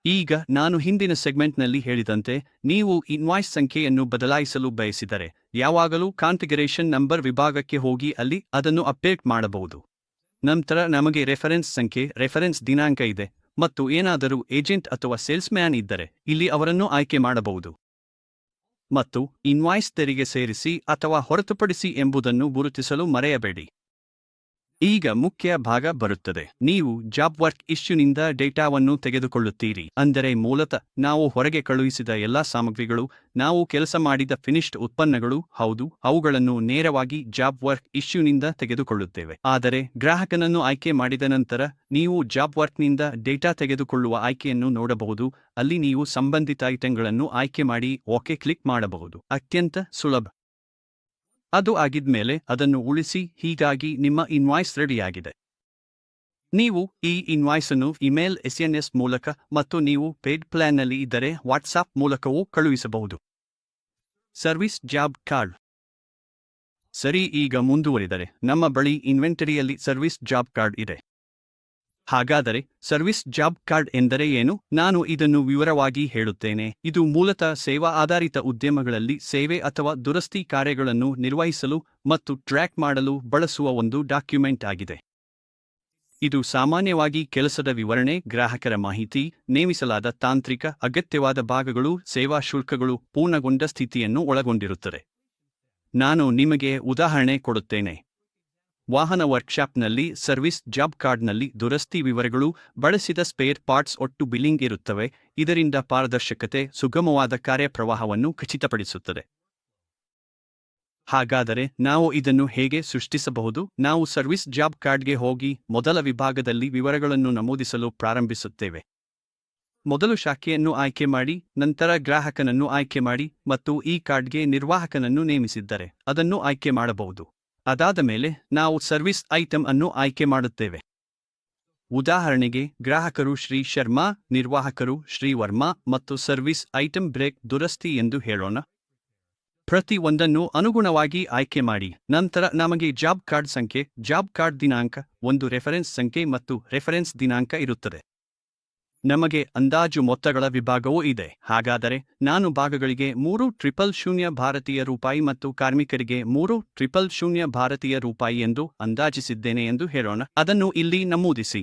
ಈಗ ನಾನು ಹಿಂದಿನ ಸೆಗ್ಮೆಂಟ್ನಲ್ಲಿ ಹೇಳಿದಂತೆ ನೀವು ಇನ್ವಾಯ್ಸ್ ಸಂಖ್ಯೆಯನ್ನು ಬದಲಾಯಿಸಲು ಬಯಸಿದರೆ ಯಾವಾಗಲೂ ಕಾನ್ಫಿಗರೇಷನ್ ನಂಬರ್ ವಿಭಾಗಕ್ಕೆ ಹೋಗಿ ಅಲ್ಲಿ ಅದನ್ನು ಅಪ್ಡೇಟ್ ಮಾಡಬಹುದು. ನಂತರ ನಮಗೆ ರೆಫರೆನ್ಸ್ ಸಂಖ್ಯೆ, ರೆಫರೆನ್ಸ್ ದಿನಾಂಕ ಇದೆ ಮತ್ತು ಏನಾದರೂ ಏಜೆಂಟ್ ಅಥವಾ ಸೇಲ್ಸ್ಮ್ಯಾನ್ ಇದ್ದರೆ ಇಲ್ಲಿ ಅವರನ್ನು ಆಯ್ಕೆ ಮಾಡಬಹುದು. ಮತ್ತು ಇನ್ವಾಯ್ಸ್ ತೆರಿಗೆ ಸೇರಿಸಿ ಅಥವಾ ಹೊರತುಪಡಿಸಿ ಎಂಬುದನ್ನು ಗುರುತಿಸಲು ಮರೆಯಬೇಡಿ. ಈಗ ಮುಖ್ಯ ಭಾಗ ಬರುತ್ತದೆ. ನೀವು ಜಾಬ್ ವರ್ಕ್ ಇಶ್ಯೂನಿಂದ ಡೇಟಾವನ್ನು ತೆಗೆದುಕೊಳ್ಳುತ್ತೀರಿ. ಅಂದರೆ ಮೂಲತಃ ನಾವು ಹೊರಗೆ ಕಳುಹಿಸಿದ ಎಲ್ಲಾ ಸಾಮಗ್ರಿಗಳು, ನಾವು ಕೆಲಸ ಮಾಡಿದ ಫಿನಿಶ್ಡ್ ಉತ್ಪನ್ನಗಳು, ಹೌದು, ಅವುಗಳನ್ನು ನೇರವಾಗಿ ಜಾಬ್ ವರ್ಕ್ ಇಶ್ಯೂನಿಂದ ತೆಗೆದುಕೊಳ್ಳುತ್ತೇವೆ. ಆದರೆ ಗ್ರಾಹಕನನ್ನು ಆಯ್ಕೆ ಮಾಡಿದ ನಂತರ ನೀವು ಜಾಬ್ ವರ್ಕ್ನಿಂದ ಡೇಟಾ ತೆಗೆದುಕೊಳ್ಳುವ ಆಯ್ಕೆಯನ್ನು ನೋಡಬಹುದು. ಅಲ್ಲಿ ನೀವು ಸಂಬಂಧಿತ ಐಟಂಗಳನ್ನು ಆಯ್ಕೆ ಮಾಡಿ ಓಕೆ ಕ್ಲಿಕ್ ಮಾಡಬಹುದು. ಅತ್ಯಂತ ಸುಲಭ. ಅದು ಆಗಿದ್ಮೇಲೆ ಅದನ್ನು ಉಳಿಸಿ. ಹೀಗಾಗಿ ನಿಮ್ಮ ಇನ್ವಾಯ್ಸ್ ರೆಡಿಯಾಗಿದೆ. ನೀವು ಈ ಇನ್ವಾಯ್ಸ್ ಅನ್ನು ಇಮೇಲ್, SMS ಮೂಲಕ ಮತ್ತು ನೀವು ಪೇಡ್ ಪ್ಲಾನ್ನಲ್ಲಿ ಇದ್ದರೆ ವಾಟ್ಸಾಪ್ ಮೂಲಕವೂ ಕಳುಹಿಸಬಹುದು. Service job card. ಸರಿ, ಈಗ ಮುಂದುವರಿದರೆ ನಮ್ಮ ಬಳಿ ಇನ್ವೆಂಟರಿಯಲ್ಲಿ ಸರ್ವಿಸ್ ಜಾಬ್ ಕಾರ್ಡ್ ಇದೆ. ಹಾಗಾದರೆ ಸರ್ವಿಸ್ ಜಾಬ್ ಕಾರ್ಡ್ ಎಂದರೆ ಏನು? ನಾನು ಇದನ್ನು ವಿವರವಾಗಿ ಹೇಳುತ್ತೇನೆ. ಇದು ಮೂಲತಃ ಸೇವಾ ಆಧಾರಿತ ಉದ್ಯಮಗಳಲ್ಲಿ ಸೇವೆ ಅಥವಾ ದುರಸ್ತಿ ಕಾರ್ಯಗಳನ್ನು ನಿರ್ವಹಿಸಲು ಮತ್ತು ಟ್ರ್ಯಾಕ್ ಮಾಡಲು ಬಳಸುವ ಒಂದು ಡಾಕ್ಯುಮೆಂಟ್ ಆಗಿದೆ. ಇದು ಸಾಮಾನ್ಯವಾಗಿ ಕೆಲಸದ ವಿವರಣೆ, ಗ್ರಾಹಕರ ಮಾಹಿತಿ, ನೇಮಿಸಲಾದ ತಾಂತ್ರಿಕ ಅಗತ್ಯವಾದ ಭಾಗಗಳು, ಸೇವಾ ಶುಲ್ಕಗಳು, ಪೂರ್ಣಗೊಂಡ ಸ್ಥಿತಿಯನ್ನು ಒಳಗೊಂಡಿರುತ್ತದೆ. ನಾನು ನಿಮಗೆ ಉದಾಹರಣೆ ಕೊಡುತ್ತೇನೆ. ವಾಹನ ವರ್ಕ್ಶಾಪ್ನಲ್ಲಿ ಸರ್ವಿಸ್ ಜಾಬ್ ಕಾರ್ಡ್ನಲ್ಲಿ ದುರಸ್ತಿ ವಿವರಗಳು, ಬಳಸಿದ ಸ್ಪೇರ್ ಪಾರ್ಟ್ಸ್, ಒಟ್ಟು ಬಿಲ್ಲಿಂಗ್ ಇರುತ್ತವೆ. ಇದರಿಂದ ಪಾರದರ್ಶಕತೆ, ಸುಗಮವಾದ ಕಾರ್ಯಪ್ರವಾಹವನ್ನು ಖಚಿತಪಡಿಸುತ್ತದೆ. ಹಾಗಾದರೆ ನಾವು ಇದನ್ನು ಹೇಗೆ ಸೃಷ್ಟಿಸಬಹುದು? ನಾವು ಸರ್ವಿಸ್ ಜಾಬ್ ಕಾರ್ಡ್ಗೆ ಹೋಗಿ ಮೊದಲ ವಿಭಾಗದಲ್ಲಿ ವಿವರಗಳನ್ನು ನಮೂದಿಸಲು ಪ್ರಾರಂಭಿಸುತ್ತೇವೆ. ಮೊದಲು ಶಾಖೆಯನ್ನು ಆಯ್ಕೆ ಮಾಡಿ, ನಂತರ ಗ್ರಾಹಕನನ್ನು ಆಯ್ಕೆ ಮಾಡಿ ಮತ್ತು ಈ ಕಾರ್ಡ್ಗೆ ನಿರ್ವಾಹಕನನ್ನು ನೇಮಿಸಿದ್ದರೆ ಅದನ್ನು ಆಯ್ಕೆ ಮಾಡಬಹುದು. ಅದಾದ ಮೇಲೆ ನಾವು ಸರ್ವಿಸ್ ಐಟಂ ಅನ್ನು ಆಯ್ಕೆ ಮಾಡುತ್ತೇವೆ. ಉದಾಹರಣೆಗೆ ಗ್ರಾಹಕರು ಶ್ರೀ ಶರ್ಮಾ, ನಿರ್ವಾಹಕರು ಶ್ರೀ ವರ್ಮಾ ಮತ್ತು ಸರ್ವಿಸ್ ಐಟಂ ಬ್ರೇಕ್ ದುರಸ್ತಿ ಎಂದು ಹೇಳೋಣ. ಪ್ರತಿ ಒಂದನ್ನು ಅನುಗುಣವಾಗಿ ಆಯ್ಕೆ ಮಾಡಿ. ನಂತರ ನಮಗೆ ಜಾಬ್ ಕಾರ್ಡ್ ಸಂಖ್ಯೆ, ಜಾಬ್ ಕಾರ್ಡ್ ದಿನಾಂಕ, ಒಂದು ರೆಫರೆನ್ಸ್ ಸಂಖ್ಯೆ ಮತ್ತು ರೆಫರೆನ್ಸ್ ದಿನಾಂಕ ಇರುತ್ತದೆ. ನಮಗೆ ಅಂದಾಜು ಮೊತ್ತಗಳ ವಿಭಾಗವೂ ಇದೆ. ಹಾಗಾದರೆ ನಾನು ಭಾಗಗಳಿಗೆ 3,000 ಭಾರತೀಯ ರೂಪಾಯಿ ಮತ್ತು ಕಾರ್ಮಿಕರಿಗೆ 3,000 ಭಾರತೀಯ ರೂಪಾಯಿ ಎಂದು ಅಂದಾಜಿಸಿದ್ದೇನೆ ಎಂದು ಹೇಳೋಣ. ಅದನ್ನು ಇಲ್ಲಿ ನಮೂದಿಸಿ.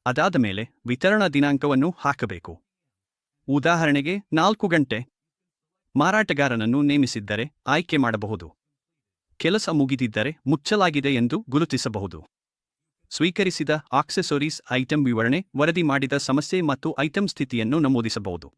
ಅದಾದ ಮೇಲೆ ವಿತರಣಾ ದಿನಾಂಕವನ್ನು ಹಾಕಬೇಕು. ಉದಾಹರಣೆಗೆ 4 ಗಂಟೆ. ಮಾರಾಟಗಾರನನ್ನು ನೇಮಿಸಿದ್ದರೆ ಆಯ್ಕೆ ಮಾಡಬಹುದು. ಕೆಲಸ ಮುಗಿದಿದ್ದರೆ ಮುಚ್ಚಲಾಗಿದೆ ಎಂದು ಗುರುತಿಸಬಹುದು. ಸ್ವೀಕರಿಸಿದ ಆಕ್ಸೆಸರೀಸ್ ಐಟಂ ವಿವರಣೆ, ವರದಿ ಮಾಡಿದ ಸಮಸ್ಯೆ ಮತ್ತು ಐಟಂ ಸ್ಥಿತಿಯನ್ನು ನಮೂದಿಸಬಹುದು.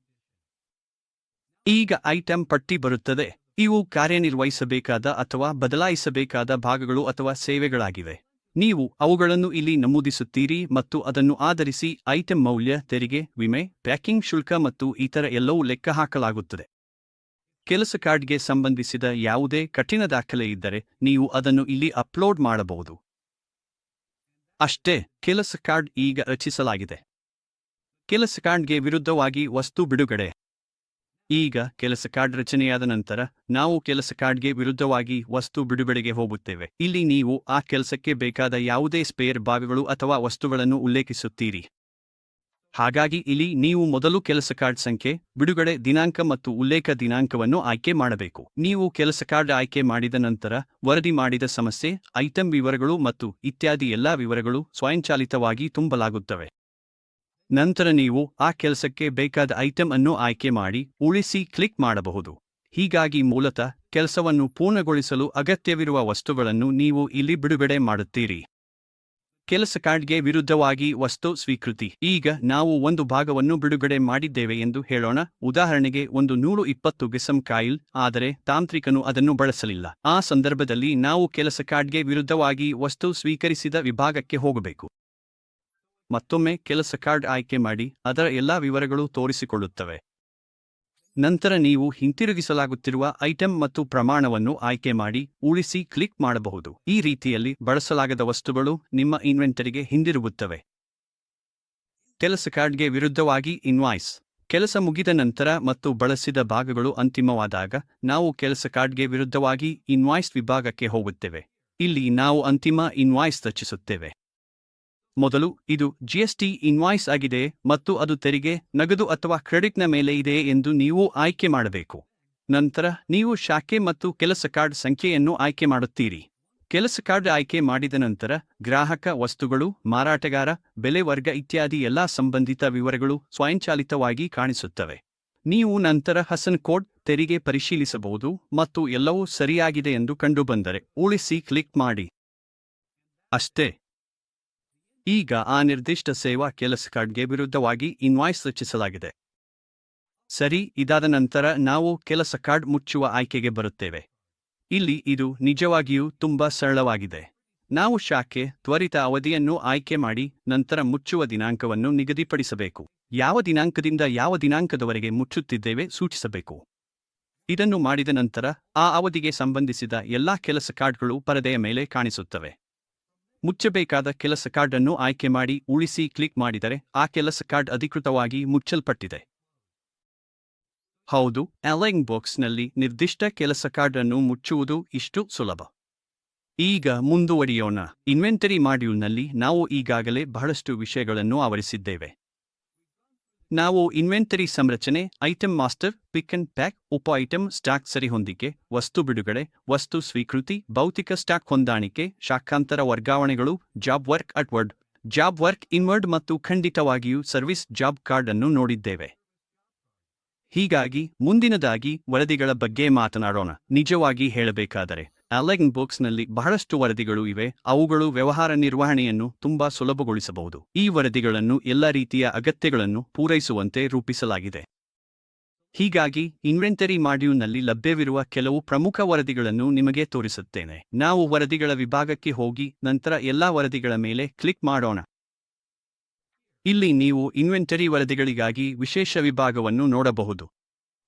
ಈಗ ಐಟಂ ಪಟ್ಟಿ ಬರುತ್ತದೆ. ಇವು ಕಾರ್ಯನಿರ್ವಹಿಸಬೇಕಾದ ಅಥವಾ ಬದಲಾಯಿಸಬೇಕಾದ ಭಾಗಗಳು ಅಥವಾ ಸೇವೆಗಳಾಗಿವೆ. ನೀವು ಅವುಗಳನ್ನು ಇಲ್ಲಿ ನಮೂದಿಸುತ್ತೀರಿ ಮತ್ತು ಅದನ್ನು ಆಧರಿಸಿ ಐಟಂ ಮೌಲ್ಯ, ತೆರಿಗೆ, ವಿಮೆ, ಪ್ಯಾಕಿಂಗ್ ಶುಲ್ಕ ಮತ್ತು ಇತರ ಎಲ್ಲವೂ ಲೆಕ್ಕಹಾಕಲಾಗುತ್ತದೆ. ಕೆಲಸ ಕಾರ್ಡ್ಗೆ ಸಂಬಂಧಿಸಿದ ಯಾವುದೇ ಕಠಿಣ ದಾಖಲೆ ಇದ್ದರೆ ನೀವು ಅದನ್ನು ಇಲ್ಲಿ ಅಪ್ಲೋಡ್ ಮಾಡಬಹುದು. ಅಷ್ಟೇ, ಕೆಲಸ ಕಾರ್ಡ್ ಈಗ ರಚಿಸಲಾಗಿದೆ. ಕೆಲಸ ಕಾರ್ಡ್ಗೆ ವಿರುದ್ಧವಾಗಿ ವಸ್ತು ಬಿಡುಗಡೆ. ಈಗ ಕೆಲಸ ಕಾರ್ಡ್ ರಚನೆಯಾದ ನಂತರ ನಾವು ಕೆಲಸ ಕಾರ್ಡ್ಗೆ ವಿರುದ್ಧವಾಗಿ ವಸ್ತು ಬಿಡುಗಡೆಗೆ ಹೋಗುತ್ತೇವೆ. ಇಲ್ಲಿ ನೀವು ಆ ಕೆಲಸಕ್ಕೆ ಬೇಕಾದ ಯಾವುದೇ ಸ್ಪೇರ್ ಭಾಗಗಳು ಅಥವಾ ವಸ್ತುಗಳನ್ನು ಉಲ್ಲೇಖಿಸುತ್ತೀರಿ. ಹಾಗಾಗಿ ಇಲ್ಲಿ ನೀವು ಮೊದಲು ಕೆಲಸ ಕಾರ್ಡ್ ಸಂಖ್ಯೆ, ಬಿಡುಗಡೆ ದಿನಾಂಕ ಮತ್ತು ಉಲ್ಲೇಖ ದಿನಾಂಕವನ್ನು ಆಯ್ಕೆ ಮಾಡಬೇಕು. ನೀವು ಕೆಲಸ ಕಾರ್ಡ್ ಆಯ್ಕೆ ಮಾಡಿದ ನಂತರ ವರದಿ ಮಾಡಿದ ಸಮಸ್ಯೆ, ಐಟಂ ವಿವರಗಳು ಮತ್ತು ಇತ್ಯಾದಿ ಎಲ್ಲಾ ವಿವರಗಳು ಸ್ವಯಂಚಾಲಿತವಾಗಿ ತುಂಬಲಾಗುತ್ತವೆ. ನಂತರ ನೀವು ಆ ಕೆಲಸಕ್ಕೆ ಬೇಕಾದ ಐಟಂ ಅನ್ನು ಆಯ್ಕೆ ಮಾಡಿ ಉಳಿಸಿ ಕ್ಲಿಕ್ ಮಾಡಬಹುದು. ಹೀಗಾಗಿ ಮೂಲತಃ ಕೆಲಸವನ್ನು ಪೂರ್ಣಗೊಳಿಸಲು ಅಗತ್ಯವಿರುವ ವಸ್ತುಗಳನ್ನು ನೀವು ಇಲ್ಲಿ ಬಿಡುಗಡೆ ಮಾಡುತ್ತೀರಿ. ಕೆಲಸ ಕಾರ್ಡ್ಗೆ ವಿರುದ್ಧವಾಗಿ ವಸ್ತು ಸ್ವೀಕೃತಿ. ಈಗ ನಾವು ಒಂದು ಭಾಗವನ್ನು ಬಿಡುಗಡೆ ಮಾಡಿದ್ದೇವೆ ಎಂದು ಹೇಳೋಣ. ಉದಾಹರಣೆಗೆ ಒಂದು 120 ಗೆಸಮ್ ಕಾಯಿಲ್, ಆದರೆ ತಾಂತ್ರಿಕನು ಅದನ್ನು ಬಳಸಲಿಲ್ಲ. ಆ ಸಂದರ್ಭದಲ್ಲಿ ನಾವು ಕೆಲಸ ಕಾರ್ಡ್ಗೆ ವಿರುದ್ಧವಾಗಿ ವಸ್ತು ಸ್ವೀಕರಿಸಿದ ವಿಭಾಗಕ್ಕೆ ಹೋಗಬೇಕು. ಮತ್ತೊಮ್ಮೆ ಕೆಲಸ ಕಾರ್ಡ್ ಆಯ್ಕೆ ಮಾಡಿ, ಅದರ ಎಲ್ಲಾ ವಿವರಗಳು ತೋರಿಸಿಕೊಳ್ಳುತ್ತವೆ. ನಂತರ ನೀವು ಹಿಂತಿರುಗಿಸಲಾಗುತ್ತಿರುವ ಐಟಂ ಮತ್ತು ಪ್ರಮಾಣವನ್ನು ಆಯ್ಕೆ ಮಾಡಿ ಉಳಿಸಿ ಕ್ಲಿಕ್ ಮಾಡಬಹುದು. ಈ ರೀತಿಯಲ್ಲಿ ಬಳಸಲಾಗದ ವಸ್ತುಗಳು ನಿಮ್ಮ ಇನ್ವೆಂಟರಿಗೆ ಹಿಂದಿರುಗುತ್ತವೆ. ಕೆಲಸ ಕಾರ್ಡ್ಗೆ ವಿರುದ್ಧವಾಗಿ ಇನ್ವಾಯ್ಸ್. ಕೆಲಸ ಮುಗಿದ ನಂತರ ಮತ್ತು ಬಳಸಿದ ಭಾಗಗಳು ಅಂತಿಮವಾದಾಗ ನಾವು ಕೆಲಸ ಕಾರ್ಡ್ಗೆ ವಿರುದ್ಧವಾಗಿ ಇನ್ವಾಯ್ಸ್ ವಿಭಾಗಕ್ಕೆ ಹೋಗುತ್ತೇವೆ. ಇಲ್ಲಿ ನಾವು ಅಂತಿಮ ಇನ್ವಾಯ್ಸ್ ರಚಿಸುತ್ತೇವೆ. ಮೊದಲು ಇದು ಜಿಎಸ್ಟಿ ಇನ್ವಾಯ್ಸ್ ಆಗಿದೆ ಮತ್ತು ಅದು ತೆರಿಗೆ, ನಗದು ಅಥವಾ ಕ್ರೆಡಿಟ್ನ ಮೇಲೆ ಇದೆ ಎಂದು ನೀವು ಆಯ್ಕೆ ಮಾಡಬೇಕು. ನಂತರ ನೀವು ಶಾಖೆ ಮತ್ತು ಕೆಲಸ ಕಾರ್ಡ್ ಸಂಖ್ಯೆಯನ್ನು ಆಯ್ಕೆ ಮಾಡುತ್ತೀರಿ. ಕೆಲಸ ಕಾರ್ಡ್ ಆಯ್ಕೆ ಮಾಡಿದ ನಂತರ ಗ್ರಾಹಕ, ವಸ್ತುಗಳು, ಮಾರಾಟಗಾರ, ಬೆಲೆ ವರ್ಗ ಇತ್ಯಾದಿ ಎಲ್ಲಾ ಸಂಬಂಧಿತ ವಿವರಗಳು ಸ್ವಯಂಚಾಲಿತವಾಗಿ ಕಾಣಿಸುತ್ತವೆ. ನೀವು ನಂತರ ಹಸನ್ ಕೋಡ್, ತೆರಿಗೆ ಪರಿಶೀಲಿಸಬಹುದು ಮತ್ತು ಎಲ್ಲವೂ ಸರಿಯಾಗಿದೆ ಎಂದು ಕಂಡುಬಂದರೆ ಉಳಿಸಿ ಕ್ಲಿಕ್ ಮಾಡಿ. ಅಷ್ಟೇ. ಈಗ ಆ ನಿರ್ದಿಷ್ಟ ಸೇವಾ ಕೆಲಸ ಕಾರ್ಡ್ಗೆ ವಿರುದ್ಧವಾಗಿ ಇನ್ವಾಯ್ಸ್ ರಚಿಸಲಾಗಿದೆ. ಸರಿ, ಇದಾದ ನಂತರ ನಾವು ಕೆಲಸ ಕಾರ್ಡ್ ಮುಚ್ಚುವ ಆಯ್ಕೆಗೆ ಬರುತ್ತೇವೆ. ಇಲ್ಲಿ ಇದು ನಿಜವಾಗಿಯೂ ತುಂಬಾ ಸರಳವಾಗಿದೆ. ನಾವು ಶಾಖೆ, ತ್ವರಿತ ಅವಧಿಯನ್ನು ಆಯ್ಕೆ ಮಾಡಿ ನಂತರ ಮುಚ್ಚುವ ದಿನಾಂಕವನ್ನು ನಿಗದಿಪಡಿಸಬೇಕು. ಯಾವ ದಿನಾಂಕದಿಂದ ಯಾವ ದಿನಾಂಕದವರೆಗೆ ಮುಚ್ಚುತ್ತಿದ್ದೇವೆ ಸೂಚಿಸಬೇಕು. ಇದನ್ನು ಮಾಡಿದ ನಂತರ ಆ ಅವಧಿಗೆ ಸಂಬಂಧಿಸಿದ ಎಲ್ಲಾ ಕೆಲಸ ಕಾರ್ಡ್ಗಳು ಪರದೆಯ ಮೇಲೆ ಕಾಣಿಸುತ್ತವೆ. ಮುಚ್ಚಬೇಕಾದ ಕೆಲಸ ಕಾರ್ಡ್ ಅನ್ನು ಆಯ್ಕೆ ಮಾಡಿ ಉಳಿಸಿ ಕ್ಲಿಕ್ ಮಾಡಿದರೆ ಆ ಕೆಲಸ ಕಾರ್ಡ್ ಅಧಿಕೃತವಾಗಿ ಮುಚ್ಚಲ್ಪಟ್ಟಿದೆ. ಹೌದು, ಅಲೈನ್ ಬಾಕ್ಸ್ನಲ್ಲಿ ನಿರ್ದಿಷ್ಟ ಕೆಲಸ ಕಾರ್ಡ್ ಅನ್ನು ಮುಚ್ಚುವುದು ಇಷ್ಟು ಸುಲಭ. ಈಗ ಮುಂದುವರಿಯೋಣ. ಇನ್ವೆಂಟರಿ ಮಾಡ್ಯೂಲ್ನಲ್ಲಿ ನಾವು ಈಗಾಗಲೇ ಬಹಳಷ್ಟು ವಿಷಯಗಳನ್ನು ಆವರಿಸಿದ್ದೇವೆ. ನಾವು ಇನ್ವೆಂಟರಿ ಸಂರಚನೆ, item master, pick and pack, ಉಪ ಐಟಂ ಸ್ಟಾಕ್ ಸರಿಹೊಂದಿಕೆ, ವಸ್ತು ಬಿಡುಗಡೆ, ವಸ್ತು ಸ್ವೀಕೃತಿ, ಭೌತಿಕ ಸ್ಟಾಕ್ ಹೊಂದಾಣಿಕೆ, ಶಾಖಾಂತರ ವರ್ಗಾವಣೆಗಳು, job work outward, job work inward ಮತ್ತು ಖಂಡಿತವಾಗಿಯೂ ಸರ್ವಿಸ್ ಜಾಬ್ ಕಾರ್ಡ್ ಅನ್ನು ನೋಡಿದ್ದೇವೆ. ಹೀಗಾಗಿ ಮುಂದಿನದಾಗಿ ವರದಿಗಳ ಬಗ್ಗೆ ಮಾತನಾಡೋಣ. ನಿಜವಾಗಿ ಹೇಳಬೇಕಾದರೆ ಅಲೈನ್ ಬಾಕ್ಸ್ನಲ್ಲಿ ಬಹಳಷ್ಟು ವರದಿಗಳು ಇವೆ. ಅವುಗಳು ವ್ಯವಹಾರ ನಿರ್ವಹಣೆಯನ್ನು ತುಂಬಾ ಸುಲಭಗೊಳಿಸಬಹುದು. ಈ ವರದಿಗಳನ್ನು ಎಲ್ಲ ರೀತಿಯ ಅಗತ್ಯಗಳನ್ನು ಪೂರೈಸುವಂತೆ ರೂಪಿಸಲಾಗಿದೆ. ಹೀಗಾಗಿ ಇನ್ವೆಂಟರಿ ಮಾಡ್ಯೂಲ್ನಲ್ಲಿ ಲಭ್ಯವಿರುವ ಕೆಲವು ಪ್ರಮುಖ ವರದಿಗಳನ್ನು ನಿಮಗೆ ತೋರಿಸುತ್ತೇನೆ. ನಾವು ವರದಿಗಳ ವಿಭಾಗಕ್ಕೆ ಹೋಗಿ ನಂತರ ಎಲ್ಲಾ ವರದಿಗಳ ಮೇಲೆ ಕ್ಲಿಕ್ ಮಾಡೋಣ. ಇಲ್ಲಿ ನೀವು ಇನ್ವೆಂಟರಿ ವರದಿಗಳಿಗಾಗಿ ವಿಶೇಷ ವಿಭಾಗವನ್ನು ನೋಡಬಹುದು.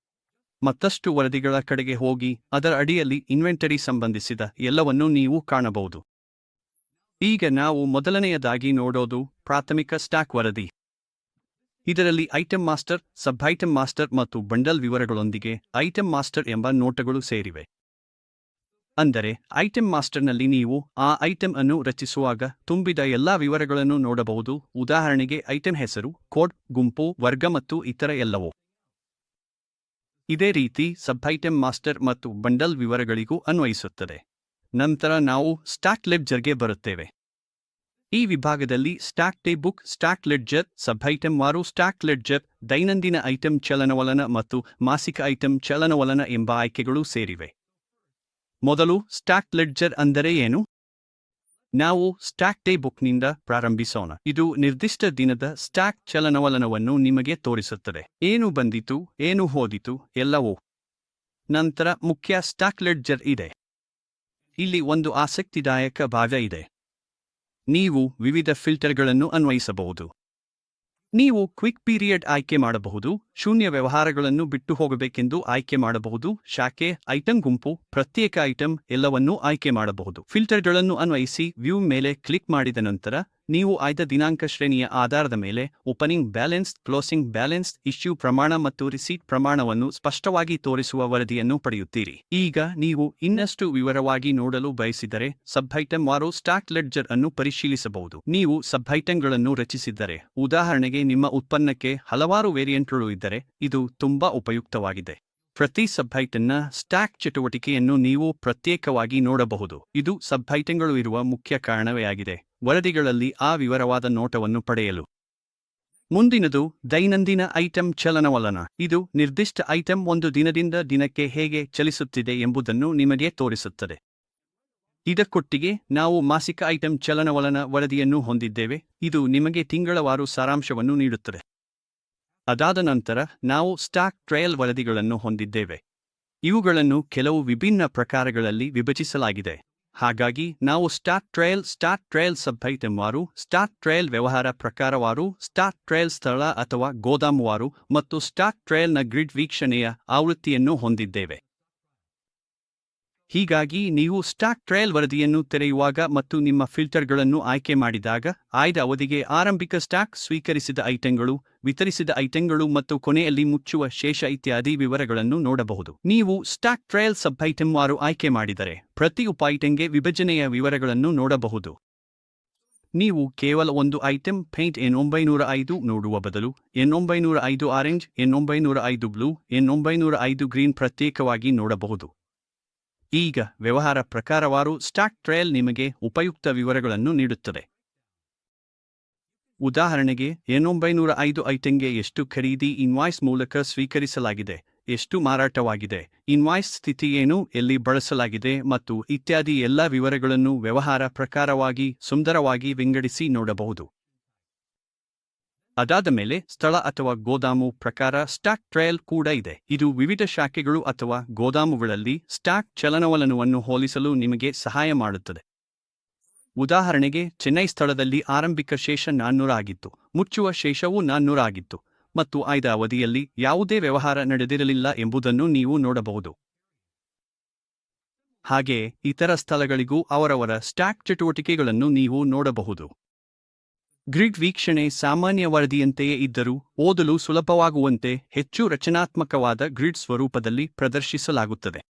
ಮತ್ತಷ್ಟು ವರದಿಗಳ ಕಡೆಗೆ ಹೋಗಿ ಅದರ ಅಡಿಯಲ್ಲಿ ಇನ್ವೆಂಟರಿ ಸಂಬಂಧಿಸಿದ ಎಲ್ಲವನ್ನೂ ನೀವು ಕಾಣಬಹುದು. ಈಗ ನಾವು ಮೊದಲನೆಯದಾಗಿ ನೋಡೋದು ಪ್ರಾಥಮಿಕ ಸ್ಟಾಕ್ ವರದಿ. ಇದರಲ್ಲಿ ಐಟಂ ಮಾಸ್ಟರ್, ಸಬ್ ಐಟಂ ಮಾಸ್ಟರ್ ಮತ್ತು ಬಂಡಲ್ ವಿವರಗಳೊಂದಿಗೆ ಐಟಂ ಮಾಸ್ಟರ್ ಎಂಬ ನೋಟಗಳು ಸೇರಿವೆ. ಅಂದರೆ ಐಟಂ ಮಾಸ್ಟರ್ನಲ್ಲಿ ನೀವು ಆ ಐಟಂ ಅನ್ನು ರಚಿಸುವಾಗ ತುಂಬಿದ ಎಲ್ಲಾ ವಿವರಗಳನ್ನು ನೋಡಬಹುದು. ಉದಾಹರಣೆಗೆ ಐಟಂ ಹೆಸರು, ಕೋಡ್, ಗುಂಪು, ವರ್ಗ ಮತ್ತು ಇತರ ಎಲ್ಲವೂ. ಇದೇ ರೀತಿ ಸಬ್ ಐಟಂ ಮಾಸ್ಟರ್ ಮತ್ತು ಬಂಡಲ್ ವಿವರಗಳಿಗೂ ಅನ್ವಯಿಸುತ್ತದೆ. ನಂತರ ನಾವು ಸ್ಟಾಕ್ ಲೆಡ್ಜರ್ಗೆ ಬರುತ್ತೇವೆ. ಈ ವಿಭಾಗದಲ್ಲಿ stock day book, stock ledger, sub item ವಾರು ಸ್ಟಾಕ್ ಲೆಡ್ಜರ್, ದೈನಂದಿನ ಐಟಂ ಚಲನವಲನ ಮತ್ತು ಮಾಸಿಕ ಐಟಂ ಚಲನವಲನ ಎಂಬ ಆಯ್ಕೆಗಳು ಸೇರಿವೆ. ಮೊದಲು ಸ್ಟಾಕ್ ಲೆಡ್ಜರ್ ಅಂದರೆ ಏನು? ನಾವು ಸ್ಟಾಕ್ ಡೇ ಬುಕ್ನಿಂದ ಪ್ರಾರಂಭಿಸೋಣ. ಇದು ನಿರ್ದಿಷ್ಟ ದಿನದ ಸ್ಟಾಕ್ ಚಲನವಲನವನ್ನು ನಿಮಗೆ ತೋರಿಸುತ್ತದೆ. ಏನು ಬಂದಿತು, ಏನು ಹೋದಿತು, ಎಲ್ಲವೂ. ನಂತರ ಮುಖ್ಯ ಸ್ಟಾಕ್ ಲೆಡ್ಜರ್ ಇದೆ. ಇಲ್ಲಿ ಒಂದು ಆಸಕ್ತಿದಾಯಕ ಭಾಗ ಇದೆ. ನೀವು ವಿವಿಧ ಫಿಲ್ಟರ್ಗಳನ್ನು ಅನ್ವಯಿಸಬಹುದು. ನೀವು ಕ್ವಿಕ್ ಪೀರಿಯಡ್ ಆಯ್ಕೆ ಮಾಡಬಹುದು, ಶೂನ್ಯ ವ್ಯವಹಾರಗಳನ್ನು ಬಿಟ್ಟು ಹೋಗಬೇಕೆಂದು ಆಯ್ಕೆ ಮಾಡಬಹುದು, ಶಾಖೆ, ಐಟಂ ಗುಂಪು, ಪ್ರತ್ಯೇಕ ಐಟಂ ಎಲ್ಲವನ್ನೂ ಆಯ್ಕೆ ಮಾಡಬಹುದು. ಫಿಲ್ಟರ್ಗಳನ್ನು ಅನ್ವಯಿಸಿ ವ್ಯೂ ಮೇಲೆ ಕ್ಲಿಕ್ ಮಾಡಿದ ನಂತರ ನೀವು ಆಯ್ದ ದಿನಾಂಕ ಶ್ರೇಣಿಯ ಆಧಾರದ ಮೇಲೆ opening balance, closing balance, issue ಪ್ರಮಾಣ ಮತ್ತು ರಿಸೀಟ್ ಪ್ರಮಾಣವನ್ನು ಸ್ಪಷ್ಟವಾಗಿ ತೋರಿಸುವ ವರದಿಯನ್ನು ಪಡೆಯುತ್ತೀರಿ. ಈಗ ನೀವು ಇನ್ನಷ್ಟು ವಿವರವಾಗಿ ನೋಡಲು ಬಯಸಿದರೆ ಸಬ್ ಐಟಂ ವಾರು ಸ್ಟಾಕ್ ಲೆಡ್ಜರ್ ಅನ್ನು ಪರಿಶೀಲಿಸಬಹುದು. ನೀವು ಸಬ್ ಐಟಂಗಳನ್ನು ರಚಿಸಿದ್ದರೆ, ಉದಾಹರಣೆಗೆ ನಿಮ್ಮ ಉತ್ಪನ್ನಕ್ಕೆ ಹಲವಾರು ವೇರಿಯಂಟ್ಗಳು ಇದ್ದರೆ, ಇದು ತುಂಬಾ ಉಪಯುಕ್ತವಾಗಿದೆ. ಪ್ರತಿ ಸಬ್ ಐಟಂನ ಸ್ಟಾಕ್ ಚಟುವಟಿಕೆಯನ್ನು ನೀವು ಪ್ರತ್ಯೇಕವಾಗಿ ನೋಡಬಹುದು. ಇದು ಸಬ್ ಐಟಂಗಳು ಇರುವ ಮುಖ್ಯ ಕಾರಣವೇ ಆಗಿದೆ ವರದಿಗಳಲ್ಲಿ ಆ ವಿವರವಾದ ನೋಟವನ್ನು ಪಡೆಯಲು. ಮುಂದಿನದು ದೈನಂದಿನ ಐಟಂ ಚಲನವಲನ. ಇದು ನಿರ್ದಿಷ್ಟ ಐಟಂ ಒಂದು ದಿನದಿಂದ ದಿನಕ್ಕೆ ಹೇಗೆ ಚಲಿಸುತ್ತಿದೆ ಎಂಬುದನ್ನು ನಿಮಗೆ ತೋರಿಸುತ್ತದೆ. ಇದಕ್ಕೊಟ್ಟಿಗೆ ನಾವು ಮಾಸಿಕ ಐಟಂ ಚಲನವಲನ ವರದಿಯನ್ನು ಹೊಂದಿದ್ದೇವೆ. ಇದು ನಿಮಗೆ ತಿಂಗಳವಾರು ಸಾರಾಂಶವನ್ನು ನೀಡುತ್ತದೆ. ಅದಾದ ನಂತರ ನಾವು ಸ್ಟಾಕ್ ಟ್ರಯಲ್ ವರದಿಗಳನ್ನು ಹೊಂದಿದ್ದೇವೆ. ಇವುಗಳನ್ನು ಕೆಲವು ವಿಭಿನ್ನ ಪ್ರಕಾರಗಳಲ್ಲಿ ವಿಭಜಿಸಲಾಗಿದೆ. ಹಾಗಾಗಿ ನಾವು ಸ್ಟಾಕ್ ಟ್ರಯಲ್ ಸಬ್ ಐಟಂ ವಾರು, ಸ್ಟಾಕ್ ಟ್ರಯಲ್ ವ್ಯವಹಾರ ಪ್ರಕಾರವಾರು, ಸ್ಟಾಕ್ ಟ್ರಯಲ್ ಸ್ಥಳ ಅಥವಾ ಗೋದಾಮುವಾರು ಮತ್ತು ಸ್ಟಾಕ್ ಟ್ರಯಲ್ನ ಗ್ರಿಡ್ ವೀಕ್ಷಣೆಯ ಆವೃತ್ತಿಯನ್ನು ಹೊಂದಿದ್ದೇವೆ. ಹೀಗಾಗಿ ನೀವು ಸ್ಟಾಕ್ ಟ್ರಯಲ್ ವರದಿಯನ್ನು ತೆರೆಯುವಾಗ ಮತ್ತು ನಿಮ್ಮ ಫಿಲ್ಟರ್ಗಳನ್ನು ಆಯ್ಕೆ ಮಾಡಿದಾಗ ಆಯ್ದ ಅವಧಿಗೆ ಆರಂಭಿಕ ಸ್ಟಾಕ್, ಸ್ವೀಕರಿಸಿದ ಐಟಂಗಳು, ವಿತರಿಸಿದ ಐಟಂಗಳು ಮತ್ತು ಕೊನೆಯಲ್ಲಿ ಮುಚ್ಚುವ ಶೇಷ ಇತ್ಯಾದಿ ವಿವರಗಳನ್ನು ನೋಡಬಹುದು. ನೀವು ಸ್ಟಾಕ್ ಟ್ರಯಲ್ ಸಬ್ ಐಟಂ ವಾರು ಆಯ್ಕೆ ಮಾಡಿದರೆ ಪ್ರತಿ ಉಪ ಐಟಂಗೆ ವಿಭಜನೆಯ ವಿವರಗಳನ್ನು ನೋಡಬಹುದು. ನೀವು ಕೇವಲ ಒಂದು ಐಟಂ ಪೇಂಟ್ N905 ನೋಡುವ ಬದಲು N905 orange, N905 blue, N905 green ಪ್ರತ್ಯೇಕವಾಗಿ ನೋಡಬಹುದು. ಈಗ ವ್ಯವಹಾರ ಪ್ರಕಾರವಾರು ಸ್ಟಾಕ್ ಟ್ರಯಲ್ ನಿಮಗೆ ಉಪಯುಕ್ತ ವಿವರಗಳನ್ನು ನೀಡುತ್ತದೆ. ಉದಾಹರಣೆಗೆ N905 ಐಟಂಗೆ ಎಷ್ಟು ಖರೀದಿ ಇನ್ವಾಯ್ಸ್ ಮೂಲಕ ಸ್ವೀಕರಿಸಲಾಗಿದೆ, ಎಷ್ಟು ಮಾರಾಟವಾಗಿದೆ, ಇನ್ವಾಯ್ಸ್ ಸ್ಥಿತಿ ಏನು, ಎಲ್ಲಿ ಬಳಸಲಾಗಿದೆ ಮತ್ತು ಇತ್ಯಾದಿ ಎಲ್ಲ ವಿವರಗಳನ್ನು ವ್ಯವಹಾರ ಪ್ರಕಾರವಾಗಿ ಸುಂದರವಾಗಿ ವಿಂಗಡಿಸಿ ನೋಡಬಹುದು. ಅದಾದ ಮೇಲೆ ಸ್ಥಳ ಅಥವಾ ಗೋದಾಮು ಪ್ರಕಾರ ಸ್ಟಾಕ್ ಟ್ರಯಲ್ ಕೂಡ ಇದೆ. ಇದು ವಿವಿಧ ಶಾಖೆಗಳು ಅಥವಾ ಗೋದಾಮುಗಳಲ್ಲಿ ಸ್ಟಾಕ್ ಚಲನವಲನವನ್ನು ಹೋಲಿಸಲು ನಿಮಗೆ ಸಹಾಯ ಮಾಡುತ್ತದೆ. ಉದಾಹರಣೆಗೆ ಚೆನ್ನೈ ಸ್ಥಳದಲ್ಲಿ ಆರಂಭಿಕ ಶೇಷ 400 ಆಗಿತ್ತು, ಮುಚ್ಚುವ ಶೇಷವೂ 400 ಆಗಿತ್ತು ಮತ್ತು ಆಯ್ದ ಅವಧಿಯಲ್ಲಿ ಯಾವುದೇ ವ್ಯವಹಾರ ನಡೆದಿರಲಿಲ್ಲ ಎಂಬುದನ್ನು ನೀವು ನೋಡಬಹುದು. ಹಾಗೆಯೇ ಇತರ ಸ್ಥಳಗಳಿಗೂ ಅವರವರ ಸ್ಟಾಕ್ ಚಟುವಟಿಕೆಗಳನ್ನು ನೀವು ನೋಡಬಹುದು. ಗ್ರಿಡ್ ವೀಕ್ಷಣೆ ಸಾಮಾನ್ಯ ವರದಿಯಂತೆಯೇ ಇದ್ದರೂ ಓದಲು ಸುಲಭವಾಗುವಂತೆ ಹೆಚ್ಚು ರಚನಾತ್ಮಕವಾದ ಗ್ರಿಡ್ ಸ್ವರೂಪದಲ್ಲಿ ಪ್ರದರ್ಶಿಸಲಾಗುತ್ತದೆ.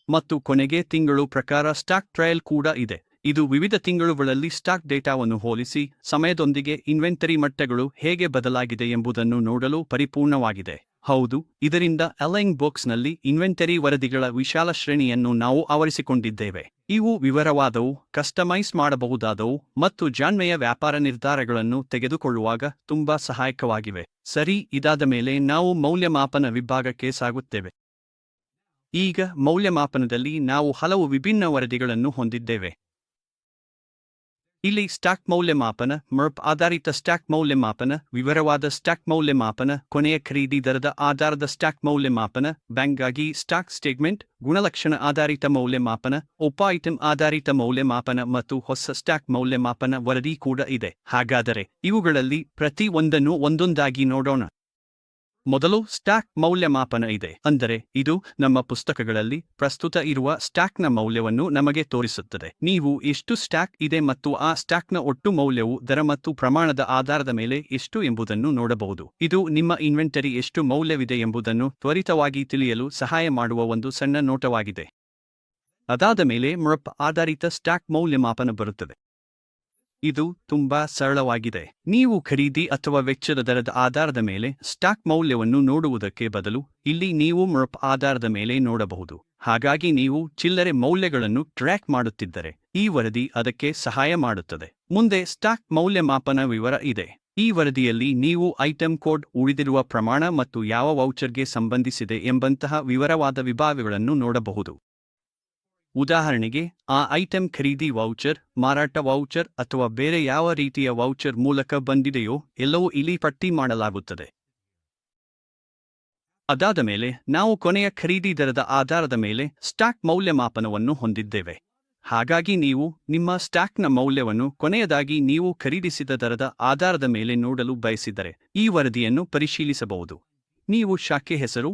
ಮತ್ತು ಕೊನೆಗೆ ತಿಂಗಳು ಪ್ರಕಾರ ಸ್ಟಾಕ್ ಟ್ರಯಲ್ ಕೂಡ ಇದೆ. ಇದು ವಿವಿಧ ತಿಂಗಳುಗಳಲ್ಲಿ ಸ್ಟಾಕ್ ಡೇಟಾವನ್ನು ಹೋಲಿಸಿ ಸಮಯದೊಂದಿಗೆ ಇನ್ವೆಂಟರಿ ಮಟ್ಟಗಳು ಹೇಗೆ ಬದಲಾಗಿದೆ ಎಂಬುದನ್ನು ನೋಡಲು ಪರಿಪೂರ್ಣವಾಗಿದೆ. ಹೌದು, ಇದರಿಂದ ಅಲೈನ್ ಬಾಕ್ಸ್ನಲ್ಲಿ ಇನ್ವೆಂಟರಿ ವರದಿಗಳ ವಿಶಾಲ ಶ್ರೇಣಿಯನ್ನು ನಾವು ಆವರಿಸಿಕೊಂಡಿದ್ದೇವೆ. ಇವು ವಿವರವಾದವು, ಕಸ್ಟಮೈಸ್ ಮಾಡಬಹುದಾದವು ಮತ್ತು ಜಾಣ್ಮೆಯ ವ್ಯಾಪಾರ ನಿರ್ಧಾರಗಳನ್ನು ತೆಗೆದುಕೊಳ್ಳುವಾಗ ತುಂಬಾ ಸಹಾಯಕವಾಗಿವೆ. ಸರಿ, ಇದಾದ ಮೇಲೆ ನಾವು ಮೌಲ್ಯಮಾಪನ ವಿಭಾಗಕ್ಕೆ ಸಾಗುತ್ತೇವೆ. ಈಗ ಮೌಲ್ಯಮಾಪನದಲ್ಲಿ ನಾವು ಹಲವು ವಿಭಿನ್ನ ವರದಿಗಳನ್ನು ಹೊಂದಿದ್ದೇವೆ. ಇಲ್ಲಿ ಸ್ಟಾಕ್ ಮೌಲ್ಯಮಾಪನ, ಮರ್ಪ್ ಆಧಾರಿತ ಸ್ಟಾಕ್ ಮೌಲ್ಯಮಾಪನ, ವಿವರವಾದ ಸ್ಟಾಕ್ ಮೌಲ್ಯಮಾಪನ, ಕೊನೆಯ ಖರೀದಿ ದರದ ಆಧಾರದ ಸ್ಟಾಕ್ ಮೌಲ್ಯಮಾಪನ, ಬ್ಯಾಂಕ್ಗಾಗಿ ಸ್ಟಾಕ್ ಸ್ಟೇಟ್ಮೆಂಟ್, ಗುಣಲಕ್ಷಣ ಆಧಾರಿತ ಮೌಲ್ಯಮಾಪನ, ಉಪ ಐಟಂ ಆಧಾರಿತ ಮೌಲ್ಯಮಾಪನ ಮತ್ತು ಹೊಸ ಸ್ಟಾಕ್ ಮೌಲ್ಯಮಾಪನ ವರದಿ ಕೂಡ ಇದೆ. ಹಾಗಾದರೆ ಇವುಗಳಲ್ಲಿ ಪ್ರತಿ ಒಂದನ್ನು ಒಂದೊಂದಾಗಿ ನೋಡೋಣ. ಮೊದಲು ಸ್ಟಾಕ್ ಮೌಲ್ಯಮಾಪನ ಇದೆ. ಅಂದರೆ ಇದು ನಮ್ಮ ಪುಸ್ತಕಗಳಲ್ಲಿ ಪ್ರಸ್ತುತ ಇರುವ ಸ್ಟಾಕ್ನ ಮೌಲ್ಯವನ್ನು ನಮಗೆ ತೋರಿಸುತ್ತದೆ. ನೀವು ಎಷ್ಟು ಸ್ಟಾಕ್ ಇದೆ ಮತ್ತು ಆ ಸ್ಟಾಕ್ನ ಒಟ್ಟು ಮೌಲ್ಯವು ದರ ಮತ್ತು ಪ್ರಮಾಣದ ಆಧಾರದ ಮೇಲೆ ಎಷ್ಟು ಎಂಬುದನ್ನು ನೋಡಬಹುದು. ಇದು ನಿಮ್ಮ ಇನ್ವೆಂಟರಿ ಎಷ್ಟು ಮೌಲ್ಯವಿದೆ ಎಂಬುದನ್ನು ತ್ವರಿತವಾಗಿ ತಿಳಿಯಲು ಸಹಾಯ ಮಾಡುವ ಒಂದು ಸಣ್ಣ ನೋಟವಾಗಿದೆ. ಅದಾದ ಮೇಲೆ ಮರ್ಪ್ ಆಧಾರಿತ ಸ್ಟಾಕ್ ಮೌಲ್ಯಮಾಪನ ಬರುತ್ತದೆ. ಇದು ತುಂಬಾ ಸರಳವಾಗಿದೆ. ನೀವು ಖರೀದಿ ಅಥವಾ ವೆಚ್ಚದ ದರದ ಆಧಾರದ ಮೇಲೆ ಸ್ಟಾಕ್ ಮೌಲ್ಯವನ್ನು ನೋಡುವುದಕ್ಕೆ ಬದಲು ಇಲ್ಲಿ ನೀವು ಮರ್ಪ್ ಆಧಾರದ ಮೇಲೆ ನೋಡಬಹುದು. ಹಾಗಾಗಿ ನೀವು ಚಿಲ್ಲರೆ ಮೌಲ್ಯಗಳನ್ನು ಟ್ರ್ಯಾಕ್ ಮಾಡುತ್ತಿದ್ದರೆ ಈ ವರದಿ ಅದಕ್ಕೆ ಸಹಾಯ ಮಾಡುತ್ತದೆ. ಮುಂದೆ ಸ್ಟಾಕ್ ಮೌಲ್ಯಮಾಪನ ವಿವರ ಇದೆ. ಈ ವರದಿಯಲ್ಲಿ ನೀವು ಐಟಂ ಕೋಡ್, ಉಳಿದಿರುವ ಪ್ರಮಾಣ ಮತ್ತು ಯಾವ ವೌಚರ್ಗೆ ಸಂಬಂಧಿಸಿದೆ ಎಂಬಂತಹ ವಿವರವಾದ ವಿಭಾಗಗಳನ್ನು ನೋಡಬಹುದು. ಉದಾಹರಣೆಗೆ, ಆ ಐಟಂ ಖರೀದಿ ವೌಚರ್, ಮಾರಾಟ ವೌಚರ್ ಅಥವಾ ಬೇರೆ ಯಾವ ರೀತಿಯ ವೌಚರ್ ಮೂಲಕ ಬಂದಿದೆಯೋ ಎಲ್ಲವೂ ಇಲ್ಲಿ ಪಟ್ಟಿ ಮಾಡಲಾಗುತ್ತದೆ. ಅದಾದ ಮೇಲೆ ನಾವು ಕೊನೆಯ ಖರೀದಿ ದರದ ಆಧಾರದ ಮೇಲೆ ಸ್ಟಾಕ್ ಮೌಲ್ಯಮಾಪನವನ್ನು ಹೊಂದಿದ್ದೇವೆ. ಹಾಗಾಗಿ ನೀವು ನಿಮ್ಮ ಸ್ಟಾಕ್ನ ಮೌಲ್ಯವನ್ನು ಕೊನೆಯದಾಗಿ ನೀವು ಖರೀದಿಸಿದ ದರದ ಆಧಾರದ ಮೇಲೆ ನೋಡಲು ಬಯಸಿದರೆ ಈ ವರದಿಯನ್ನು ಪರಿಶೀಲಿಸಬಹುದು. ನೀವು ಶಾಖೆ ಹೆಸರು,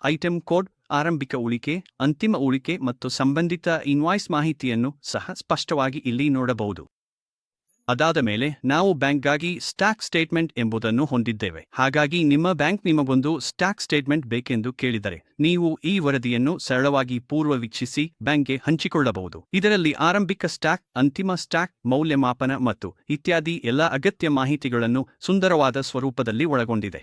ಐಟಂ ಕೋಡ್, ಆರಂಭಿಕ ಉಳಿಕೆ, ಅಂತಿಮ ಉಳಿಕೆ ಮತ್ತು ಸಂಬಂಧಿತ ಇನ್ವಾಯ್ಸ್ ಮಾಹಿತಿಯನ್ನು ಸಹ ಸ್ಪಷ್ಟವಾಗಿ ಇಲ್ಲಿ ನೋಡಬಹುದು. ಅದಾದ ಮೇಲೆ ನಾವು ಬ್ಯಾಂಕ್ಗಾಗಿ ಸ್ಟಾಕ್ ಸ್ಟೇಟ್ಮೆಂಟ್ ಎಂಬುದನ್ನು ಹೊಂದಿದ್ದೇವೆ. ಹಾಗಾಗಿ ನಿಮ್ಮ ಬ್ಯಾಂಕ್ ನಿಮಗೊಂದು ಸ್ಟಾಕ್ ಸ್ಟೇಟ್ಮೆಂಟ್ ಬೇಕೆಂದು ಕೇಳಿದರೆ ನೀವು ಈ ವರದಿಯನ್ನು ಸರಳವಾಗಿ ಪೂರ್ವ ವೀಕ್ಷಿಸಿ ಬ್ಯಾಂಕ್ಗೆ ಹಂಚಿಕೊಳ್ಳಬಹುದು. ಇದರಲ್ಲಿ ಆರಂಭಿಕ ಸ್ಟಾಕ್, ಅಂತಿಮ ಸ್ಟಾಕ್, ಮೌಲ್ಯಮಾಪನ ಮತ್ತು ಇತ್ಯಾದಿ ಎಲ್ಲ ಅಗತ್ಯ ಮಾಹಿತಿಗಳನ್ನು ಸುಂದರವಾದ ಸ್ವರೂಪದಲ್ಲಿ ಒಳಗೊಂಡಿದೆ.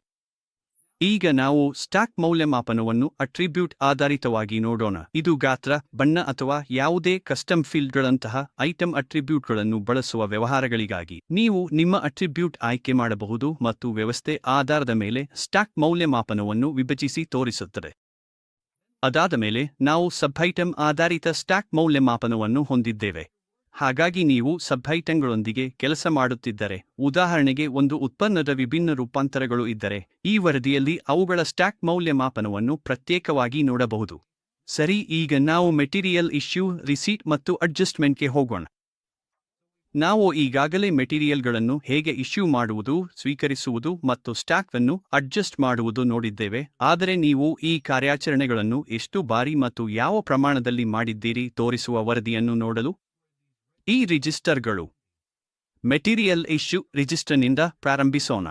ಈಗ ನಾವು ಸ್ಟಾಕ್ ಮೌಲ್ಯಮಾಪನವನ್ನು ಅಟ್ರಿಬ್ಯೂಟ್ ಆಧಾರಿತವಾಗಿ ನೋಡೋಣ. ಇದು ಗಾತ್ರ, ಬಣ್ಣ ಅಥವಾ ಯಾವುದೇ ಕಸ್ಟಮ್ ಫೀಲ್ಡ್ಗಳಂತಹ ಐಟಂ ಅಟ್ರಿಬ್ಯೂಟ್ಗಳನ್ನು ಬಳಸುವ ವ್ಯವಹಾರಗಳಿಗಾಗಿ ನೀವು ನಿಮ್ಮ ಅಟ್ರಿಬ್ಯೂಟ್ ಆಯ್ಕೆ ಮಾಡಬಹುದು ಮತ್ತು ವ್ಯವಸ್ಥೆ ಆಧಾರದ ಮೇಲೆ ಸ್ಟಾಕ್ ಮೌಲ್ಯಮಾಪನವನ್ನು ವಿಭಜಿಸಿ ತೋರಿಸುತ್ತದೆ. ಅದಾದ ಮೇಲೆ ನಾವು ಸಬ್ಐಟಂ ಆಧಾರಿತ ಸ್ಟಾಕ್ ಮೌಲ್ಯಮಾಪನವನ್ನು ಹೊಂದಿದ್ದೇವೆ. ಹಾಗಾಗಿ ನೀವು ಸಬ್ಐಟಂಗಳೊಂದಿಗೆ ಕೆಲಸ ಮಾಡುತ್ತಿದ್ದರೆ, ಉದಾಹರಣೆಗೆ ಒಂದು ಉತ್ಪನ್ನದ ವಿಭಿನ್ನ ರೂಪಾಂತರಗಳು ಇದ್ದರೆ, ಈ ವರದಿಯಲ್ಲಿ ಅವುಗಳ ಸ್ಟಾಕ್ ಮೌಲ್ಯಮಾಪನವನ್ನು ಪ್ರತ್ಯೇಕವಾಗಿ ನೋಡಬಹುದು. ಸರಿ, ಈಗ ನಾವು ಮೆಟೀರಿಯಲ್ ಇಶ್ಯೂ, ರಿಸೀಟ್ ಮತ್ತು ಅಡ್ಜಸ್ಟ್ಮೆಂಟ್ಗೆ ಹೋಗೋಣ. ನಾವು ಈಗಾಗಲೇ ಮೆಟೀರಿಯಲ್ಗಳನ್ನು ಹೇಗೆ ಇಶ್ಯೂ ಮಾಡುವುದು, ಸ್ವೀಕರಿಸುವುದು ಮತ್ತು ಸ್ಟಾಕ್ ಅನ್ನು ಅಡ್ಜಸ್ಟ್ ಮಾಡುವುದು ನೋಡಿದ್ದೇವೆ. ಆದರೆ ನೀವು ಈ ಕಾರ್ಯಾಚರಣೆಗಳನ್ನು ಎಷ್ಟು ಬಾರಿ ಮತ್ತು ಯಾವ ಪ್ರಮಾಣದಲ್ಲಿ ಮಾಡಿದ್ದೀರಿ ತೋರಿಸುವ ವರದಿಯನ್ನು ನೋಡಲು ಈ ರಿಜಿಸ್ಟರ್ಗಳು. ಮೆಟೀರಿಯಲ್ ಇಶ್ಯೂ ರಿಜಿಸ್ಟರ್ನಿಂದ ಪ್ರಾರಂಭಿಸೋಣ.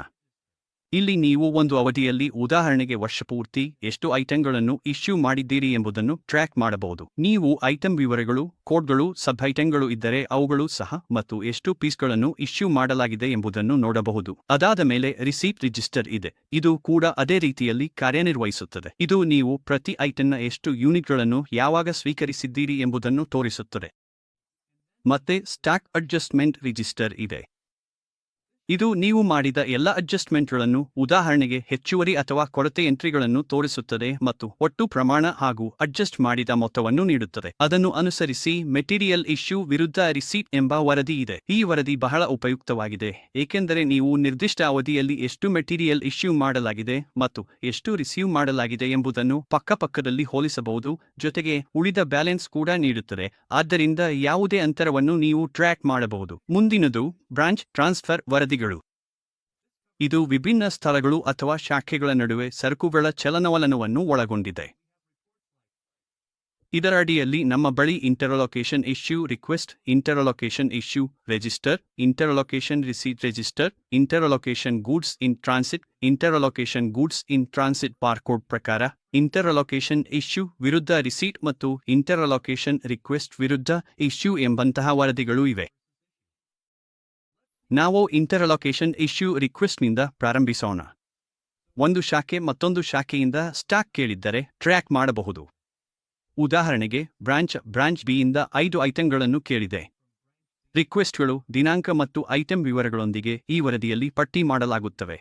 ಇಲ್ಲಿ ನೀವು ಒಂದು ಅವಧಿಯಲ್ಲಿ, ಉದಾಹರಣೆಗೆ ವರ್ಷಪೂರ್ತಿ, ಎಷ್ಟು ಐಟಂಗಳನ್ನು ಇಶ್ಯೂ ಮಾಡಿದ್ದೀರಿ ಎಂಬುದನ್ನು ಟ್ರ್ಯಾಕ್ ಮಾಡಬಹುದು. ನೀವು ಐಟಂ ವಿವರಗಳು, ಕೋಡ್ಗಳು, ಸಬ್ ಐಟಂಗಳು ಇದ್ದರೆ ಅವುಗಳು ಸಹ ಮತ್ತು ಎಷ್ಟು ಪೀಸ್ಗಳನ್ನು ಇಶ್ಯೂ ಮಾಡಲಾಗಿದೆ ಎಂಬುದನ್ನು ನೋಡಬಹುದು. ಅದಾದ ಮೇಲೆ ರಿಸೀಟ್ ರಿಜಿಸ್ಟರ್ ಇದೆ. ಇದು ಕೂಡ ಅದೇ ರೀತಿಯಲ್ಲಿ ಕಾರ್ಯನಿರ್ವಹಿಸುತ್ತದೆ. ಇದು ನೀವು ಪ್ರತಿ ಐಟಂನ ಎಷ್ಟು ಯೂನಿಟ್ಗಳನ್ನು ಯಾವಾಗ ಸ್ವೀಕರಿಸಿದ್ದೀರಿ ಎಂಬುದನ್ನು ತೋರಿಸುತ್ತದೆ. ಮತ್ತೆ ಸ್ಟಾಕ್ ಅಡ್ಜಸ್ಟ್ಮೆಂಟ್ ರಿಜಿಸ್ಟರ್ ಇದೆ. ಇದು ನೀವು ಮಾಡಿದ ಎಲ್ಲ ಅಡ್ಜಸ್ಟ್ಮೆಂಟ್ಗಳನ್ನು, ಉದಾಹರಣೆಗೆ ಹೆಚ್ಚುವರಿ ಅಥವಾ ಕೊರತೆ ಎಂಟ್ರಿಗಳನ್ನು ತೋರಿಸುತ್ತದೆ ಮತ್ತು ಒಟ್ಟು ಪ್ರಮಾಣ ಹಾಗೂ ಅಡ್ಜಸ್ಟ್ ಮಾಡಿದ ಮೊತ್ತವನ್ನು ನೀಡುತ್ತದೆ. ಅದನ್ನು ಅನುಸರಿಸಿ ಮೆಟೀರಿಯಲ್ ಇಶ್ಯೂ ವಿರುದ್ಧ ರಿಸೀಟ್ ಎಂಬ ವರದಿ ಇದೆ. ಈ ವರದಿ ಬಹಳ ಉಪಯುಕ್ತವಾಗಿದೆ ಏಕೆಂದರೆ ನೀವು ನಿರ್ದಿಷ್ಟ ಅವಧಿಯಲ್ಲಿ ಎಷ್ಟು ಮೆಟೀರಿಯಲ್ ಇಶ್ಯೂ ಮಾಡಲಾಗಿದೆ ಮತ್ತು ಎಷ್ಟು ರಿಸೀವ್ ಮಾಡಲಾಗಿದೆ ಎಂಬುದನ್ನು ಪಕ್ಕಪಕ್ಕದಲ್ಲಿ ಹೋಲಿಸಬಹುದು. ಜೊತೆಗೆ ಉಳಿದ ಬ್ಯಾಲೆನ್ಸ್ ಕೂಡ ನೀಡುತ್ತದೆ. ಆದ್ದರಿಂದ ಯಾವುದೇ ಅಂತರವನ್ನು ನೀವು ಟ್ರ್ಯಾಕ್ ಮಾಡಬಹುದು. ಮುಂದಿನದು ಬ್ರಾಂಚ್ ಟ್ರಾನ್ಸ್ಫರ್ ವರದಿಗಳು. ಇದು ವಿಭಿನ್ನ ಸ್ಥಳಗಳು ಅಥವಾ ಶಾಖೆಗಳ ನಡುವೆ ಸರಕುಗಳ ಚಲನವಲನವನ್ನು ಒಳಗೊಂಡಿದೆ. ಇದರ ಅಡಿಯಲ್ಲಿ ನಮ್ಮ ಬಳಿ interlocation issue request, interlocation issue register, interlocation receipt register, interlocation goods in transit, interlocation goods in transit barcode ಪ್ರಕಾರ, ಇಂಟರ್ಲೊಕೇಶನ್ ಇಶ್ಯೂ ವಿರುದ್ಧ ರಿಸೀಟ್ ಮತ್ತು ಇಂಟರ್ಲೊಕೇಶನ್ ರಿಕ್ವೆಸ್ಟ್ ವಿರುದ್ಧ ಇಶ್ಯೂ ಎಂಬಂತಹ ವರದಿಗಳು ಇವೆ. ನಾವು ಇಂಟರ್ಲೊಕೇಶನ್ ಇಶ್ಯೂ ರಿಕ್ವೆಸ್ಟ್ನಿಂದ ಪ್ರಾರಂಭಿಸೋಣ. ಒಂದು ಶಾಖೆ ಮತ್ತೊಂದು ಶಾಖೆಯಿಂದ ಸ್ಟಾಕ್ ಕೇಳಿದ್ದರೆ ಟ್ರ್ಯಾಕ್ ಮಾಡಬಹುದು. ಉದಾಹರಣೆಗೆ ಬ್ರಾಂಚ್ ಬಿಯಿಂದ 5 ಐಟಂಗಳನ್ನು ಕೇಳಿದೆ. ರಿಕ್ವೆಸ್ಟ್ಗಳು ದಿನಾಂಕ ಮತ್ತು ಐಟಂ ವಿವರಗಳೊಂದಿಗೆ ಈ ವರದಿಯಲ್ಲಿ ಪಟ್ಟಿ ಮಾಡಲಾಗುತ್ತವೆ.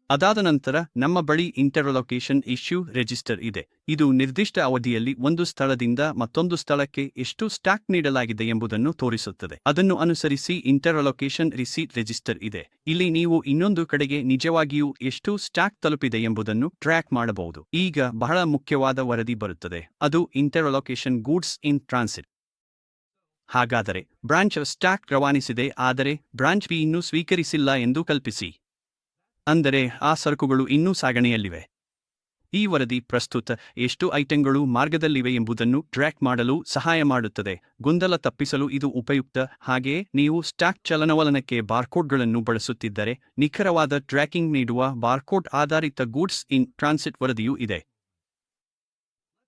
ಅದಾದ ನಂತರ ನಮ್ಮ ಬಳಿ ಇಂಟರ್ಲೊಕೇಶನ್ ಇಶ್ಯೂ ರಿಜಿಸ್ಟರ್ ಇದೆ. ಇದು ನಿರ್ದಿಷ್ಟ ಅವಧಿಯಲ್ಲಿ ಒಂದು ಸ್ಥಳದಿಂದ ಮತ್ತೊಂದು ಸ್ಥಳಕ್ಕೆ ಎಷ್ಟು ಸ್ಟಾಕ್ ನೀಡಲಾಗಿದೆ ಎಂಬುದನ್ನು ತೋರಿಸುತ್ತದೆ. ಅದನ್ನು ಅನುಸರಿಸಿ ಇಂಟರ್ಲೊಕೇಶನ್ ರಿಸೀಟ್ ರಿಜಿಸ್ಟರ್ ಇದೆ. ಇಲ್ಲಿ ನೀವು ಇನ್ನೊಂದು ಕಡೆಗೆ ನಿಜವಾಗಿಯೂ ಎಷ್ಟು ಸ್ಟಾಕ್ ತಲುಪಿದೆ ಎಂಬುದನ್ನು ಟ್ರ್ಯಾಕ್ ಮಾಡಬಹುದು. ಈಗ ಬಹಳ ಮುಖ್ಯವಾದ ವರದಿ ಬರುತ್ತದೆ. ಅದು ಇಂಟರ್ಲೊಕೇಶನ್ ಗೂಡ್ಸ್ ಇನ್ ಟ್ರಾನ್ಸಿಟ್. ಹಾಗಾದರೆ ಬ್ರಾಂಚ್ ಸ್ಟಾಕ್ ರವಾನಿಸಿದೆ, ಆದರೆ ಬ್ರಾಂಚ್ ಬಿ ಇನ್ನೂ ಸ್ವೀಕರಿಸಿಲ್ಲ ಎಂದು ಕಲ್ಪಿಸಿ. ಅಂದರೆ ಆ ಸರಕುಗಳು ಇನ್ನೂ ಸಾಗಣೆಯಲ್ಲಿವೆ. ಈ ವರದಿ ಪ್ರಸ್ತುತ ಎಷ್ಟು ಐಟಂಗಳು ಮಾರ್ಗದಲ್ಲಿವೆ ಎಂಬುದನ್ನು ಟ್ರ್ಯಾಕ್ ಮಾಡಲು ಸಹಾಯ ಮಾಡುತ್ತದೆ. ಗೊಂದಲ ತಪ್ಪಿಸಲು ಇದು ಉಪಯುಕ್ತ. ಹಾಗೆಯೇ ನೀವು ಸ್ಟಾಕ್ ಚಲನವಲನಕ್ಕೆ ಬಾರ್ಕೋಡ್ಗಳನ್ನು ಬಳಸುತ್ತಿದ್ದರೆ, ನಿಖರವಾದ ಟ್ರ್ಯಾಕಿಂಗ್ ನೀಡುವ ಬಾರ್ಕೋಡ್ ಆಧಾರಿತ ಗೂಡ್ಸ್ ಇನ್ ಟ್ರಾನ್ಸಿಟ್ ವರದಿಯೂ ಇದೆ.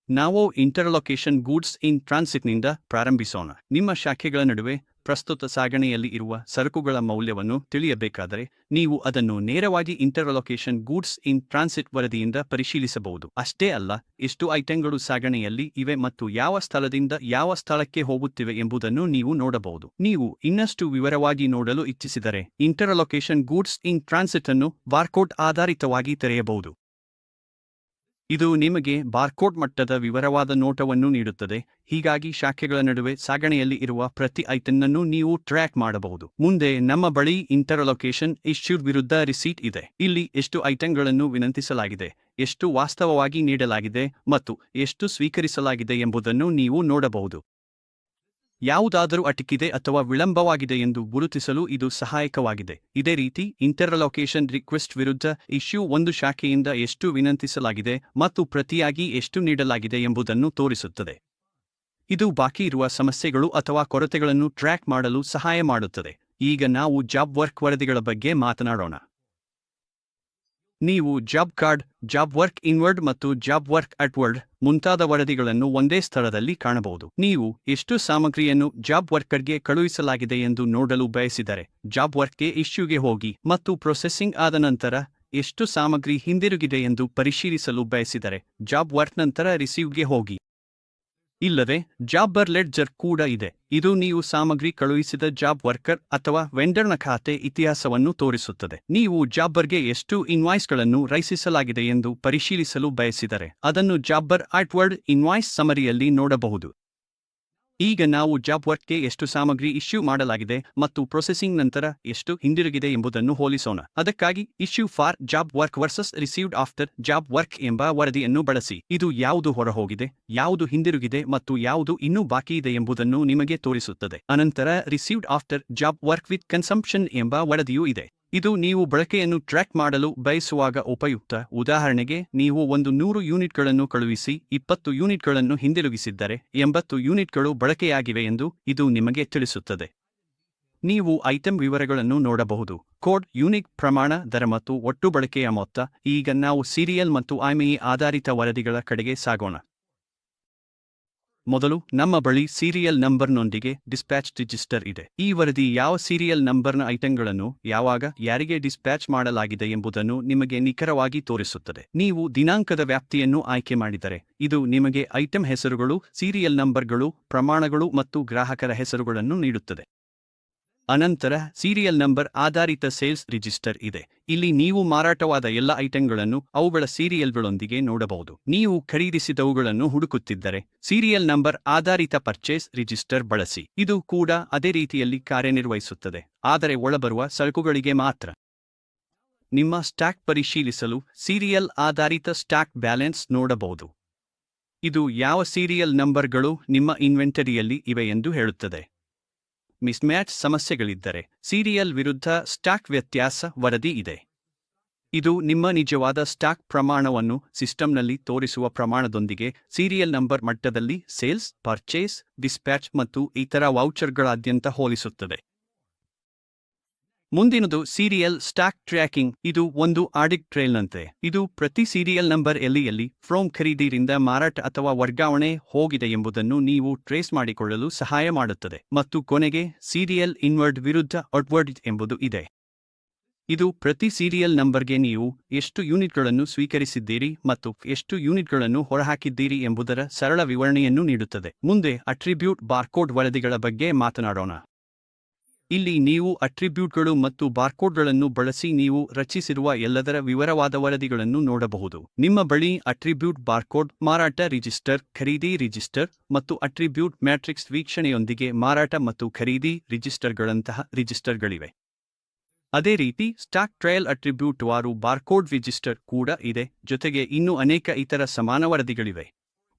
ನಾವು ಇಂಟರ್ಲೊಕೇಶನ್ ಗೂಡ್ಸ್ ಇನ್ ಟ್ರಾನ್ಸಿಟ್ನಿಂದ ಪ್ರಾರಂಭಿಸೋಣ. ನಿಮ್ಮ ಶಾಖೆಗಳ ನಡುವೆ ಪ್ರಸ್ತುತ ಸಾಗಣೆಯಲ್ಲಿ ಇರುವ ಸರಕುಗಳ ಮೌಲ್ಯವನ್ನು ತಿಳಿಯಬೇಕಾದರೆ ನೀವು ಅದನ್ನು ನೇರವಾಗಿ ಇಂಟರ್ಲೊಕೇಶನ್ ಗೂಡ್ಸ್ ಇನ್ ಟ್ರಾನ್ಸಿಟ್ ವರದಿಯಿಂದ ಪರಿಶೀಲಿಸಬಹುದು. ಅಷ್ಟೇ ಅಲ್ಲ, ಎಷ್ಟು ಐಟಂಗಳು ಸಾಗಣೆಯಲ್ಲಿ ಇವೆ ಮತ್ತು ಯಾವ ಸ್ಥಳದಿಂದ ಯಾವ ಸ್ಥಳಕ್ಕೆ ಹೋಗುತ್ತಿವೆ ಎಂಬುದನ್ನು ನೀವು ನೋಡಬಹುದು. ನೀವು ಇನ್ನಷ್ಟು ವಿವರವಾಗಿ ನೋಡಲು ಇಚ್ಛಿಸಿದರೆ ಇಂಟರ್ಲೊಕೇಶನ್ ಗೂಡ್ಸ್ ಇನ್ ಟ್ರಾನ್ಸಿಟ್ ಅನ್ನು ಬಾರ್ಕೋಡ್ ಆಧಾರಿತವಾಗಿ ತೆರೆಯಬಹುದು. ಇದು ನಿಮಗೆ ಬಾರ್ಕೋಡ್ ಮಟ್ಟದ ವಿವರವಾದ ನೋಟವನ್ನು ನೀಡುತ್ತದೆ. ಹೀಗಾಗಿ ಶಾಖೆಗಳ ನಡುವೆ ಸಾಗಣೆಯಲ್ಲಿ ಇರುವ ಪ್ರತಿ ಐಟನ್ನನ್ನು ನೀವು ಟ್ರ್ಯಾಕ್ ಮಾಡಬಹುದು. ಮುಂದೆ ನಮ್ಮ ಬಳಿ ಇಂಟರ್ಲೊಕೇಶನ್ ಇಶ್ಯೂಡ್ ವಿರುದ್ಧ ರಿಸೀಟ್ ಇದೆ. ಇಲ್ಲಿ ಎಷ್ಟು ಐಟಂಗಳನ್ನು ವಿನಂತಿಸಲಾಗಿದೆ, ಎಷ್ಟು ವಾಸ್ತವವಾಗಿ ನೀಡಲಾಗಿದೆ ಮತ್ತು ಎಷ್ಟು ಸ್ವೀಕರಿಸಲಾಗಿದೆ ಎಂಬುದನ್ನು ನೀವು ನೋಡಬಹುದು. ಯಾವುದಾದರೂ ಅಟಕಿದೆ ಅಥವಾ ವಿಳಂಬವಾಗಿದೆ ಎಂದು ಗುರುತಿಸಲು ಇದು ಸಹಾಯಕವಾಗಿದೆ. ಇದೇ ರೀತಿ ಇಂಟರ್ಲೊಕೇಶನ್ ರಿಕ್ವೆಸ್ಟ್ ವಿರುದ್ಧ ಇಶ್ಯೂ ಒಂದು ಶಾಖೆಯಿಂದ ಎಷ್ಟು ವಿನಂತಿಸಲಾಗಿದೆ ಮತ್ತು ಪ್ರತಿಯಾಗಿ ಎಷ್ಟು ನೀಡಲಾಗಿದೆ ಎಂಬುದನ್ನು ತೋರಿಸುತ್ತದೆ. ಇದು ಬಾಕಿ ಇರುವ ಸಮಸ್ಯೆಗಳು ಅಥವಾ ಕೊರತೆಗಳನ್ನು ಟ್ರ್ಯಾಕ್ ಮಾಡಲು ಸಹಾಯ ಮಾಡುತ್ತದೆ. ಈಗ ನಾವು ಜಾಬ್ ವರ್ಕ್ ವರದಿಗಳ ಬಗ್ಗೆ ಮಾತನಾಡೋಣ. ನೀವು job card, job work inward ಮತ್ತು ಜಾಬ್ ವರ್ಕ್ ಅಟ್ವರ್ಡ್ ಮುಂತಾದ ವರದಿಗಳನ್ನು ಒಂದೇ ಸ್ಥಳದಲ್ಲಿ ಕಾಣಬಹುದು. ನೀವು ಎಷ್ಟು ಸಾಮಗ್ರಿಯನ್ನು ಜಾಬ್ ವರ್ಕರ್ಗೆ ಕಳುಹಿಸಲಾಗಿದೆ ಎಂದು ನೋಡಲು ಬಯಸಿದರೆ ಜಾಬ್ ವರ್ಕ್ಗೆ ಇಶ್ಯೂಗೆ ಹೋಗಿ ಮತ್ತು ಪ್ರೊಸೆಸಿಂಗ್ ಆದ ನಂತರ ಎಷ್ಟು ಸಾಮಗ್ರಿ ಹಿಂದಿರುಗಿದೆ ಎಂದು ಪರಿಶೀಲಿಸಲು ಬಯಸಿದರೆ ಜಾಬ್ ವರ್ಕ್ ನಂತರ ರಿಸೀವ್ಗೆ ಹೋಗಿ. ಇಲ್ಲದೆ ಜಾಬ್ಬರ್ ಲೆಡ್ಜರ್ ಕೂಡ ಇದೆ. ಇದು ನೀವು ಸಾಮಗ್ರಿ ಕಳುಹಿಸಿದ ಜಾಬ್ ವರ್ಕರ್ ಅಥವಾ ವೆಂಡರ್ನ ಖಾತೆ ಇತಿಹಾಸವನ್ನು ತೋರಿಸುತ್ತದೆ. ನೀವು ಜಾಬ್ಬರ್ಗೆ ಎಷ್ಟು ಇನ್ವಾಯ್ಸ್ಗಳನ್ನು ರಚಿಸಲಾಗಿದೆ ಎಂದು ಪರಿಶೀಲಿಸಲು ಬಯಸಿದರೆ ಅದನ್ನು ಜಾಬ್ಬರ್ ಔಟ್ವರ್ಡ್ ಇನ್ವಾಯ್ಸ್ ಸಮರಿಯಲ್ಲಿ ನೋಡಬಹುದು. ಈಗ ನಾವು ಜಾಬ್ ವರ್ಕ್ಗೆ ಎಷ್ಟು ಸಾಮಗ್ರಿ ಇಶ್ಯೂ ಮಾಡಲಾಗಿದೆ ಮತ್ತು ಪ್ರೊಸೆಸಿಂಗ್ ನಂತರ ಎಷ್ಟು ಹಿಂದಿರುಗಿದೆ ಎಂಬುದನ್ನು ಹೋಲಿಸೋಣ. ಅದಕ್ಕಾಗಿ issue for job work versus received after job work ಎಂಬ ವರದಿಯನ್ನು ಬಳಸಿ. ಇದು ಯಾವುದು ಹೊರಹೋಗಿದೆ, ಯಾವುದು ಹಿಂದಿರುಗಿದೆ ಮತ್ತು ಯಾವುದು ಇನ್ನೂ ಬಾಕಿ ಇದೆ ಎಂಬುದನ್ನು ನಿಮಗೆ ತೋರಿಸುತ್ತದೆ. ಅನಂತರ received after job work with consumption ಎಂಬ ವರದಿಯೂ ಇದೆ. ಇದು ನೀವು ಬಳಕೆಯನ್ನು ಟ್ರ್ಯಾಕ್ ಮಾಡಲು ಬಯಸುವಾಗ ಉಪಯುಕ್ತ. ಉದಾಹರಣೆಗೆ, ನೀವು 100 ಯೂನಿಟ್ಗಳನ್ನು ಕಳುಹಿಸಿ 20 ಯೂನಿಟ್ಗಳನ್ನು ಹಿಂದಿರುಗಿಸಿದ್ದರೆ 80 ಯೂನಿಟ್ಗಳು ಬಳಕೆಯಾಗಿವೆ ಎಂದು ಇದು ನಿಮಗೆ ತಿಳಿಸುತ್ತದೆ. ನೀವು ಐಟಂ ವಿವರಗಳನ್ನು ನೋಡಬಹುದು: ಕೋಡ್, ಯೂನಿಕ್, ಪ್ರಮಾಣ, ದರ ಮತ್ತು ಒಟ್ಟು ಬಳಕೆಯ ಮೊತ್ತ. ಈಗ ನಾವು ಸೀರಿಯಲ್ ಮತ್ತು IMEI ಆಧಾರಿತ ವರದಿಗಳ ಕಡೆಗೆ ಸಾಗೋಣ. ಮೊದಲು ನಮ್ಮ ಬಳಿ ಸೀರಿಯಲ್ ನಂಬರ್ನೊಂದಿಗೆ ಡಿಸ್ಪ್ಯಾಚ್ ರಿಜಿಸ್ಟರ್ ಇದೆ. ಈ ವರದಿ ಯಾವ ಸೀರಿಯಲ್ ನಂಬರ್ನ ಐಟಂಗಳನ್ನು ಯಾವಾಗ ಯಾರಿಗೆ ಡಿಸ್ಪ್ಯಾಚ್ ಮಾಡಲಾಗಿದೆ ಎಂಬುದನ್ನು ನಿಮಗೆ ನಿಖರವಾಗಿ ತೋರಿಸುತ್ತದೆ. ನೀವು ದಿನಾಂಕದ ವ್ಯಾಪ್ತಿಯನ್ನು ಆಯ್ಕೆ ಮಾಡಿದರೆ ಇದು ನಿಮಗೆ ಐಟಂ ಹೆಸರುಗಳು, ಸೀರಿಯಲ್ ನಂಬರ್ಗಳು, ಪ್ರಮಾಣಗಳು ಮತ್ತು ಗ್ರಾಹಕರ ಹೆಸರುಗಳನ್ನು ನೀಡುತ್ತದೆ. ಅನಂತರ ಸೀರಿಯಲ್ ನಂಬರ್ ಆಧಾರಿತ ಸೇಲ್ಸ್ ರಿಜಿಸ್ಟರ್ ಇದೆ. ಇಲ್ಲಿ ನೀವು ಮಾರಾಟವಾದ ಎಲ್ಲ ಐಟಂಗಳನ್ನು ಅವುಗಳ ಸೀರಿಯಲ್ಗಳೊಂದಿಗೆ ನೋಡಬಹುದು. ನೀವು ಖರೀದಿಸಿದವುಗಳನ್ನು ಹುಡುಕುತ್ತಿದ್ದರೆ ಸೀರಿಯಲ್ ನಂಬರ್ ಆಧಾರಿತ ಪರ್ಚೇಸ್ ರಿಜಿಸ್ಟರ್ ಬಳಸಿ. ಇದು ಕೂಡ ಅದೇ ರೀತಿಯಲ್ಲಿ ಕಾರ್ಯನಿರ್ವಹಿಸುತ್ತದೆ, ಆದರೆ ಒಳಬರುವ ಸರಕುಗಳಿಗೆ ಮಾತ್ರ. ನಿಮ್ಮ ಸ್ಟಾಕ್ ಪರಿಶೀಲಿಸಲು ಸೀರಿಯಲ್ ಆಧಾರಿತ ಸ್ಟಾಕ್ ಬ್ಯಾಲೆನ್ಸ್ ನೋಡಬಹುದು. ಇದು ಯಾವ ಸೀರಿಯಲ್ ನಂಬರ್ಗಳು ನಿಮ್ಮ ಇನ್ವೆಂಟರಿಯಲ್ಲಿ ಇವೆ ಎಂದು ಹೇಳುತ್ತದೆ. ಮಿಸ್ಮ್ಯಾಚ್ ಸಮಸ್ಯೆಗಳಿದ್ದರೆ ಸೀರಿಯಲ್ ವಿರುದ್ಧ ಸ್ಟಾಕ್ ವ್ಯತ್ಯಾಸ ವರದಿ ಇದೆ. ಇದು ನಿಮ್ಮ ನಿಜವಾದ ಸ್ಟಾಕ್ ಪ್ರಮಾಣವನ್ನು ಸಿಸ್ಟಂನಲ್ಲಿ ತೋರಿಸುವ ಪ್ರಮಾಣದೊಂದಿಗೆ ಸೀರಿಯಲ್ ನಂಬರ್ ಮಟ್ಟದಲ್ಲಿ ಸೇಲ್ಸ್, ಪರ್ಚೇಸ್, ಡಿಸ್ಪ್ಯಾಚ್ ಮತ್ತು ಇತರ ವೌಚರ್ಗಳಾದ್ಯಂತ ಹೋಲಿಸುತ್ತದೆ. ಮುಂದಿನದು ಸೀರಿಯಲ್ ಸ್ಟಾಕ್ ಟ್ರ್ಯಾಕಿಂಗ್. ಇದು ಒಂದು ಆಡಿಟ್ ಟ್ರೇಲ್ನಂತೆ. ಇದು ಪ್ರತಿ ಸೀರಿಯಲ್ ನಂಬರ್ ಎಲ್ಲಿ ಫ್ರೋಮ್ ಖರೀದಿರಿಂದ ಮಾರಾಟ ಅಥವಾ ವರ್ಗಾವಣೆ ಹೋಗಿದೆ ಎಂಬುದನ್ನು ನೀವು ಟ್ರೇಸ್ ಮಾಡಿಕೊಳ್ಳಲು ಸಹಾಯ ಮಾಡುತ್ತದೆ. ಮತ್ತು ಕೊನೆಗೆ ಸೀರಿಯಲ್ ಇನ್ವರ್ಡ್ ವಿರುದ್ಧ ಔಟ್ವರ್ಡ್ ಎಂಬುದು ಇದೆ. ಇದು ಪ್ರತಿ ಸೀರಿಯಲ್ ನಂಬರ್ಗೆ ನೀವು ಎಷ್ಟು ಯೂನಿಟ್ಗಳನ್ನು ಸ್ವೀಕರಿಸಿದ್ದೀರಿ ಮತ್ತು ಎಷ್ಟು ಯೂನಿಟ್ಗಳನ್ನು ಹೊರಹಾಕಿದ್ದೀರಿ ಎಂಬುದರ ಸರಳ ವಿವರಣೆಯನ್ನು ನೀಡುತ್ತದೆ. ಮುಂದೆ ಅಟ್ರಿಬ್ಯೂಟ್ ಬಾರ್ಕೋಡ್ ವರದಿಗಳ ಬಗ್ಗೆ ಮಾತನಾಡೋಣ. ಇಲ್ಲಿ ನೀವು ಅಟ್ರಿಬ್ಯೂಟ್ಗಳು ಮತ್ತು ಬಾರ್ಕೋಡ್ಗಳನ್ನು ಬಳಸಿ ನೀವು ರಚಿಸಿರುವ ಎಲ್ಲದರ ವಿವರವಾದ ವರದಿಗಳನ್ನು ನೋಡಬಹುದು. ನಿಮ್ಮ ಬಳಿ ಅಟ್ರಿಬ್ಯೂಟ್ ಬಾರ್ಕೋಡ್, ಮಾರಾಟ ರಿಜಿಸ್ಟರ್, ಖರೀದಿ ರಿಜಿಸ್ಟರ್ ಮತ್ತು ಅಟ್ರಿಬ್ಯೂಟ್ ಮ್ಯಾಟ್ರಿಕ್ಸ್ ವೀಕ್ಷಣೆಯೊಂದಿಗೆ ಮಾರಾಟ ಮತ್ತು ಖರೀದಿ ರಿಜಿಸ್ಟರ್ಗಳಂತಹ ರಿಜಿಸ್ಟರ್ಗಳಿವೆ. ಅದೇ ರೀತಿ ಸ್ಟಾಕ್ ಟ್ರಯಲ್ ಅಟ್ರಿಬ್ಯೂಟ್ ವಾರು ಬಾರ್ಕೋಡ್ ರಿಜಿಸ್ಟರ್ ಕೂಡ ಇದೆ, ಜೊತೆಗೆ ಇನ್ನೂ ಅನೇಕ ಇತರ ಸಮಾನ ವರದಿಗಳಿವೆ.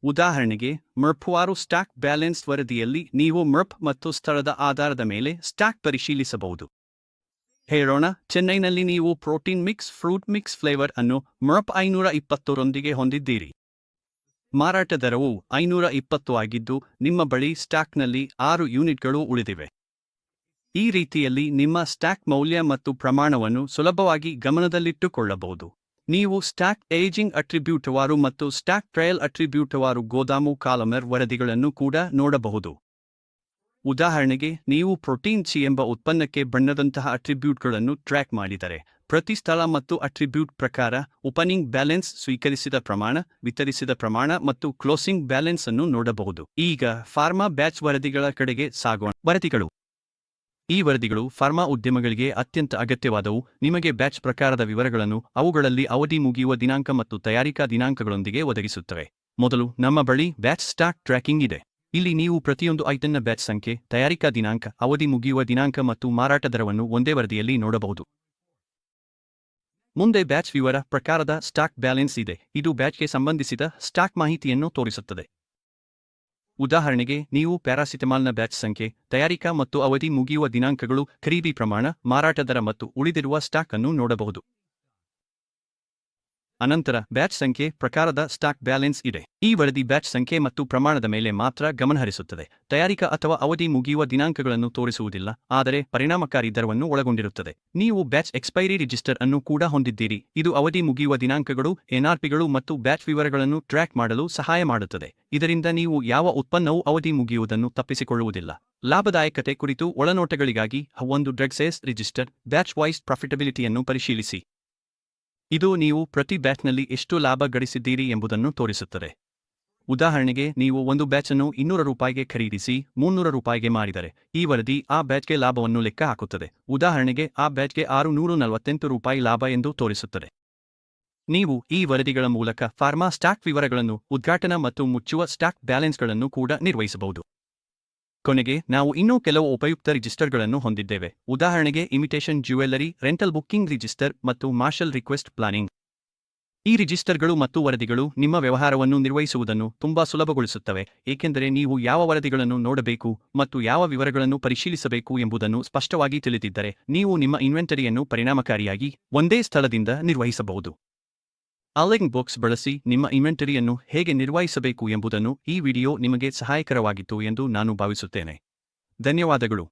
ಉದಾಹರಣೆಗೆ, ಮರ್ಪ್ ವಾರು ಸ್ಟಾಕ್ ಬ್ಯಾಲೆನ್ಸ್ ವರದಿಯಲ್ಲಿ ನೀವು ಮರ್ಪ್ ಮತ್ತು ಸ್ಥಳದ ಆಧಾರದ ಮೇಲೆ ಸ್ಟಾಕ್ ಪರಿಶೀಲಿಸಬಹುದು. ಹೇಳೋಣ, ಚೆನ್ನೈನಲ್ಲಿ ನೀವು protein mix, fruit mix flavour ಅನ್ನು ಮರ್ಪ್ 520 ರೊಂದಿಗೆ ಹೊಂದಿದ್ದೀರಿ. ಮಾರಾಟ ದರವು 520 ಆಗಿದ್ದು ನಿಮ್ಮ ಬಳಿ ಸ್ಟಾಕ್ನಲ್ಲಿ 6 ಯೂನಿಟ್ಗಳು ಉಳಿದಿವೆ. ಈ ರೀತಿಯಲ್ಲಿ ನಿಮ್ಮ ಸ್ಟಾಕ್ ಮೌಲ್ಯ ಮತ್ತು ಪ್ರಮಾಣವನ್ನು ಸುಲಭವಾಗಿ ಗಮನದಲ್ಲಿಟ್ಟುಕೊಳ್ಳಬಹುದು. ನೀವು ಸ್ಟಾಕ್ ಏಜಿಂಗ್ ಅಟ್ರಿಬ್ಯೂಟ್ವಾರು ಮತ್ತು ಸ್ಟಾಕ್ ಟ್ರಯಲ್ ಅಟ್ರಿಬ್ಯೂಟ್ವಾರು ಗೋದಾಮು ಕಾಲಮರ್ ವರದಿಗಳನ್ನು ಕೂಡ ನೋಡಬಹುದು. ಉದಾಹರಣೆಗೆ, ನೀವು ಪ್ರೋಟೀನ್ ಸಿ ಎಂಬ ಉತ್ಪನ್ನಕ್ಕೆ ಬಣ್ಣದಂತಹ ಅಟ್ರಿಬ್ಯೂಟ್ಗಳನ್ನು ಟ್ರ್ಯಾಕ್ ಮಾಡಿದರೆ ಪ್ರತಿ ಸ್ಥಳ ಮತ್ತು ಅಟ್ರಿಬ್ಯೂಟ್ ಪ್ರಕಾರ ಓಪನಿಂಗ್ ಬ್ಯಾಲೆನ್ಸ್, ಸ್ವೀಕರಿಸಿದ ಪ್ರಮಾಣ, ವಿತರಿಸಿದ ಪ್ರಮಾಣ ಮತ್ತು ಕ್ಲೋಸಿಂಗ್ ಬ್ಯಾಲೆನ್ಸ್ ಅನ್ನು ನೋಡಬಹುದು. ಈಗ ಫಾರ್ಮಾ ಬ್ಯಾಚ್ ವರದಿಗಳ ಕಡೆಗೆ ಸಾಗೋಣ. ವರದಿಗಳು. ಈ ವರದಿಗಳು ಫಾರ್ಮಾ ಉದ್ಯಮಗಳಿಗೆ ಅತ್ಯಂತ ಅಗತ್ಯವಾದವು. ನಿಮಗೆ ಬ್ಯಾಚ್ ಪ್ರಕಾರದ ವಿವರಗಳನ್ನು ಅವುಗಳಲ್ಲಿ ಅವಧಿ ಮುಗಿಯುವ ದಿನಾಂಕ ಮತ್ತು ತಯಾರಿಕಾ ದಿನಾಂಕಗಳೊಂದಿಗೆ ಒದಗಿಸುತ್ತವೆ. ಮೊದಲು ನಮ್ಮ ಬಳಿ ಬ್ಯಾಚ್ ಸ್ಟಾಕ್ ಟ್ರ್ಯಾಕಿಂಗ್ ಇದೆ. ಇಲ್ಲಿ ನೀವು ಪ್ರತಿಯೊಂದು ಐಟಂನ ಬ್ಯಾಚ್ ಸಂಖ್ಯೆ, ತಯಾರಿಕಾ ದಿನಾಂಕ, ಅವಧಿ ಮುಗಿಯುವ ದಿನಾಂಕ ಮತ್ತು ಮಾರಾಟ ದರವನ್ನು ಒಂದೇ ವರದಿಯಲ್ಲಿ ನೋಡಬಹುದು. ಮುಂದೆ ಬ್ಯಾಚ್ ವಿವರ ಪ್ರಕಾರದ ಸ್ಟಾಕ್ ಬ್ಯಾಲೆನ್ಸ್ ಇದೆ. ಇದು ಬ್ಯಾಚ್ಗೆ ಸಂಬಂಧಿಸಿದ ಸ್ಟಾಕ್ ಮಾಹಿತಿಯನ್ನು ತೋರಿಸುತ್ತದೆ. ಉದಾಹರಣೆಗೆ, ನೀವು ಪ್ಯಾರಾಸಿಟಮಾಲ್ನ ಬ್ಯಾಚ್ ಸಂಖ್ಯೆ, ತಯಾರಿಕಾ ಮತ್ತು ಅವಧಿ ಮುಗಿಯುವ ದಿನಾಂಕಗಳು, ಖರೀದಿ ಪ್ರಮಾಣ, ಮಾರಾಟ ದರ ಮತ್ತು ಉಳಿದಿರುವ ಸ್ಟಾಕ್ ಅನ್ನು ನೋಡಬಹುದು. ಅನಂತರ ಬ್ಯಾಚ್ ಸಂಖ್ಯೆ ಪ್ರಕಾರದ ಸ್ಟಾಕ್ ಬ್ಯಾಲೆನ್ಸ್ ಇದೆ. ಈ ವರದಿ ಬ್ಯಾಚ್ ಸಂಖ್ಯೆ ಮತ್ತು ಪ್ರಮಾಣದ ಮೇಲೆ ಮಾತ್ರ ಗಮನಹರಿಸುತ್ತದೆ. ತಯಾರಿಕಾ ಅಥವಾ ಅವಧಿ ಮುಗಿಯುವ ದಿನಾಂಕಗಳನ್ನು ತೋರಿಸುವುದಿಲ್ಲ, ಆದರೆ ಪರಿಣಾಮಕಾರಿ ದರವನ್ನು ಒಳಗೊಂಡಿರುತ್ತದೆ. ನೀವು ಬ್ಯಾಚ್ ಎಕ್ಸ್ಪೈರಿ ರಿಜಿಸ್ಟರ್ ಅನ್ನು ಕೂಡ ಹೊಂದಿದ್ದೀರಿ. ಇದು ಅವಧಿ ಮುಗಿಯುವ ದಿನಾಂಕಗಳು, ಎನ್ಆರ್ಪಿಗಳು ಮತ್ತು ಬ್ಯಾಚ್ ವಿವರಗಳನ್ನು ಟ್ರ್ಯಾಕ್ ಮಾಡಲು ಸಹಾಯ ಮಾಡುತ್ತದೆ. ಇದರಿಂದ ನೀವು ಯಾವ ಉತ್ಪನ್ನವು ಅವಧಿ ಮುಗಿಯುವುದನ್ನು ತಪ್ಪಿಸಿಕೊಳ್ಳುವುದಿಲ್ಲ. ಲಾಭದಾಯಕತೆ ಕುರಿತು ಒಳನೋಟಗಳಿಗಾಗಿ ಒಂದು drug sales register, batch wise ಪ್ರಾಫಿಟಬಿಲಿಟಿಯನ್ನು ಪರಿಶೀಲಿಸಿ. ಇದು ನೀವು ಪ್ರತಿ ಬ್ಯಾಚ್ನಲ್ಲಿ ಎಷ್ಟು ಲಾಭ ಗಳಿಸಿದ್ದೀರಿ ಎಂಬುದನ್ನು ತೋರಿಸುತ್ತದೆ. ಉದಾಹರಣೆಗೆ, ನೀವು ಒಂದು ಬ್ಯಾಚ್ ಅನ್ನು 200 ರೂಪಾಯಿಗೆ ಖರೀದಿಸಿ 300 ರೂಪಾಯಿಗೆ ಮಾರಿದರೆ, ಈ ವರದಿ ಆ ಬ್ಯಾಚ್ಗೆ ಲಾಭವನ್ನು ಲೆಕ್ಕ ಹಾಕುತ್ತದೆ. ಉದಾಹರಣೆಗೆ, ಆ ಬ್ಯಾಚ್ಗೆ 648 ರೂಪಾಯಿ ಲಾಭ ಎಂದು ತೋರಿಸುತ್ತದೆ. ನೀವು ಈ ವರದಿಗಳ ಮೂಲಕ ಫಾರ್ಮಾ ಸ್ಟಾಕ್ ವಿವರಗಳನ್ನು, ಉದ್ಘಾಟನಾ ಮತ್ತು ಮುಚ್ಚುವ ಸ್ಟಾಕ್ ಬ್ಯಾಲೆನ್ಸ್ಗಳನ್ನು ಕೂಡ ನಿರ್ವಹಿಸಬಹುದು. ಕೊನೆಗೆ, ನಾವು ಇನ್ನೂ ಕೆಲವು ಉಪಯುಕ್ತ ರಿಜಿಸ್ಟರ್ಗಳನ್ನು ಹೊಂದಿದ್ದೇವೆ. ಉದಾಹರಣೆಗೆ, imitation jewellery, rental booking register ಮತ್ತು ಮಾರ್ಷಲ್ ರಿಕ್ವೆಸ್ಟ್ ಪ್ಲಾನಿಂಗ್. ಈ ರಿಜಿಸ್ಟರ್ಗಳು ಮತ್ತು ವರದಿಗಳು ನಿಮ್ಮ ವ್ಯವಹಾರವನ್ನು ನಿರ್ವಹಿಸುವುದನ್ನು ತುಂಬಾ ಸುಲಭಗೊಳಿಸುತ್ತವೆ, ಏಕೆಂದರೆ ನೀವು ಯಾವ ವರದಿಗಳನ್ನು ನೋಡಬೇಕು ಮತ್ತು ಯಾವ ವಿವರಗಳನ್ನು ಪರಿಶೀಲಿಸಬೇಕು ಎಂಬುದನ್ನು ಸ್ಪಷ್ಟವಾಗಿ ತಿಳಿದಿದ್ದರೆ, ನೀವು ನಿಮ್ಮ ಇನ್ವೆಂಟರಿಯನ್ನು ಪರಿಣಾಮಕಾರಿಯಾಗಿ ಒಂದೇ ಸ್ಥಳದಿಂದ ನಿರ್ವಹಿಸಬಹುದು. ಅಲೈನ್ ಬಾಕ್ಸ್ ಬಳಸಿ ನಿಮ್ಮ ಇನ್ವೆಂಟರಿಯನ್ನು ಹೇಗೆ ನಿರ್ವಹಿಸಬೇಕು ಎಂಬುದನ್ನು ಈ ವಿಡಿಯೋ ನಿಮಗೆ ಸಹಾಯಕರವಾಗಿತ್ತು ಎಂದು ನಾನು ಭಾವಿಸುತ್ತೇನೆ. ಧನ್ಯವಾದಗಳು.